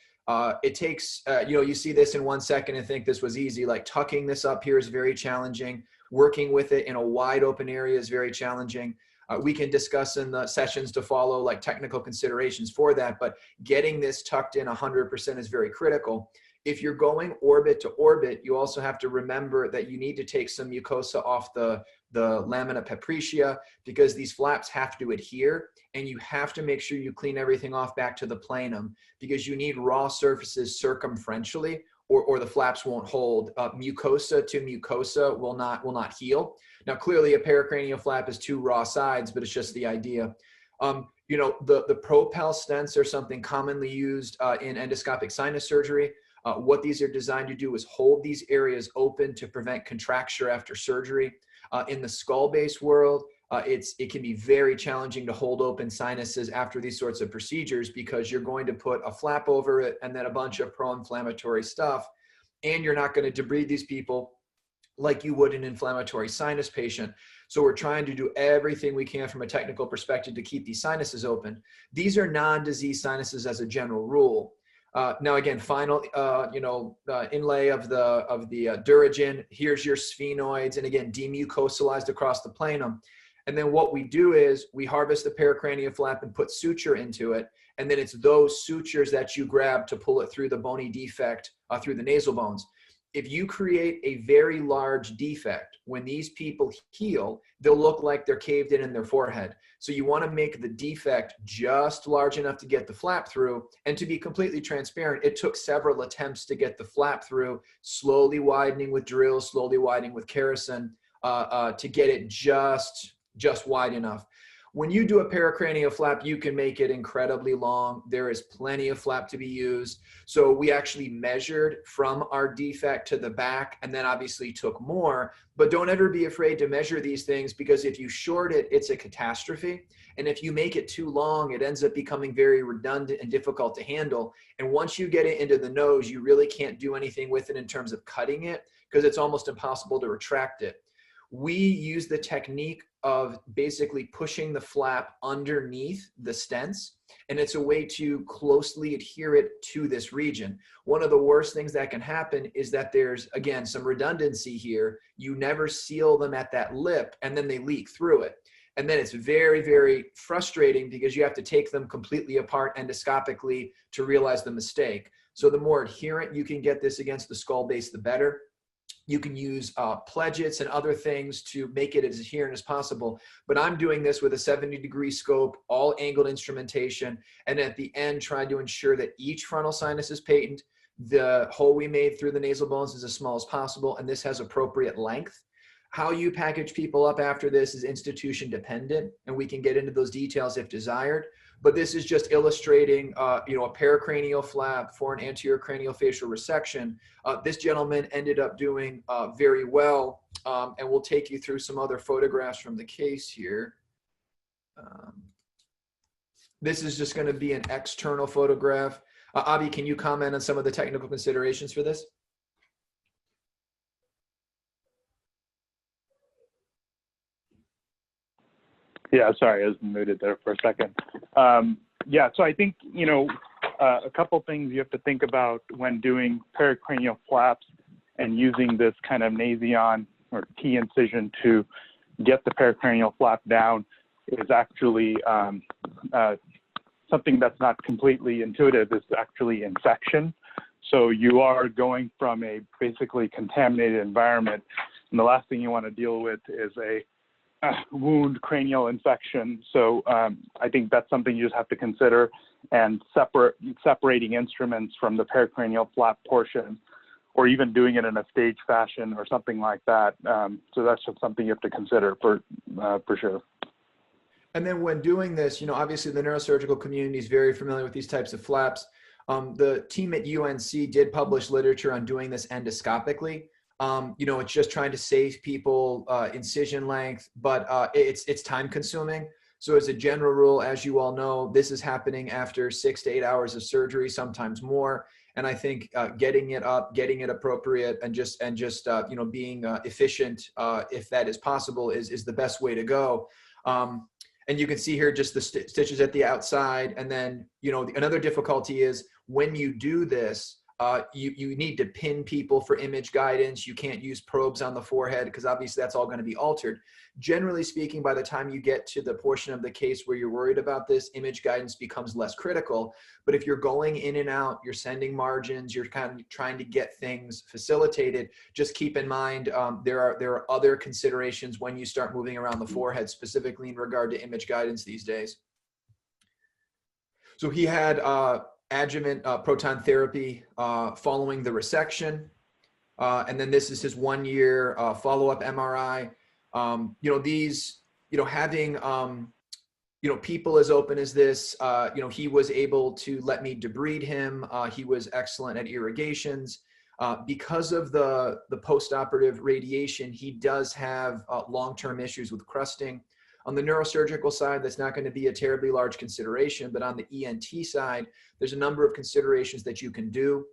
It takes, you see this in 1 second and think this was easy. Like tucking this up here is very challenging. Working with it in a wide open area is very challenging. We can discuss in the sessions to follow like technical considerations for that, but getting this tucked in 100% is very critical. If you're going orbit to orbit, you also have to remember that you need to take some mucosa off the lamina pepritia, because these flaps have to adhere, and you have to make sure you clean everything off back to the planum, because you need raw surfaces circumferentially, or the flaps won't hold. Mucosa to mucosa will not heal. Now, clearly a pericranial flap is two raw sides, but it's just the idea. The propel stents are something commonly used in endoscopic sinus surgery. What these are designed to do is hold these areas open to prevent contracture after surgery. In the skull-based world, it can be very challenging to hold open sinuses after these sorts of procedures, because you're going to put a flap over it and then a bunch of pro-inflammatory stuff, and you're not going to debride these people like you would an inflammatory sinus patient. So we're trying to do everything we can from a technical perspective to keep these sinuses open. These are non-disease sinuses as a general rule. Now again, final inlay of the Duragen. Here's your sphenoids, and again demucosalized across the planum. And then what we do is we harvest the pericranial flap and put suture into it, and then it's those sutures that you grab to pull it through the bony defect through the nasal bones. If you create a very large defect, when these people heal, they'll look like they're caved in their forehead. So you want to make the defect just large enough to get the flap through. And to be completely transparent, it took several attempts to get the flap through, slowly widening with drills, slowly widening with kerosene, to get it just wide enough. when you do a pericranial flap, you can make it incredibly long. There is plenty of flap to be used. So we actually measured from our defect to the back and then obviously took more. But don't ever be afraid to measure these things, because if you short it, it's a catastrophe. And if you make it too long, it ends up becoming very redundant and difficult to handle. And once you get it into the nose, you really can't do anything with it in terms of cutting it, because it's almost impossible to retract it. We use the technique of basically pushing the flap underneath the stents, and it's a way to closely adhere it to this region. One of the worst things that can happen is that there's, again, some redundancy here. You never seal them at that lip, and then they leak through it. And then it's very, very frustrating because you have to take them completely apart endoscopically to realize the mistake. So the more adherent you can get this against the skull base, the better. You can use pledgets and other things to make it as adherent as possible. But I'm doing this with a 70-degree scope, all angled instrumentation, and at the end trying to ensure that each frontal sinus is patent. The hole we made through the nasal bones is as small as possible, and this has appropriate length. How you package people up after this is institution dependent, and we can get into those details if desired. But this is just illustrating, a pericranial flap for an anterior craniofacial resection. This gentleman ended up doing very well, and we'll take you through some other photographs from the case here. This is just going to be an external photograph. Abhi, can you comment on some of the technical considerations for this? Yeah, sorry, I was muted there for a second. Yeah, so I think, a couple things you have to think about when doing pericranial flaps and using this kind of nasion or T incision to get the pericranial flap down is actually something that's not completely intuitive. Is actually infection. So you are going from a basically contaminated environment, and the last thing you want to deal with is a wound cranial infection. So I think that's something you just have to consider, and separating instruments from the pericranial flap portion, or even doing it in a stage fashion or something like that. So that's just something you have to consider for sure. And then when doing this, obviously the neurosurgical community is very familiar with these types of flaps. The team at UNC did publish literature on doing this endoscopically. It's just trying to save people incision length, but it's time consuming. So as a general rule, as you all know, this is happening after 6 to 8 hours of surgery, sometimes more. And I think getting it up, getting it appropriate, and just being efficient, if that is possible, is the best way to go. And you can see here just the stitches at the outside. And then, another difficulty is when you do this, you need to pin people for image guidance. You can't use probes on the forehead because obviously that's all going to be altered. Generally speaking, by the time you get to the portion of the case where you're worried about this, image guidance becomes less critical. But if you're going in and out, you're sending margins, you're kind of trying to get things facilitated, just keep in mind there are other considerations when you start moving around the forehead, specifically in regard to image guidance these days. So he had adjuvant proton therapy following the resection. And then this is his 1 year follow-up MRI. Having, people as open as this, he was able to let me debride him. He was excellent at irrigations. Because of the post-operative radiation, he does have long-term issues with crusting. On the neurosurgical side, that's not going to be a terribly large consideration, but on the ENT side, there's a number of considerations that you can do.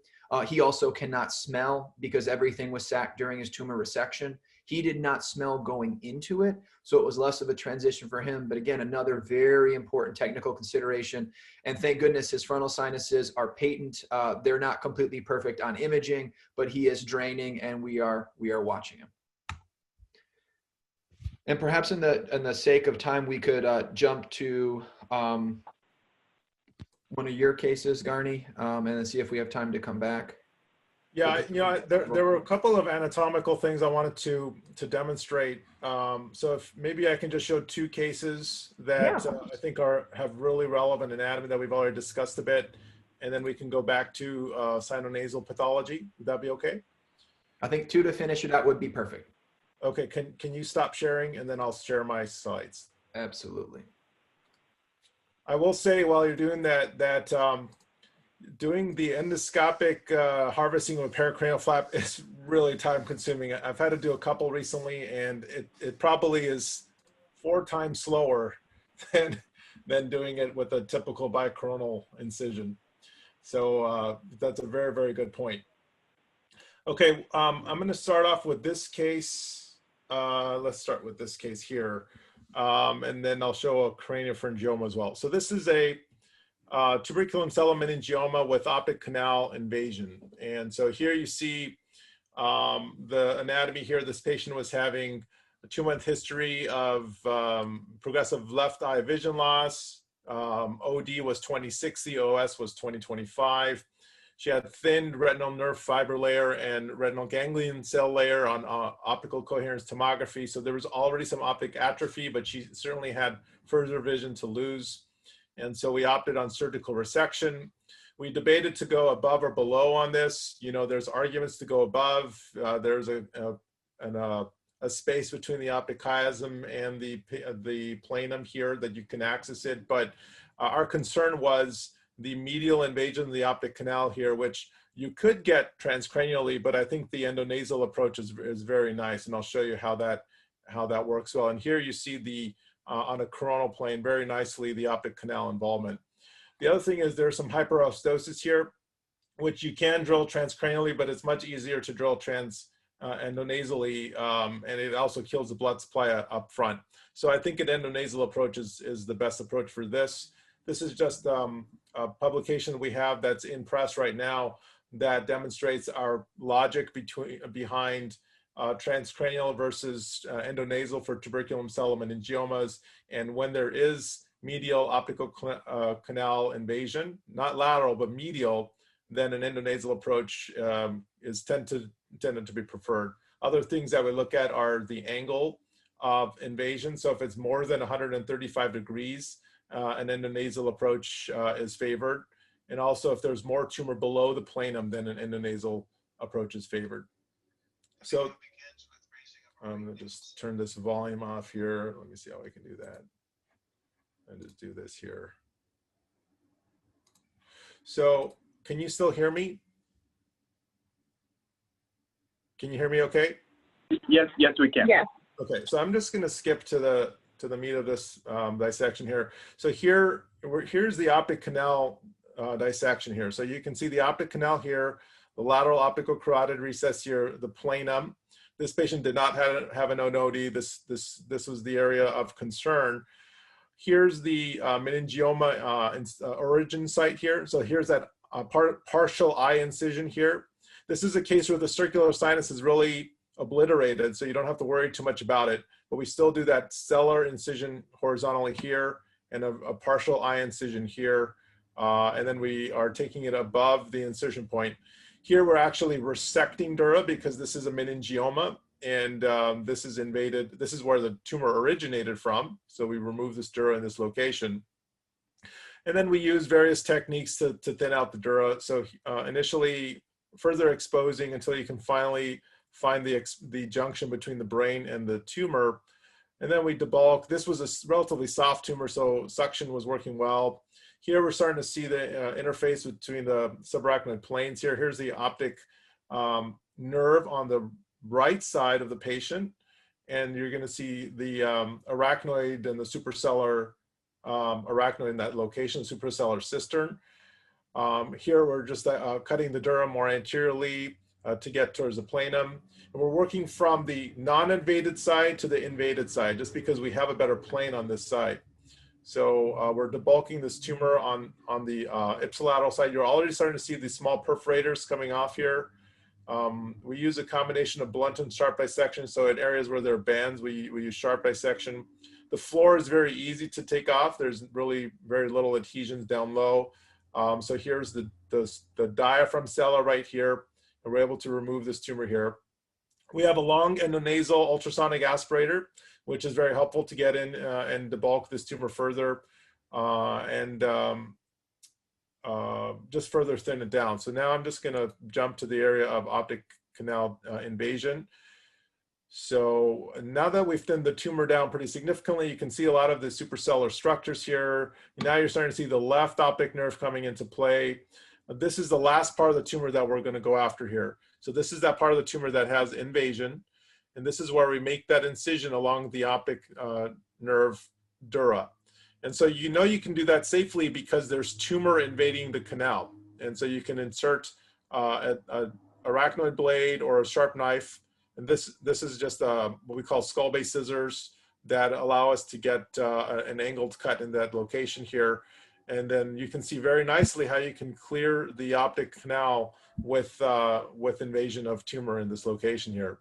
He also cannot smell because everything was sacked during his tumor resection. He did not smell going into it, so it was less of a transition for him. But again, another very important technical consideration. And thank goodness his frontal sinuses are patent. They're not completely perfect on imaging, but he is draining, and we are watching him. And perhaps in the sake of time, we could jump to one of your cases, Garni, and then see if we have time to come back. Yeah, there were a couple of anatomical things I wanted to demonstrate. So if maybe I can just show two cases that I think have really relevant anatomy that we've already discussed a bit, and then we can go back to sinonasal pathology. Would that be okay? I think 2 to finish it out would be perfect. Okay, can you stop sharing, and then I'll share my slides. Absolutely. I will say while you're doing that, doing the endoscopic harvesting of a pericranial flap is really time consuming. I've had to do a couple recently, and it probably is 4 times slower than doing it with a typical bicoronal incision. So that's a very, very good point. Okay, I'm going to start off with this case. Let's start with this case here, and then I'll show a craniopharyngioma as well. So this is a tuberculum cell meningioma with optic canal invasion. And so here you see the anatomy here. This patient was having a 2-month history of progressive left eye vision loss. OD was 2060, OS was 2025. She had thinned retinal nerve fiber layer and retinal ganglion cell layer on optical coherence tomography. So there was already some optic atrophy, but she certainly had further vision to lose. And so we opted on surgical resection. We debated to go above or below on this. You know, there's arguments to go above. There's a space between the optic chiasm and the planum here that you can access it. But our concern was the medial invasion of the optic canal here, which you could get transcranially, but I think the endonasal approach is very nice, and I'll show you how that works well. And here you see the on a coronal plane very nicely the optic canal involvement. The other thing is there's some hyperostosis here, which you can drill transcranially, but it's much easier to drill endonasally, and it also kills the blood supply up front. So I think an endonasal approach is the best approach for this. This is just a publication we have that's in press right now that demonstrates our logic behind transcranial versus endonasal for tuberculum cell meningiomas. And when there is medial optical canal invasion, not lateral, but medial, then an endonasal approach is tended to be preferred. Other things that we look at are the angle of invasion. So if it's more than 135 degrees, an endonasal approach is favored. And also if there's more tumor below the planum, then an endonasal approach is favored. So I'm going to just turn this volume off here. Let me see how I can do that. And just do this here. So can you still hear me? Can you hear me okay? Yes, we can. Yes. Okay, so I'm just going to skip to the meat of this dissection here. So here's the optic canal dissection here. So you can see the optic canal here, the lateral optical carotid recess here, the planum. This patient did not have an OD. This was the area of concern. Here's the meningioma origin site here. So here's that partial eye incision here. This is a case where the circular sinus is really obliterated, so you don't have to worry too much about it. But we still do that stellar incision horizontally here and a partial eye incision here. And then we are taking it above the incision point. Here we're actually resecting dura because this is a meningioma, and this is invaded. This is where the tumor originated from. So we remove this dura in this location. And then we use various techniques to thin out the dura. So initially further exposing until you can finally find the junction between the brain and the tumor. And then we debulk. This was a relatively soft tumor, so suction was working well. Here we're starting to see the interface between the subarachnoid planes here. Here's the optic nerve on the right side of the patient. And you're going to see the arachnoid and the suprasellar arachnoid in that location, suprasellar cistern. Here we're just cutting the dura more anteriorly to get towards the planum. And we're working from the non-invaded side to the invaded side, just because we have a better plane on this side. So we're debulking this tumor on the ipsilateral side. You're already starting to see these small perforators coming off here. We use a combination of blunt and sharp dissection. So in areas where there are bands, we use sharp dissection. The floor is very easy to take off. There's really very little adhesions down low. So here's the diaphragm cella right here, and we're able to remove this tumor here. We have a long endonasal ultrasonic aspirator, which is very helpful to get in and debulk this tumor further and just further thin it down. So now I'm just going to jump to the area of optic canal invasion. So now that we've thinned the tumor down pretty significantly, you can see a lot of the supracellular structures here. Now you're starting to see the left optic nerve coming into play. This is the last part of the tumor that we're going to go after here. So this is that part of the tumor that has invasion. And this is where we make that incision along the optic nerve dura. And so you know you can do that safely because there's tumor invading the canal. And so you can insert a arachnoid blade or a sharp knife. And this is just what we call skull-based scissors that allow us to get an angled cut in that location here. And then you can see very nicely how you can clear the optic canal with invasion of tumor in this location here.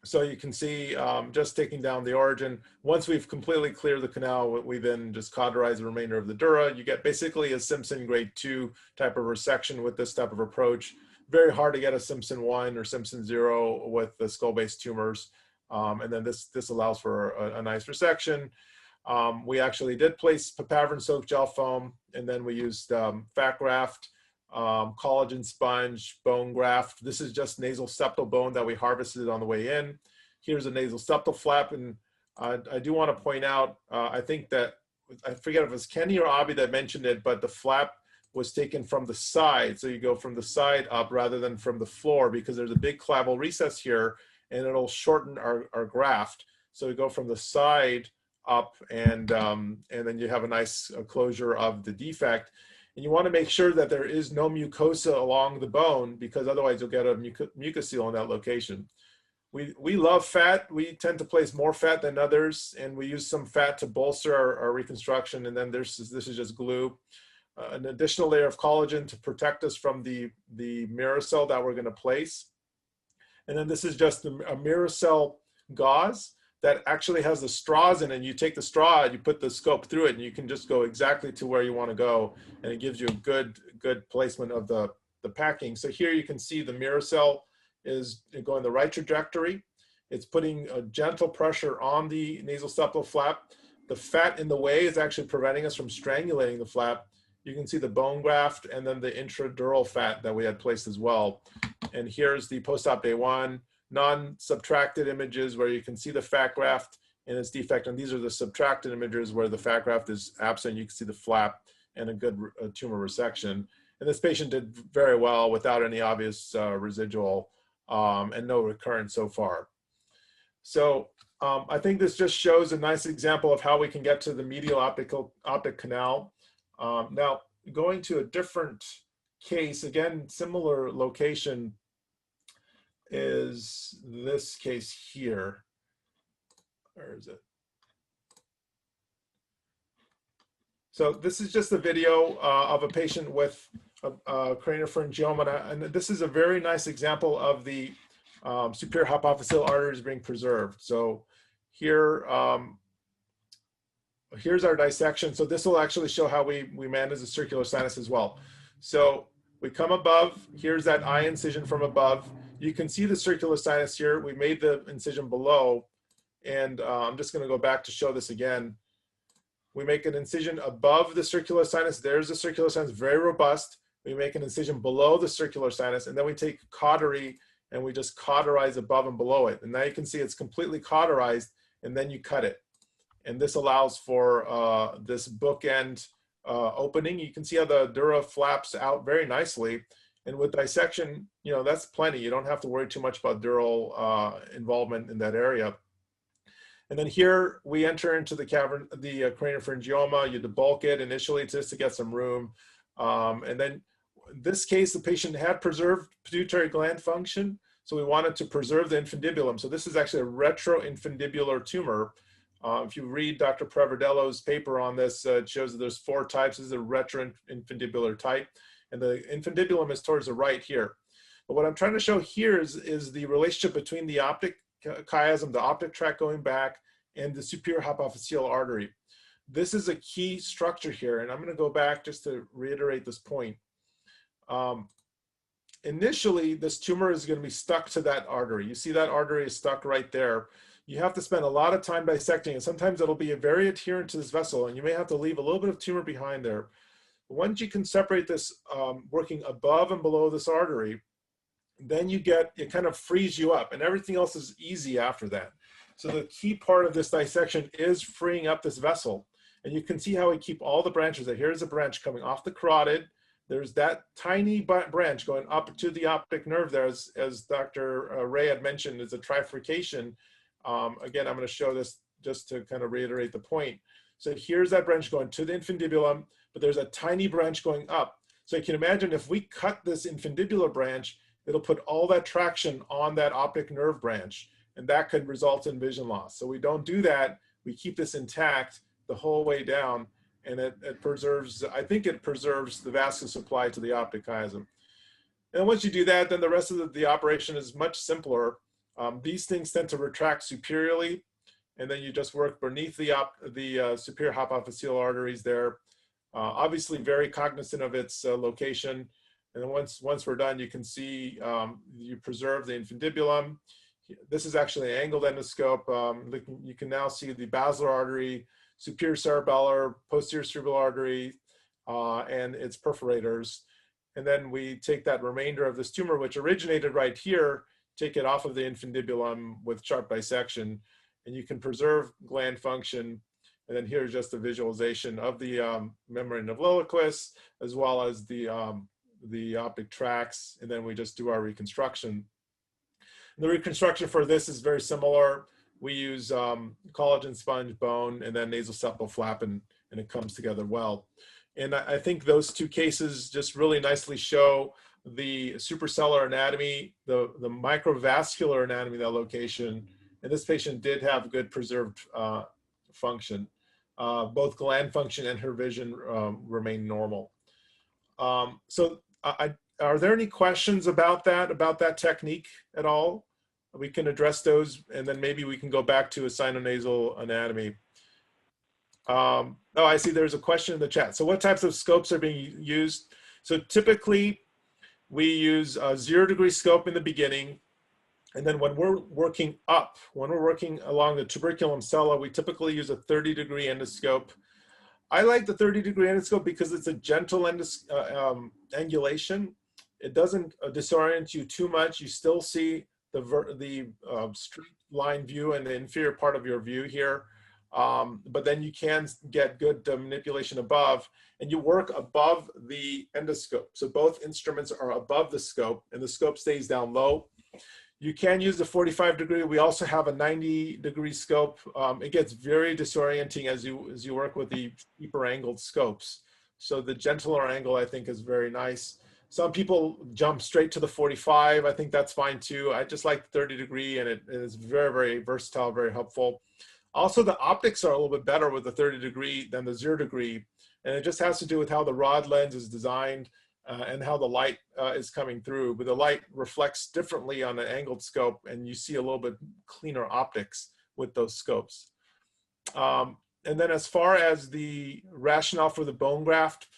So you can see just taking down the origin. Once we've completely cleared the canal, we then just cauterize the remainder of the dura. You get basically a Simpson grade 2 type of resection with this type of approach. Very hard to get a Simpson 1 or Simpson 0 with the skull-based tumors. And then this allows for a nice resection. We actually did place papaver soaked gel foam, and then we used fat graft, collagen sponge, bone graft. This is just nasal septal bone that we harvested on the way in. Here's a nasal septal flap, and I do want to point out, I think that, I forget if it was Kenny or Abby that mentioned it, but the flap was taken from the side. So you go from the side up rather than from the floor, because there's a big claval recess here and it'll shorten our graft. So we go from the side up, and then you have a nice closure of the defect. And you want to make sure that there is no mucosa along the bone, because otherwise you'll get a mucocele in that location. We love fat. We tend to place more fat than others, and we use some fat to bolster our reconstruction. And then this is just glue. An additional layer of collagen to protect us from the mirror cell that we're going to place. And then this is just a mirror cell gauze that actually has the straws in it. And you take the straw, you put the scope through it, and you can just go exactly to where you want to go. And it gives you a good placement of the packing. So here you can see the mirror cell is going the right trajectory. It's putting a gentle pressure on the nasal septal flap. The fat in the way is actually preventing us from strangulating the flap. You can see the bone graft and then the intradural fat that we had placed as well. And here's the post-op day 1 non-subtracted images where you can see the fat graft and its defect. And these are the subtracted images where the fat graft is absent. You can see the flap and a good tumor resection. And this patient did very well without any obvious residual and no recurrence so far. So I think this just shows a nice example of how we can get to the medial optic canal. Now, going to a different case, again, similar location, is this case here. Where is it? So this is just a video of a patient with a craniopharyngioma, and this is a very nice example of the superior hypophyseal arteries being preserved. So here, here's our dissection. So this will actually show how we manage the circular sinus as well. So we come above, here's that eye incision from above. You can see the circular sinus here. We made the incision below, and I'm just gonna go back to show this again. We make an incision above the circular sinus. There's the circular sinus, very robust. We make an incision below the circular sinus, and then we take cautery and we just cauterize above and below it. And now you can see it's completely cauterized, and then you cut it. And this allows for this bookend opening. You can see how the dura flaps out very nicely. And with dissection, you know, that's plenty. You don't have to worry too much about dural involvement in that area. And then here we enter into the cavern, the craniopharyngioma. You debulk it initially just to get some room. And then in this case, the patient had preserved pituitary gland function. So we wanted to preserve the infundibulum. So this is actually a retroinfundibular tumor. If you read Dr. Preverdello's paper on this, it shows that there's 4 types. This is a retroinfundibular type. And the infundibulum is towards the right here. But what I'm trying to show here is the relationship between the optic chiasm, the optic tract going back, and the superior hypophyseal artery. This is a key structure here. And I'm going to go back just to reiterate this point. Initially, this tumor is going to be stuck to that artery. You see that artery is stuck right there. You have to spend a lot of time dissecting, and sometimes it'll be very adherent to this vessel, and you may have to leave a little bit of tumor behind there. Once you can separate this working above and below this artery, then it kind of frees you up, and everything else is easy after that. So the key part of this dissection is freeing up this vessel. And you can see how we keep all the branches there. Here's a branch coming off the carotid. There's that tiny branch going up to the optic nerve there, as Dr. Ray had mentioned, is a trifurcation. Again, I'm going to show this just to kind of reiterate the point. So here's that branch going to the infundibulum, but there's a tiny branch going up. So you can imagine if we cut this infundibular branch, it'll put all that traction on that optic nerve branch, and that could result in vision loss. So we don't do that. We keep this intact the whole way down, and it preserves, I think it preserves the vascular supply to the optic chiasm. And once you do that, then the rest of the operation is much simpler. These things tend to retract superiorly, and then you just work beneath the superior hypophyseal arteries there. Obviously very cognizant of its location. And then once we're done, you can see you preserve the infundibulum. This is actually an angled endoscope. You can now see the basilar artery, superior cerebellar, posterior cerebral artery, and its perforators. And then we take that remainder of this tumor, which originated right here, take it off of the infundibulum with sharp dissection, and you can preserve gland function. And then here's just a visualization of the membrane of Lilliquist, as well as the optic tracts, and then we just do our reconstruction. And the reconstruction for this is very similar. We use collagen sponge bone and then nasal septal flap, and it comes together well. And I think those two cases just really nicely show the suprasellar anatomy, the microvascular anatomy of that location. And this patient did have good preserved function. Both gland function and her vision remain normal. So are there any questions about that technique at all? We can address those, and then maybe we can go back to a sinonasal anatomy. Oh, I see there's a question in the chat. So what types of scopes are being used? So typically we use a 0-degree scope in the beginning. And then when we're working up, when we're working along the tuberculum sella, we typically use a 30-degree endoscope. I like the 30-degree endoscope because it's a gentle angulation. It doesn't disorient you too much. You still see the straight line view and the inferior part of your view here. But then you can get good manipulation above, and you work above the endoscope. So both instruments are above the scope, and the scope stays down low. You can use the 45-degree. We also have a 90-degree scope. It gets very disorienting as you work with the deeper angled scopes. So the gentler angle, I think, is very nice. Some people jump straight to the 45. I think that's fine too. I just like the 30-degree, and it is very, very versatile, very helpful. Also, the optics are a little bit better with the 30-degree than the 0-degree. And it just has to do with how the rod lens is designed and how the light is coming through. But the light reflects differently on an angled scope, and you see a little bit cleaner optics with those scopes. And then as far as the rationale for the bone graft,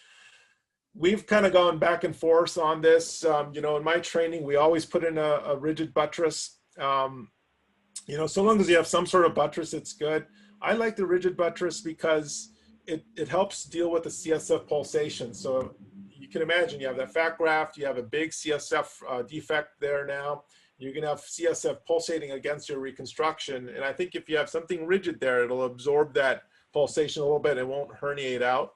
we've kind of gone back and forth on this. You know, in my training, we always put in a rigid buttress. You know, so long as you have some sort of buttress, it's good. I like the rigid buttress because it helps deal with the CSF pulsation. So you can imagine you have that fat graft, you have a big CSF defect there now. You're going to have CSF pulsating against your reconstruction. And I think if you have something rigid there, it'll absorb that pulsation a little bit. It won't herniate out.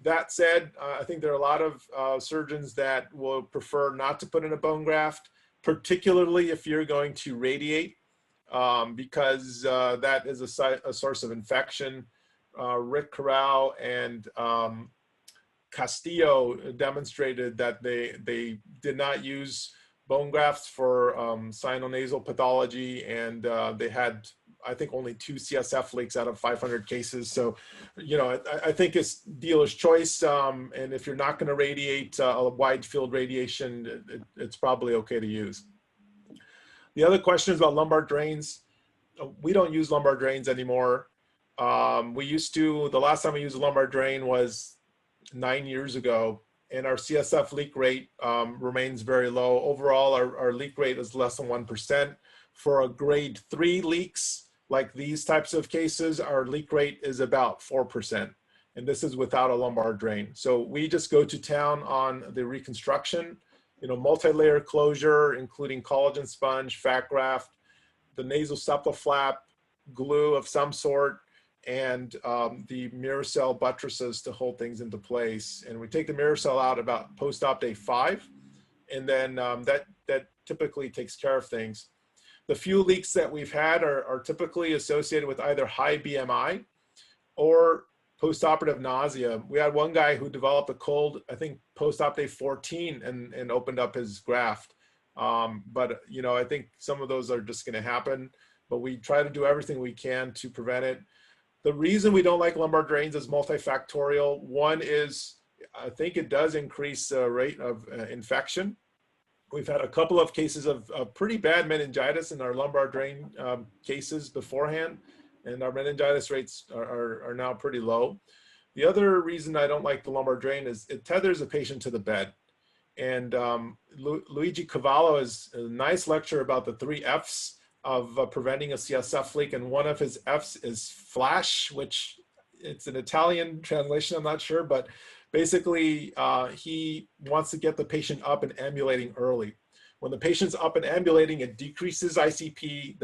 That said, I think there are a lot of surgeons that will prefer not to put in a bone graft, particularly if you're going to radiate, because that is a source of infection. Rick Corral and Castillo demonstrated that they did not use bone grafts for sinonasal pathology, and they had, I think, only 2 CSF leaks out of 500 cases. So, you know, I think it's dealer's choice. And if you're not going to radiate a wide field radiation, it's probably okay to use. The other question is about lumbar drains. We don't use lumbar drains anymore. We used to, the last time we used a lumbar drain was 9 years ago, and our CSF leak rate remains very low. Overall, our leak rate is less than 1%. For a grade 3 leaks, like these types of cases, our leak rate is about 4%. And this is without a lumbar drain. So we just go to town on the reconstruction. multi-layer closure, including collagen sponge, fat graft, the nasal septal flap, glue of some sort, and the Miracell buttresses to hold things into place. And we take the Miracell out about post-op day 5, and then that typically takes care of things. The few leaks that we've had are typically associated with either high BMI or postoperative nausea. We had one guy who developed a cold, I think post-op day 14, and opened up his graft. But I think some of those are just going to happen, but we try to do everything we can to prevent it. The reason we don't like lumbar drains is multifactorial. One is, I think it does increase the rate of infection. We've had a couple of cases of pretty bad meningitis in our lumbar drain cases beforehand, and our meningitis rates are now pretty low. The other reason I don't like the lumbar drain is it tethers a patient to the bed. And Luigi Cavallo has a nice lecture about the 3 F's of preventing a CSF leak, and one of his F's is flash, which it's an Italian translation, I'm not sure, but basically he wants to get the patient up and ambulating early. When the patient's up and ambulating, it decreases ICP,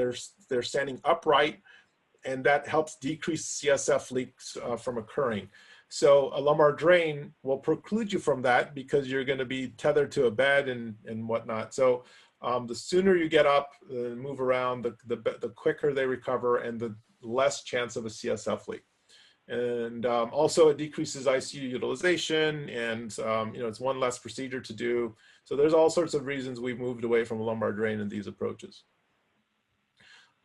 they're standing upright, and that helps decrease CSF leaks from occurring. So a lumbar drain will preclude you from that because you're going to be tethered to a bed and whatnot. So the sooner you get up, move around, the quicker they recover and the less chance of a CSF leak. And also it decreases ICU utilization, and it's one less procedure to do. So there's all sorts of reasons we've moved away from a lumbar drain in these approaches.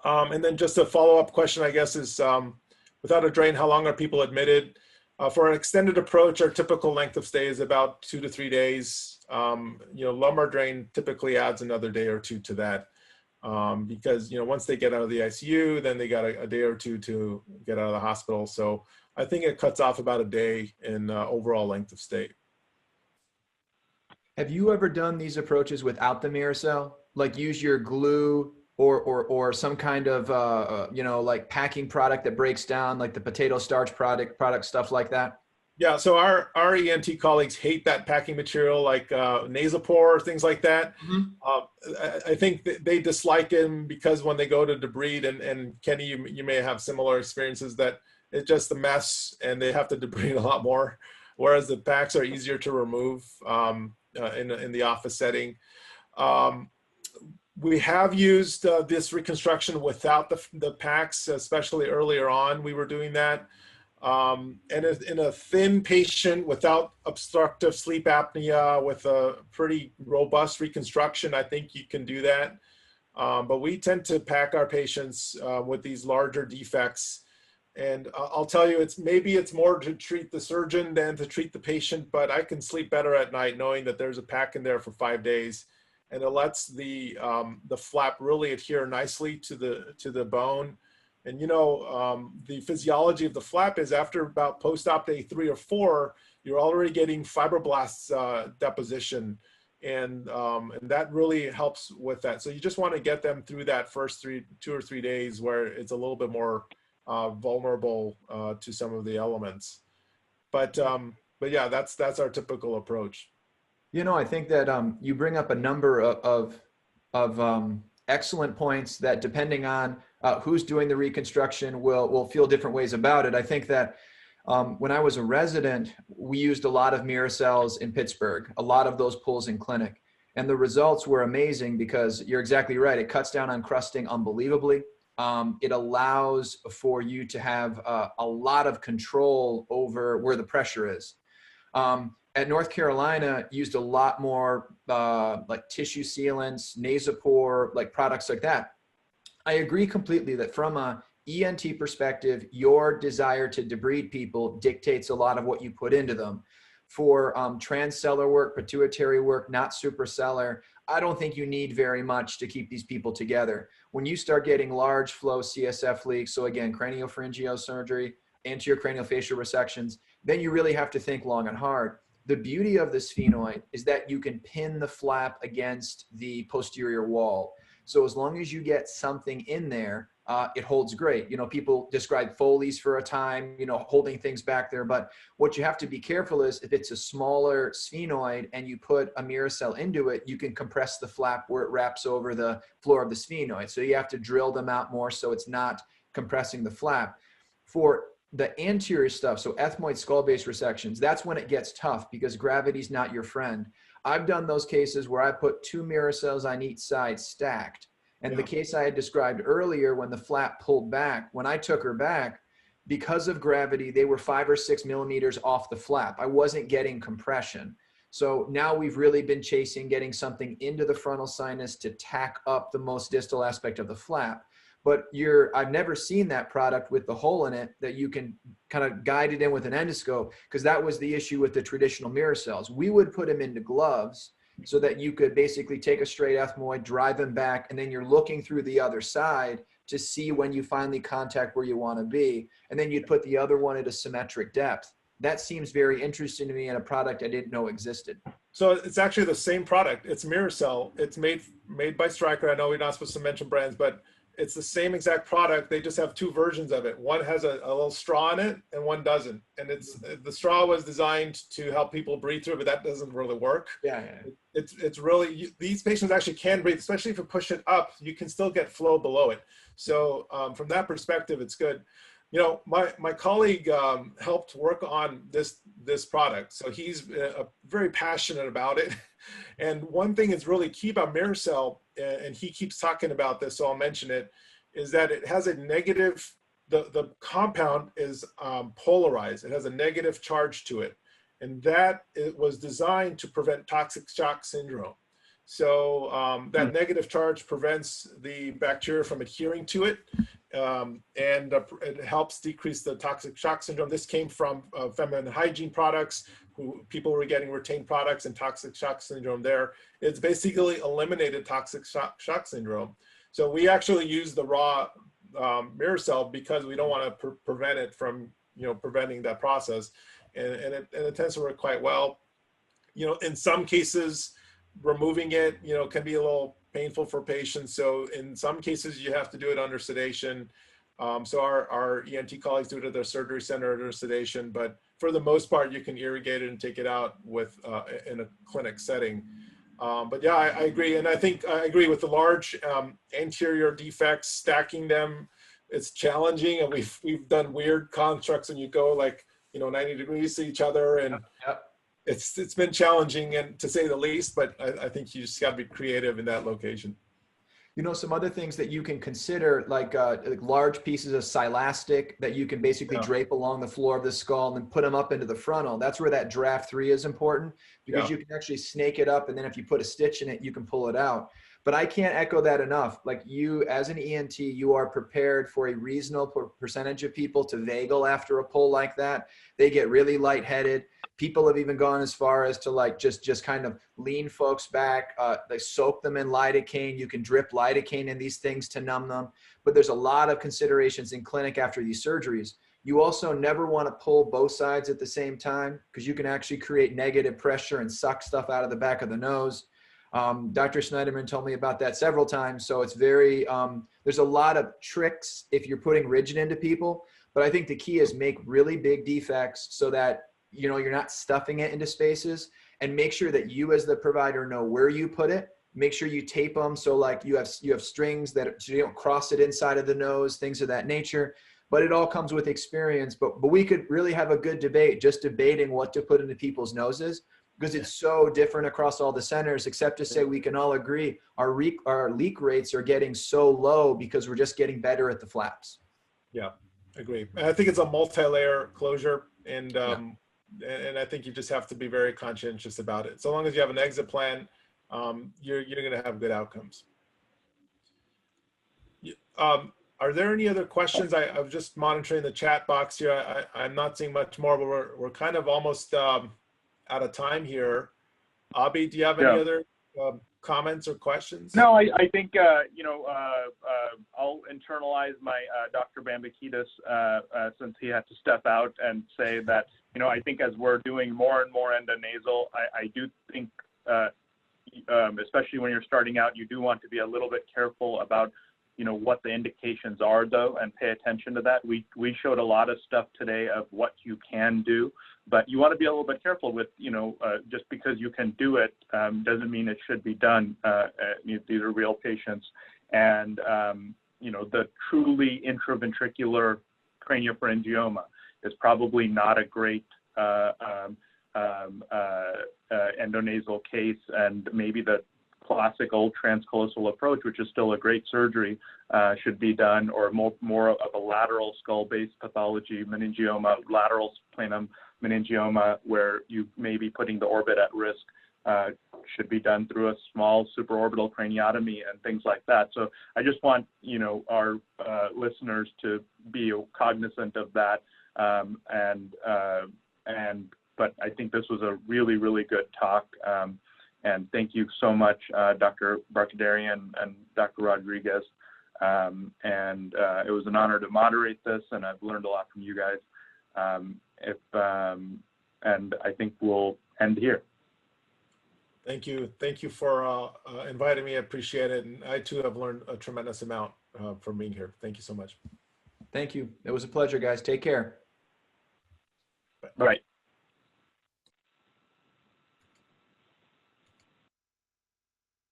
And then just a follow-up question, I guess, is without a drain, how long are people admitted? For an extended approach, our typical length of stay is about 2 to 3 days. Lumbar drain typically adds another day or 2 to that because, once they get out of the ICU, then they got a day or 2 to get out of the hospital. So I think it cuts off about a day in overall length of stay. Have you ever done these approaches without the Miracell? Like use your glue or some kind of, like packing product that breaks down, like the potato starch product, stuff like that? Yeah, so our ENT colleagues hate that packing material, like Nasopore, things like that. Mm-hmm. I think they dislike him because when they go to debride, and Kenny, you may have similar experiences, that it's just a mess and they have to debride a lot more, whereas the packs are easier to remove in the office setting. We have used this reconstruction without the packs, especially earlier on. We were doing that. And in a thin patient without obstructive sleep apnea with a pretty robust reconstruction, I think you can do that. But we tend to pack our patients with these larger defects. And I'll tell you, maybe it's more to treat the surgeon than to treat the patient, but I can sleep better at night knowing that there's a pack in there for 5 days. And it lets the flap really adhere nicely to the bone. And the physiology of the flap is after about post-op day 3 or 4, you're already getting fibroblasts deposition, and that really helps with that. So you just want to get them through that first 2 or 3 days where it's a little bit more vulnerable to some of the elements. But yeah, that's our typical approach. I think that you bring up a number of excellent points that, depending on who's doing the reconstruction, will feel different ways about it. I think that when I was a resident, we used a lot of Miracells in Pittsburgh, a lot of those pulls in clinic. And the results were amazing because you're exactly right. It cuts down on crusting unbelievably. It allows for you to have a lot of control over where the pressure is. At North Carolina, used a lot more like tissue sealants, Nasopore, like products like that. I agree completely that from a ENT perspective, your desire to debride people dictates a lot of what you put into them. For transcellular work, pituitary work, not supracellular, I don't think you need very much to keep these people together. When you start getting large flow CSF leaks, so again, craniopharyngeal surgery, anterior craniofacial resections, then you really have to think long and hard. The beauty of the sphenoid is that you can pin the flap against the posterior wall. So as long as you get something in there, it holds great. You know, people describe Foley's for a time, you know, holding things back there. But what you have to be careful is if it's a smaller sphenoid and you put a Miracell into it, you can compress the flap where it wraps over the floor of the sphenoid. So you have to drill them out more so it's not compressing the flap. For the anterior stuff, so ethmoid skull base resections, that's when it gets tough because gravity's not your friend. I've done those cases where I put 2 Miracells on each side stacked. And the case I had described earlier, when the flap pulled back, when I took her back, because of gravity, they were 5 or 6 millimeters off the flap. I wasn't getting compression. So now we've really been chasing getting something into the frontal sinus to tack up the most distal aspect of the flap. But I've never seen that product with the hole in it that you can kind of guide it in with an endoscope, because that was the issue with the traditional Miracells. We would put them into gloves so that you could basically take a straight ethmoid, drive them back, and then you're looking through the other side to see when you finally contact where you want to be. And then you'd put the other one at a symmetric depth. That seems very interesting to me and a product I didn't know existed. So it's actually the same product. It's Miracell. It's made by Stryker. I know we're not supposed to mention brands, but it's the same exact product. They just have 2 versions of it. One has a little straw in it and one doesn't. And the straw was designed to help people breathe through it, but that doesn't really work. Yeah. It's really, these patients actually can breathe, especially if you push it up, you can still get flow below it. So from that perspective, it's good. You know, my colleague helped work on this product. So he's very passionate about it. And one thing is really key about Miracell, and he keeps talking about this, so I'll mention it, is that it has a negative, the compound is polarized. It has a negative charge to it. And that it was designed to prevent toxic shock syndrome. So that negative charge prevents the bacteria from adhering to it, and it helps decrease the toxic shock syndrome. This came from feminine hygiene products, people were getting retained products and toxic shock syndrome there. It's basically eliminated toxic shock syndrome. So we actually use the raw Miracell because we don't want to prevent it from, preventing that process. And it tends to work quite well. In some cases, removing it, can be a little painful for patients. So in some cases, you have to do it under sedation. So our ENT colleagues do it at their surgery center under sedation, but for the most part, you can irrigate it and take it out with in a clinic setting. But yeah, I agree. And I think I agree with the large anterior defects, stacking them. It's challenging. And we've done weird constructs when you go 90 degrees to each other. And it's been challenging, and to say the least, but I think you just got to be creative in that location. Some other things that you can consider, like large pieces of silastic that you can basically drape along the floor of the skull and then put them up into the frontal. That's where that draft 3 is important, because you can actually snake it up, and then if you put a stitch in it, you can pull it out. But I can't echo that enough. Like, you, as an ENT, you are prepared for a reasonable percentage of people to vagal after a pull like that. They get really lightheaded. People have even gone as far as to just kind of lean folks back. They soak them in lidocaine. You can drip lidocaine in these things to numb them. But there's a lot of considerations in clinic after these surgeries. You also never want to pull both sides at the same time, because you can actually create negative pressure and suck stuff out of the back of the nose. Dr. Schneiderman told me about that several times. So it's very, there's a lot of tricks if you're putting rigid into people. But I think the key is make really big defects so that you're not stuffing it into spaces, and make sure that you as the provider know where you put it. Make sure you tape them. So you have strings that so you don't cross it inside of the nose, things of that nature. But it all comes with experience. But we could really have a good debate just debating what to put into people's noses, because it's so different across all the centers, except to say we can all agree our leak rates are getting so low because we're just getting better at the flaps. Yeah, agree. I think it's a multi-layer closure, and I think you just have to be very conscientious about it. So long as you have an exit plan, you're going to have good outcomes. Are there any other questions? I'm just monitoring the chat box here. I'm not seeing much more, but we're kind of almost out of time here. Abhi, do you have any other comments or questions? No, I think, I'll internalize my Dr. Bambakidas since he had to step out, and say that, I think as we're doing more and more endonasal, I do think, especially when you're starting out, you do want to be a little bit careful about what the indications are though, and pay attention to that. We showed a lot of stuff today of what you can do, but you want to be a little bit careful with, just because you can do it doesn't mean it should be done. These are real patients, and the truly intraventricular craniopharyngioma is probably not a great endonasal case, and maybe the classic old transcallosal approach, which is still a great surgery, should be done, or more of a lateral skull-based pathology, meningioma, lateral planum meningioma, where you may be putting the orbit at risk, should be done through a small supraorbital craniotomy and things like that. So I just want, our listeners to be cognizant of that. But I think this was a really, really good talk. And thank you so much, Dr. Barkadarian and Dr. Rodriguez. It was an honor to moderate this, and I've learned a lot from you guys. And I think we'll end here. Thank you. Thank you for inviting me. I appreciate it. And I too have learned a tremendous amount from being here. Thank you so much. Thank you. It was a pleasure, guys. Take care. All right.